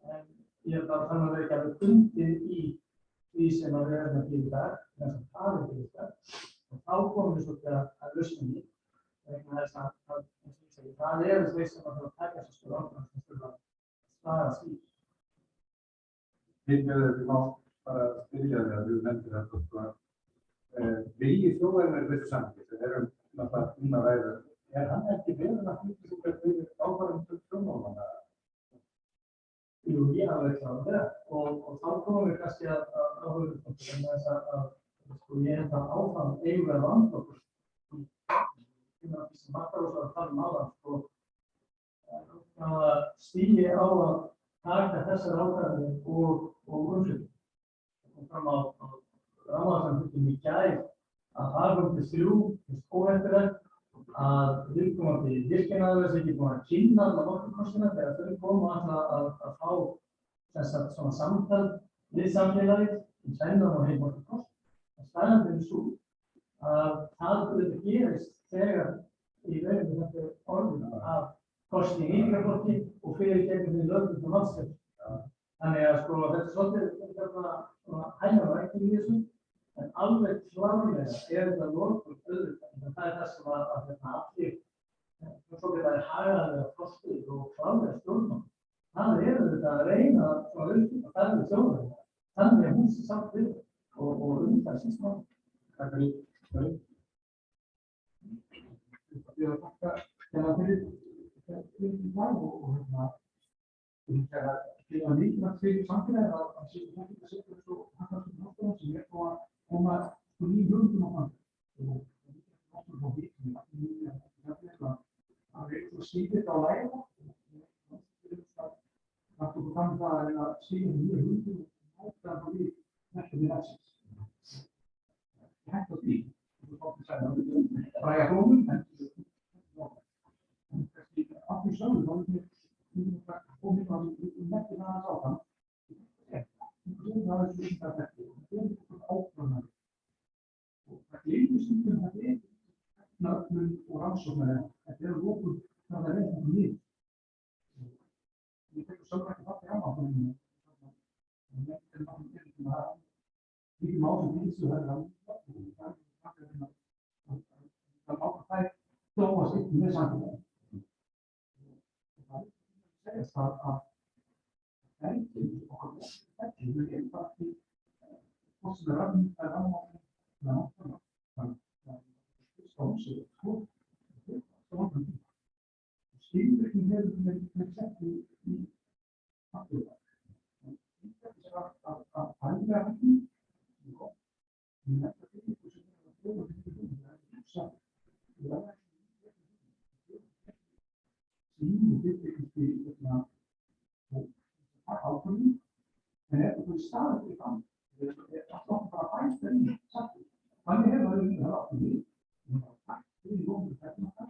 F: En ég held að þannig að vera ekki alveg bundið í því sem við erum að gera í dag, þess að það er ekki í dag. Og þá komum við svolítið að lausninni. Vegna þess að það er þeir sem að þurfa að taka þessu stóru ákvörðun sem þurfa að svara því. Við má bara spyrja þig að við nefndir þetta vilji þjóðarinnar í þessu samhengi, við erum náttúrulega að ræða. Er hann ekki verið að hluta sig hvernig ákvarðanir stjórnmálanna? Jú, ég hafði klárað það og þá komum við kannski að höfuðpunkti vegna þess að ég held að áfram eigum við að vanda okkur því sem Marta var að tala áðan að stigi á að taka þessar ákvarðanir og umfjöllun. Það kom fram á rammaáætlun í gær að Ávarp 3 óheppilegt að viðkomandi virkjunaraðilar sé ekki búin að kynna alla orkukostina þegar þau koma að fá svona samtal við samfélagið þennan og heimorkukost. Staðreyndin er sú að það auðvitað gerist þegar í rauninni þetta er orðið af kosning yngri og fyrir gegnum því lögbundnu málstöð. Þannig að þetta er svolítið hægara ekki í þessu, en alveg klárlega þetta lokum auðvitað. Það er það sem að allir svokallaðir hagrænar kostir og klárlega stjórnmál. Það auðvitað að reyna að auðvitað ferðið þjóðarinnar. Þannig að hún sé samt við og það síst mál. Takk fyrir. Ég vil þakka fyrir dag og það er mikilvægt fyrir samfélagið að setja þetta svo Hagfræðistofnun Háskóla sem búið að koma nýjum hugmyndum á fram. Það er svo skýrt á læra það tók fram það að reyna að skýra nýjum hugmyndum og ákveða það við verkefni dagsins. Hægt á því, fræga hrómum, en kannski aftur sögðu þá við komum að merkja það aðeins áfram. Það er svo það merkja og það er ákvörðunar. Og það gleymur stundum þetta öflun og rannsóknar. Þetta lókur það reyna niður. Ég tekur sögðu ekki það til rammaáætluninni. Mikið mál sem finnst og það er það þróast upp með samfélagi. Það segist að ferlið okkar ferlið er einfalt í hvort sem rammaáætlunar stómsið og skilvirkni hefur með sett í afturvæg. Að fæða hættum ég þetta fyrir ykkur sem að þjóða fyrir það er hugsa sínum fyrir ákvörðum en þetta staðið fyrir fram það er alltaf bara bæta í sattu. Þannig hefur það líka aftur við takk fyrir lóðum þetta og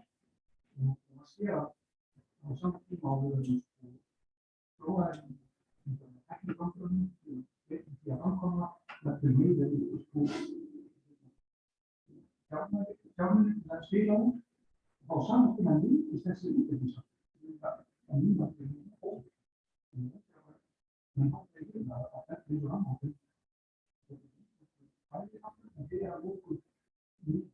F: það sé að á saman tíma á við prófaðum ekki framförðum veitum því að framkoma þetta er meira í fjármunni að spila á og á saman tíma nýtist þessi útveikningssátt. En nýma til óveg. Men það er að þetta er rammaáætlun. Það er aftur að byrja að lókur nýtt.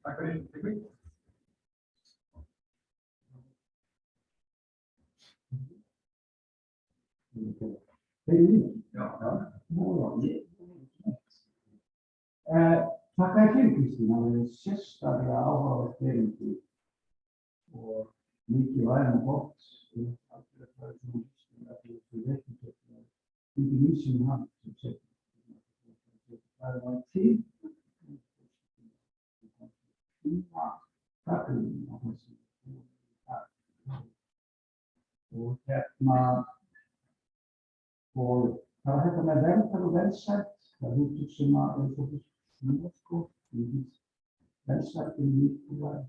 F: Takk fyrir. Þakka þér fyrir Kristín, það er sérstaklega áhugavert erindi og mikið væri gott í lýsinu hann sem segir það var til gagnrýni á þessu og og það var þetta með velferð og velsæld, það er hugtök sem að er svolítið snúið velsæld er mikilvæg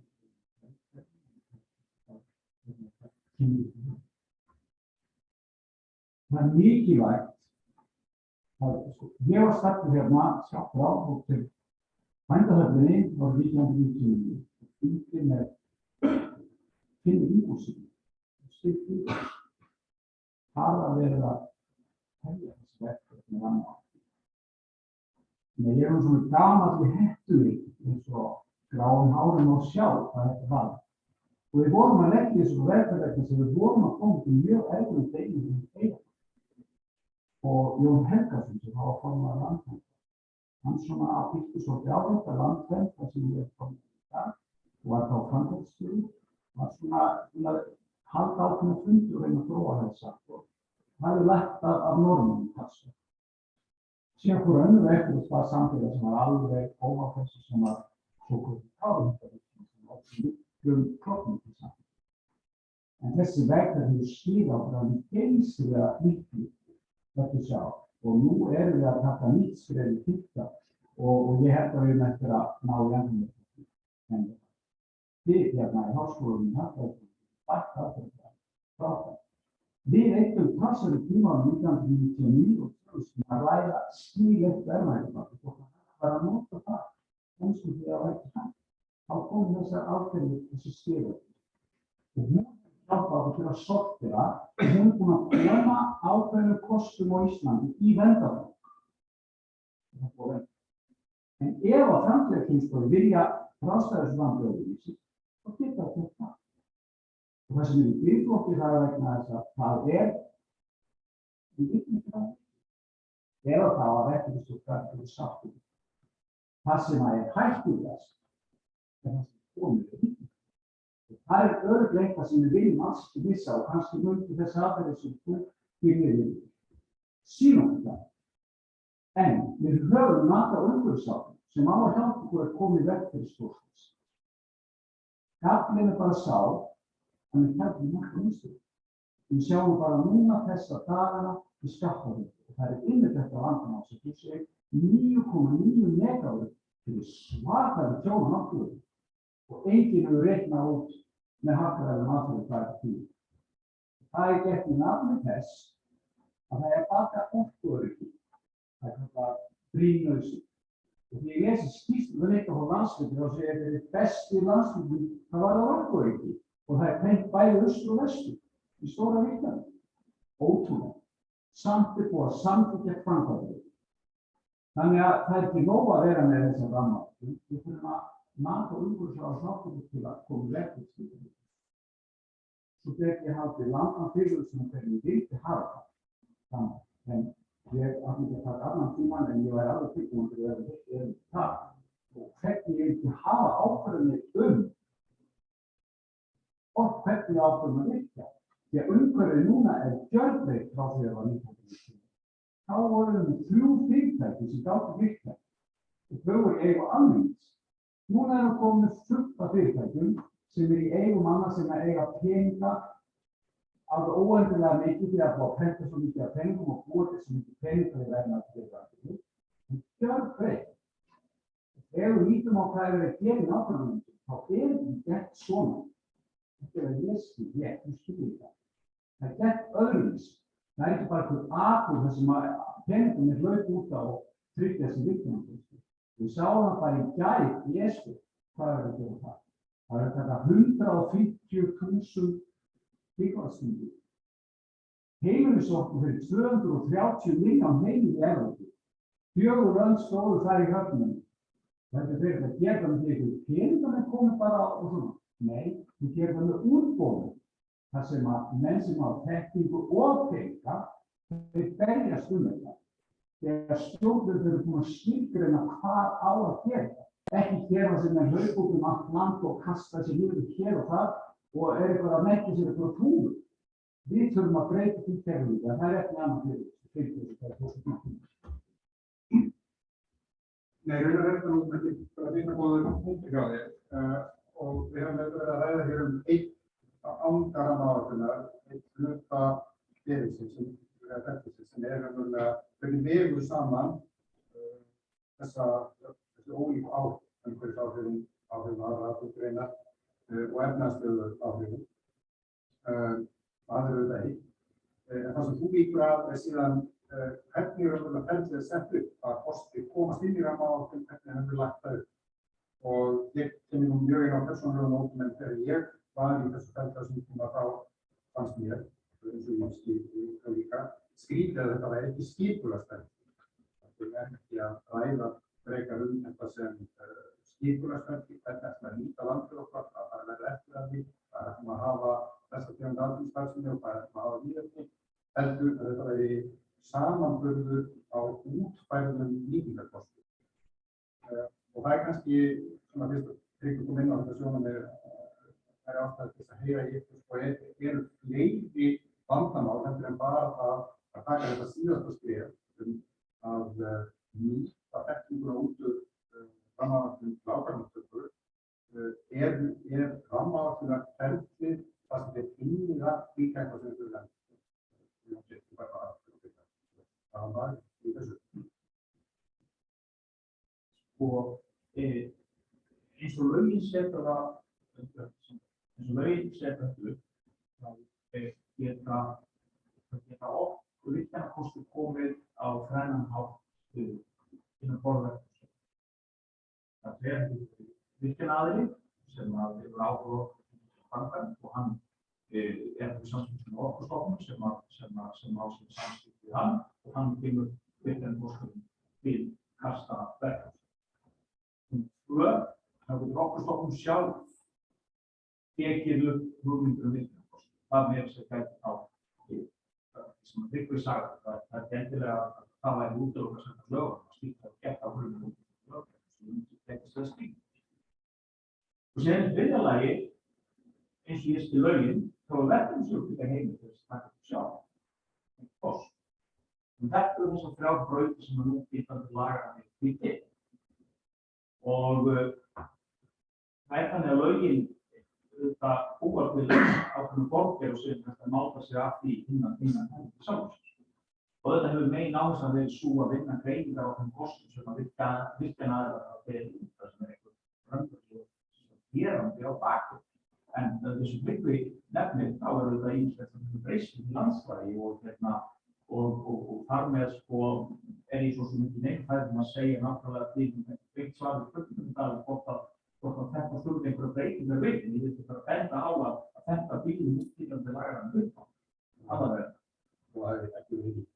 F: það er mikilvægt ég var startur hérna skaptur á og til bændahöfninni var 1999 og fylgdi með íbúðsíðum og styrkti það að vera hefja þessi verkefni með rammaáætlun. Ég er svona gamalli hettuvík eins og gráum hárum á sjá hvað þetta var. Og við vorum að leggja þessu verkefni sem við vorum að koma til mjög erfiðum deilum og Jón Helgason sem hafa formað landvernd. Hann svona fylgdi svolítið á þetta landvernd þar sem ég er komið í dag og var þá framkvæmdastjóri var svona halda ákveðna fundi og reyna að þróa þessa og hafði lært af normum þess. Síðan fór önnur eftir það samfélag sem var alveg óháð þessu sem var svokölluð kárahnjúkavirkjun sem var miklum klofnum til samfélag. En þessi vegferð hefur skilað okkur alveg geysilega miklu þetta sjá og nú erum við að taka nýtt skref í þetta og ég held að við erum eftir að ná í endurmenn. Við hérna í háskólanum í Hagfræðistofnun bæta þetta frábært. Við eittum talsverðum tíma á 1999 og 2000 að ræða skilgreint verðmæti og það var að nota það kannski því að ekki hægt. Þá kom þessar aðferðir þessi skilgreint. Og hún hjálpa okkur til að sortera og hún er búin að koma ákveðnum kostum á Íslandi í verndarflokk. En ef að framtíðarkynslóðir vilja ráðstafa þessu landi öðruvísi, þá geta það gert það. Og það sem er í biðflokki það er vegna þess að það er í ykkur eða þá að verkefnisstjórn fyrir sáttum. Það sem er hættulegast er það sem komið í ykkur. Það er örugglega eitthvað sem við viljum alls ekki missa og kannski myndi þess aðferðir sem þú fyrir við sínum þetta. En við höfum nota umhverfisáætlun sem á að hjálpa okkur að koma í veg fyrir stórslys. Gallinn er bara sá að við kærðum nokkuð einstöðu. Við sjáum bara núna þessa dagana í skattahöfðu og það er yfir þetta vandamál sem þú segir 9,9 megawatt fyrir svakalega tjón á náttúrunni og enginn hefur reiknað út með hagræðum aðferðum hvað er tíu. Það er gert í nafni þess að það er baka orkuöryggi. Það er kallað brýn nauðsyn. Og því ég lesi skýrslu við leika á landsluti þá segir þetta er besti landsluti það var að orkuöryggi og það er tengt bæði austur og vestur í stóra viknari. Ótrúlega. Samt er búið að samþykkja framkvæmdir. Þannig að það er ekki nóg að vera með þessa rammaáætlun. Við þurfum að mata umhverfisráðs náttúrulega til að koma í veg fyrir slíkt. Svo get ég haldið langan fyrirlestur hvernig ég vildi hafa það. En ég ætla ekki að taka allan tímann en ég væri alveg tilbúin til að vera það. Og hvernig ég vildi hafa ákvarðanir og hvernig ákvarðanir virkja. Því að umhverfið núna er gjörbreytt frá því að það var 1990. Þá vorum við 3 fyrirtæki sem gátu virkja og þau voru í eigu almennings. Núna erum við komin fullt af fyrirtækjum sem er í eigu manna sem eiga peninga alveg óendanlega mikið því að fá að prenta svo mikið af peningum og búa til svo mikið peninga í verðmæti fyrir það. Það gjörbreytt. Ef við lítum á hvað er að gera í náttúrunum, þá er þetta gert svona. Þetta er að ég skilji það. Það er gert öðruvísi. Það er ekki bara einhver aðkoð þar sem peningum er hlaut út á og tryggja þessi virkjunum. Við sáum það bara í gær í Esku. Hvað er að gera það? Það er þetta 150.000 gígavattstundir. Heimilisorku fyrir 230 milljón heimili í Evrópu. 4 lönd stóðu þar í höfnum. Þetta er fyrir að gera það með einhverjum peningum en komið bara og svona. Nei, við gerum það með útboðum. Það sem að menn sem hafa þekkingu og peninga, þeir berjast þetta. Þegar stjórnvöld eru búin að skilgreina hvað á að gera. Ekki gera sem er hlaupa út allt land og kasta sér niður hér og það og er eitthvað að merkja sér eitthvað trúður. Við þurfum að breyta því kerfið, það er ekki annað fyrir þessu. Nei, raunar er þetta nú ekki bara þína góður punkti hjá þér og við höfum verið að ræða hér einn anga rammaáætlunar, einn hluta fyrirsins sem er raunverulega hvernig vegur saman þessi ólíku umhverfisáhrifum, áhrifum aðra atvinnugreinar og efnahagslegu áhrifum. Það er auðvitað eitt. En það sem þú víkur að er síðan hvernig raunverulega ferlið er sett upp að kosti komast inn í rammaáætlun, hvernig höfum við lagt það upp. Og ég kemur nú mjög inn á persónulegum nótum en þegar ég var í þessu ferli sem tíma þá fannst mér, eins og ég skil líka, skrítið að þetta væri ekki skipulagsferli. Það er ekki að ræða frekar þetta sem skipulagsferli, hvernig ætlum að nýta landið okkar, það verður eftir að því, það ætlum að hafa þessa tegund atvinnustarfsemi og það ætlum að hafa víðerni, heldur að þetta væri samanburður á útfærðum nýtingarkostum. Og það er kannski svona fyrst að tryggja kom inn á þetta sjónarmið það ástæða til að heyra í ykkur, sko, eru fleiri vandamál heldur en bara það að taka þetta síðasta skref að nýta þekkinguna út úr rammaáætlun ákvarðanatöku. Er rammaáætlunarferlið það sem þeir innvíða líka eitthvað sem þau það var í þessu.
A: Og eins og lögin setja það geta oft virkjunarkostir komið á þrennan hátt innan borðverkefnis. Það virkjunaraðili sem hefur áhuga á framkvæmd og hann samskipti með Orkustofnun sem á sér samskipti við hann og hann kemur virkjunarkostum til kasta verkefnis. Það getur Orkustofnun sjálf tekið upp hugmyndir virkjunarkosti. Það með þess að gæti á sem að Tryggvi sagði, það endilega að það væri útilokað samkvæmt lögum að slíkt að geta á hugmyndum lögum sem tekist það slíkt. Og síðan í þriðja lagi, eins og ég skil lögin, þá er verkefnisstjórn heimild til þess að taka upp sjálf. En þetta eru þessar þrjár brautir sem nú gildandi laganna til. Og það er þannig að lögin þetta búa til ákveðnum borgir og sem þetta máta sig af því innan samfélagsins. Og þetta hefur megin áherslan verið sú að vinna greiningar á þeim kostum sem að virkjunaraðilar að bera út, það sem einhver framkvæmd gerandi á baki. En þessu Tryggvi nefnir, þá þetta ýmislegt sem breyst í landslagi og þar með sko ég svo sem ekki neikvæður að segja náttúrulega því byggt svar við spurningum hvort að þetta stjórn einhverja breytingar veitin. Ég vil bara benda á að þetta býður útgildandi laganna upp á. Það er og það ekki verið.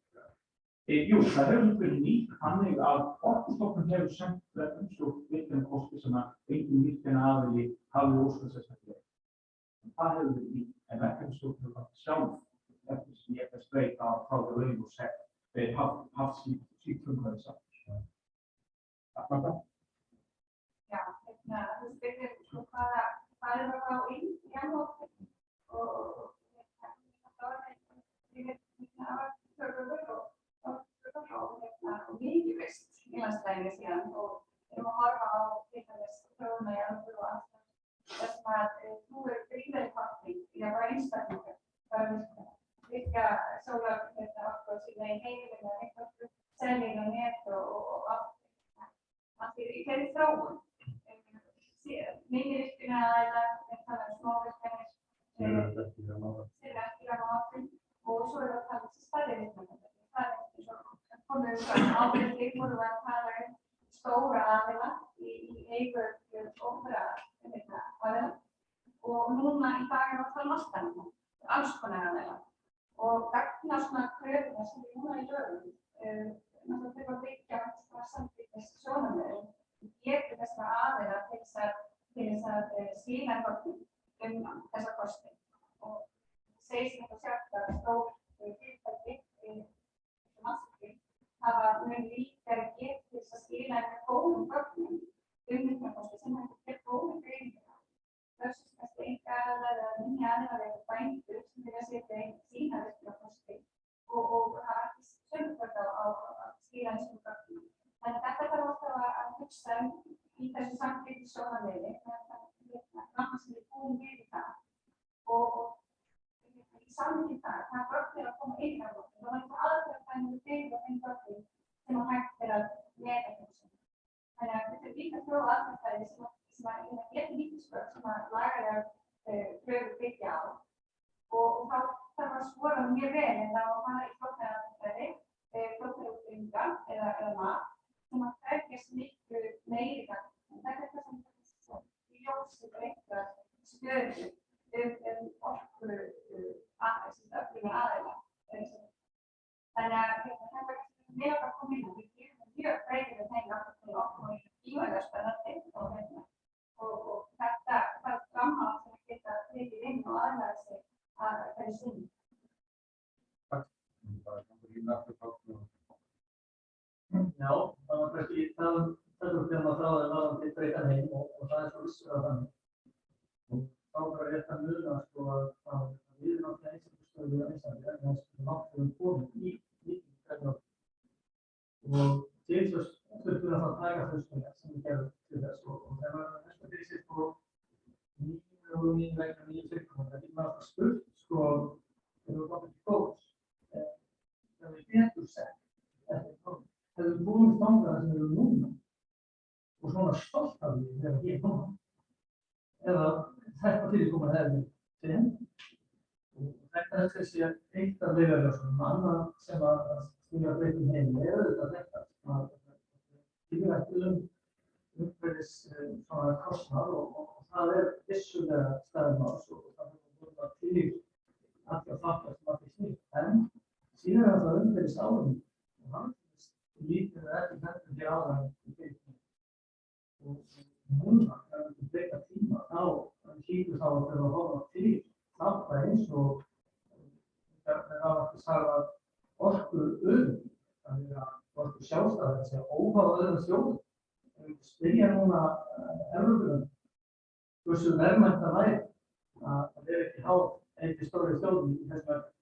A: Jú, það hefur verið nýtt þannig að Orkustofnun hefur sent verkefnisstjórn virkjunarkosti sem að engin virkjunaraðili hafi óskað sérstaklega. Það hefur verið nýtt, en verkefnisstjórn hefur sjálf eftir sem ég þess breyta frá því lögum og sett haft slíkt frumkvæði saman.
G: Já, þú spyrir sko hvað er það á inn í janúar og það var og mikið veist í landslæginu síðan og erum að horfa á þróuna í janúar og allt þess að þú gríðari kvartning í að bara einstaklingar bara virka sólar orku síðan í heimilinu og einhverju selling og net og allt í þeirri þróun. Minni virkjunaraðilar, smávirkjanir, ekki rammaáætlun og svo er það að tala stærri virkjunaraðilar. Það eins og komum ábyrgir voru að tala stóra aðila í eigu opinberra aðila og núna í dag er að tala alltaf alls konar aðila og vegna svona kröfuna sem við núna í lögum náttúrulega þurfa að byggja samþykkis sjónarmiðum getur þessara aðila til þess að skila gögnum þessa kosti og segir sem þetta sjálft að stór fyrirtæki hafa mun líkari getur til þess að skila góðum gögnum virkjunarkosti sem hægt til góðum greiningar versus kannski einkaaðilar eða minni aðilar eða bændur sem vilja setja sína virkjunarkosti og hafa ekki sömutörn á að skila þessum gögnum. Þannig að þetta þarf alltaf að hugsa í þessu samfélagi sjónarmiði þannig sem við búum við í það og í samfélagi það gögn er að koma inn á okkur og það er aðferðarfræðingur fyrir á þeim gögnum sem hægt er að meta þessu. Þannig að þetta er líka þróa aðferðarfræði sem að geta lífsgögn sem að lagarar pröfur byggja á og þá þarf að skora mjög vel en þá að fara í flóknaraðferðarfræði, flóknarútbygginga eða mat sem að krefjast miklu meiri gagn. Þetta er það sem ljósið breyta stöðu orku öfluga aðila. Þannig að þetta er meira að koma inn og við gerum mjög breytilega þeim til okkur og ívæglega spennandi og þetta framhald sem geta tekið inn og aðlæða sig að þeirri sinni.
H: Já, það var kannski það þegar maður þráði varðandi breytan heim og það svo vissulega þannig. þá bara rétt að muna sko að við erum alltaf einstaklega á Íslandi en þess að náttúrulega komið í hvernig og til þess þurfum að taka þau sem við gerum til þess og þegar maður næsta fyrir sér sko nýju vegna nýju fyrirkomandi það getur maður alltaf spurt sko þegar við komum til góðs þegar við betur sett þegar við búum þangað sem við erum núna og svona stolt af því þegar við komum eða þetta fyrirkomandi hefði til henni og þetta er þessi eitt af leiðarljósunum annað sem að stýra breytum heimi er þetta að tíðrættum umhverfis svona kostnað og það er vissulega staðmáls og það er búin að til allir þáttast sem allir snýtt en síðan er það umhverfis árum og hann lítið ekki hendur hér áðan og núna ef við breyta tíma þá hlýtur þá að þurfa að horfa til þátta eins og það er að sagða orku öryggi þannig að orku sjálfstæði þessi óháð öðrum þjóðum spyrja núna Evrópulönd hversu verðmætt það væri að vera ekki háð einnig stóri þjóðum í þessum verðum.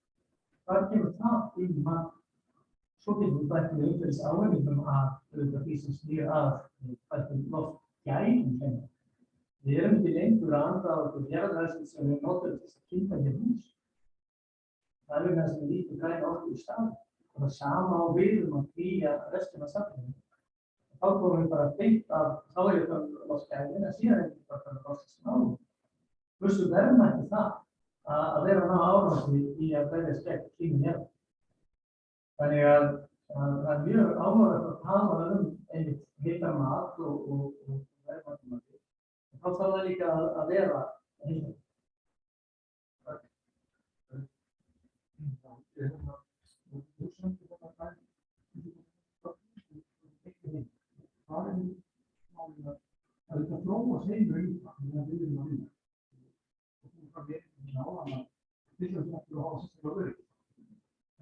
H: Hvað kemur það í mann? Svo getum við bætt með umhverfis áhengum að því sem snýr að bættum loftgæðum hennar. Við erum ekki lengur að anda á okkur jarðræðslu sem við notum til að kynna hér hús. Það er vegna sem við lítum græna orku í stað og það sama á við að knýja restina af samfélaginu. Þá komum við bara beint af þá er þetta loftgæðin en síðan er þetta bara loftslagsráðherra. Hversu verðmætt það að vera ná árangri í að berjast gegn hlýnun jarðar. Þannig að það er mjög áhugavert að tala einmitt heitan mat og verðmætt. Þá þarf það líka að vera heitan.
F: Það er málið að þetta þróast heimur í það, við erum að vinna. Og þú frá mér áðan að fyrst og fremst að hafa sérstaklega öryggi.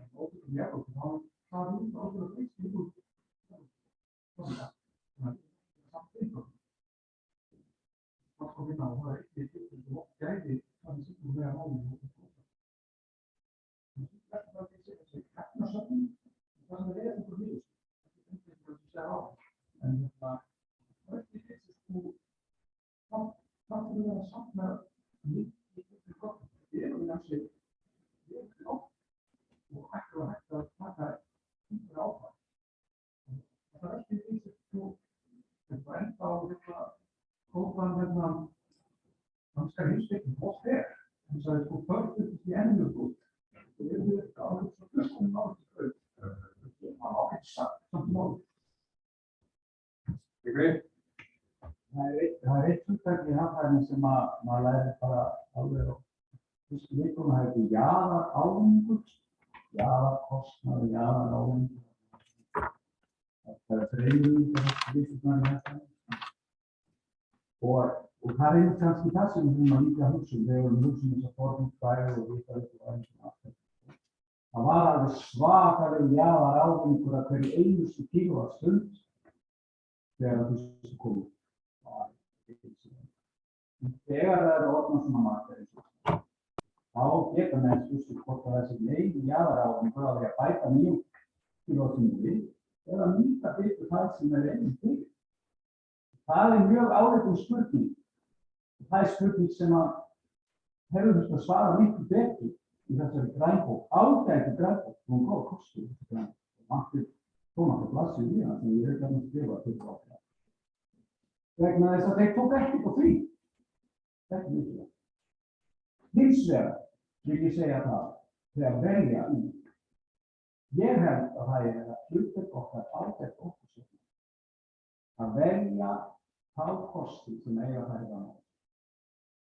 F: En ótrúlega mjög þá það er út áður að fyrst í út. Þannig að samt einhverjum. Það skal vinna og það er ekki og gæði þannig sem þú vera málið. Þetta var þessi efnarsöfnum það sem er einhver nýjus. Þetta er sér á. En það er ekki þú það fyrir að safna mikið gott. Við erum við og hægt að taka einhver áfæð. Það er ekki þú þetta enda á þetta kópan danska heimspeking og fer. Þannig að þú förðust í ennum út. Við erum við á þessu fjöskum áður. Það á ekki samt mál. Það er eitt hugtak í hagfræðinni sem maður lærir bara alveg á fyrstu vikum. Það heitir jaðarávinningur, jaðarkostnaður, jaðarávinningur. Það er dreifing og vísirnar í hagfræðinni. Og það er kannski það sem við erum líka að hugsa þegar við erum hugsa þess að forgangsraða og vita upp og allt. Það var alveg svakalega jaðarávinningur að hverju einustu kílóvattstund þegar þessu komið. Þegar það eru orðnar svona margar þá geta menn spurt hvort það þessi meiri jaðarávinningur á því að bæta 9 kílóvattstundir við eða nýta betur það sem er einnig til. Það er mjög áleitin spurning. Það er spurning sem að hefur þurft að svara miklu betur í þessari grænbók, ágæti grænbók, hún góð kosti og mætti tónaka blaðsíður í hana sem ég hef að skrifa til ákveða. Vegna þess að þeir tók ekkert á því. Þetta er mikilvægt. Hins vegar vil ég segja það þegar velja í. Ég held að það er að hlutverk okkar ágætt okkur sem að velja þá kosti sem eiga þær að ná.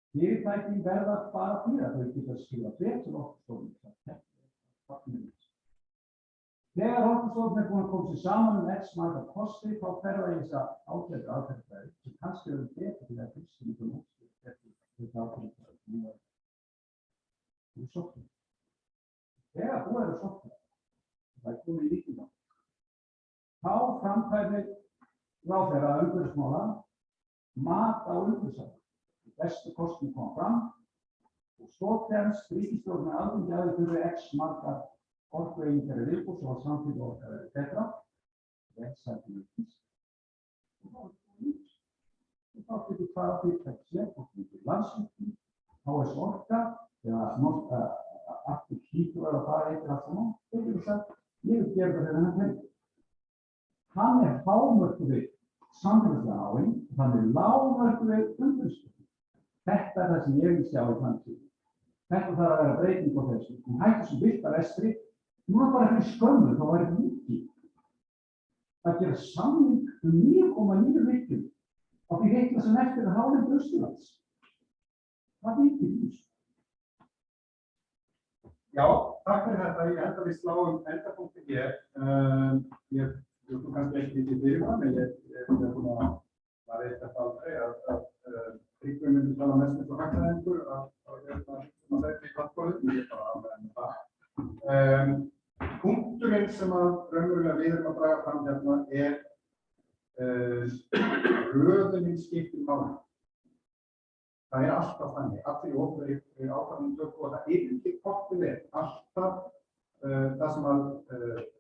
F: Fyrirtækin verða bara fyrir að þau geta skrifa betur orkustofnun. Þegar orkustofnun er búin að koma sér saman X marga kosti, þá fer það í þessa ágætu aðferðafræði sem kannski eru betur til að fyrsta mjög mótskil eftir þetta aðferðafræði. Nú er sóknir. Þegar þú eru sóknir, það er komið í líkingar. Þá framkvæmir ráðherra umhverfismála mat á umhverfisráðherra. Bestu kostum koma fram Og svo kemst ríkisstjórnin Alþingi að þau þurfi x margar orkueiningar í viðbót og samtíma okkar etc. Vexti og þá getur hvaða fyrirtæki sér, Landsvirkjun, HS Orka eða aftur hlýtur að fara eitthvað allt saman, þeir getur sagt, ég vil gera þetta þennan pening. Hann hámörkuð samfélagslega áinn og hann lágmörkuð umhverfisstjórn. Þetta það sem ég vil sjá í framtíðinni. Þetta þarf að vera breyting á þessu. Hún hættir sem villta vestri, núna bara fyrir skömmu, þá var ríkið að gera samning 9,9 virkjun á því heitla sem eftir hálendi Austurlands. Hvað vikið í þessu?
I: Já, takk fyrir þetta. Ég held að við sláum endapunkti hér. Ég þú kannski ekki í fyrirfram, en ég búin að það veit þetta aldrei að Tryggvi myndi tala mest eins og hagfræðingur að þetta í plattforminu, ég bara alveg það. Punkturinn sem raunverulega við erum að draga fram hérna röðunin skiptir máli. Það alltaf þannig, allir opinberir ákvarðanatöku og það ekki kortilega alltaf það sem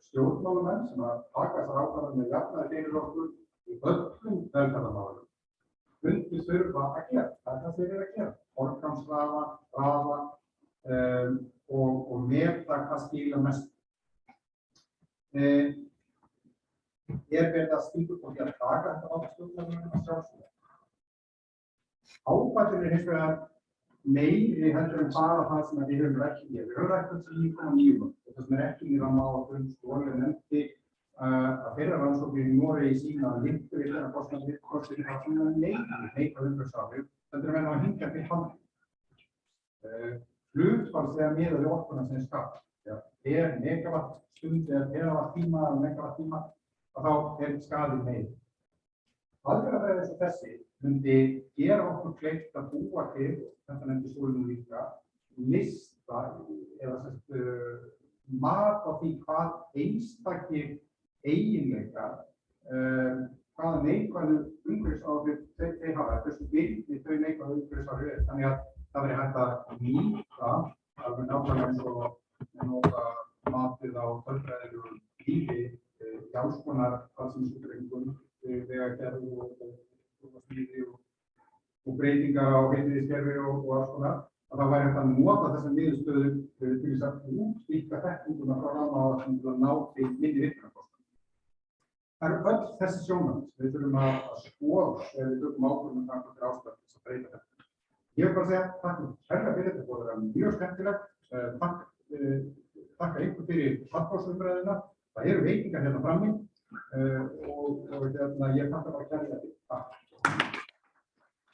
I: stjórnmálamenn sem taka þessar ákvarðanir með jafnaði fyrir okkur í öllum velferðarmálum fundið þurfa að gera. Það það þeir eru að gera. Forgangsraða og meta hvað skila mest. Verið að stíga upp á því að taka þetta á stjórnmálamenn að sjálfsögðu. Ábættin hins vegar meiri heldur en bara það sem við höfum rætt hér. Við höfum rætt þessi 9,9 og það sem ekki í rammaáætlun Ståle nefndi að þeirra rannsóknir í Noregi sýna að linkur í þeirra kostnaðir það sem neikvæð umhverfisáhrif, þetta menn að hingja til handling. Hlutfallslega miðað við orkuna sem skapt. Per megavattstund eða terawattíma eða megavattíma þá skaðinn meiri. Aðferðafræði eins og þessi myndi gera okkur kleift að búa til, þetta nefndi Ståle nú líka, lista eða mat á því hvað einstakir eiginleikar, hvaða neikvæðu umhverfisáhrif þeir hafa, hversu virði þau neikvæðu umhverfisáhrif eru. Þannig að það verði hægt að nýta alveg nákvæmlega eins og nota matið á tölfræðilegu lífi í alls konar falsinsútreikningum, vegagerð og smíði og breytingar á heilbrigðiskerfi og alls konar. Að það væri hægt að nota þessa niðurstöðu til þess að útvíkka þekkinguna frá rammaáætlun til að ná til minni virkjunarkostnaðar. Það eru öll þessi sjónarmið sem við þurfum að skoða ef við tökum ákvörðun framkvæmdir ástæður til þess að breyta þetta. Ég vil bara segja takk fyrir þetta, búið að vera mjög skemmtilegt. Takk ykkur fyrir Pallborðsumræðuna. Það eru veitingar hérna frammi og ég þakka bara kærlega fyrir. Takk.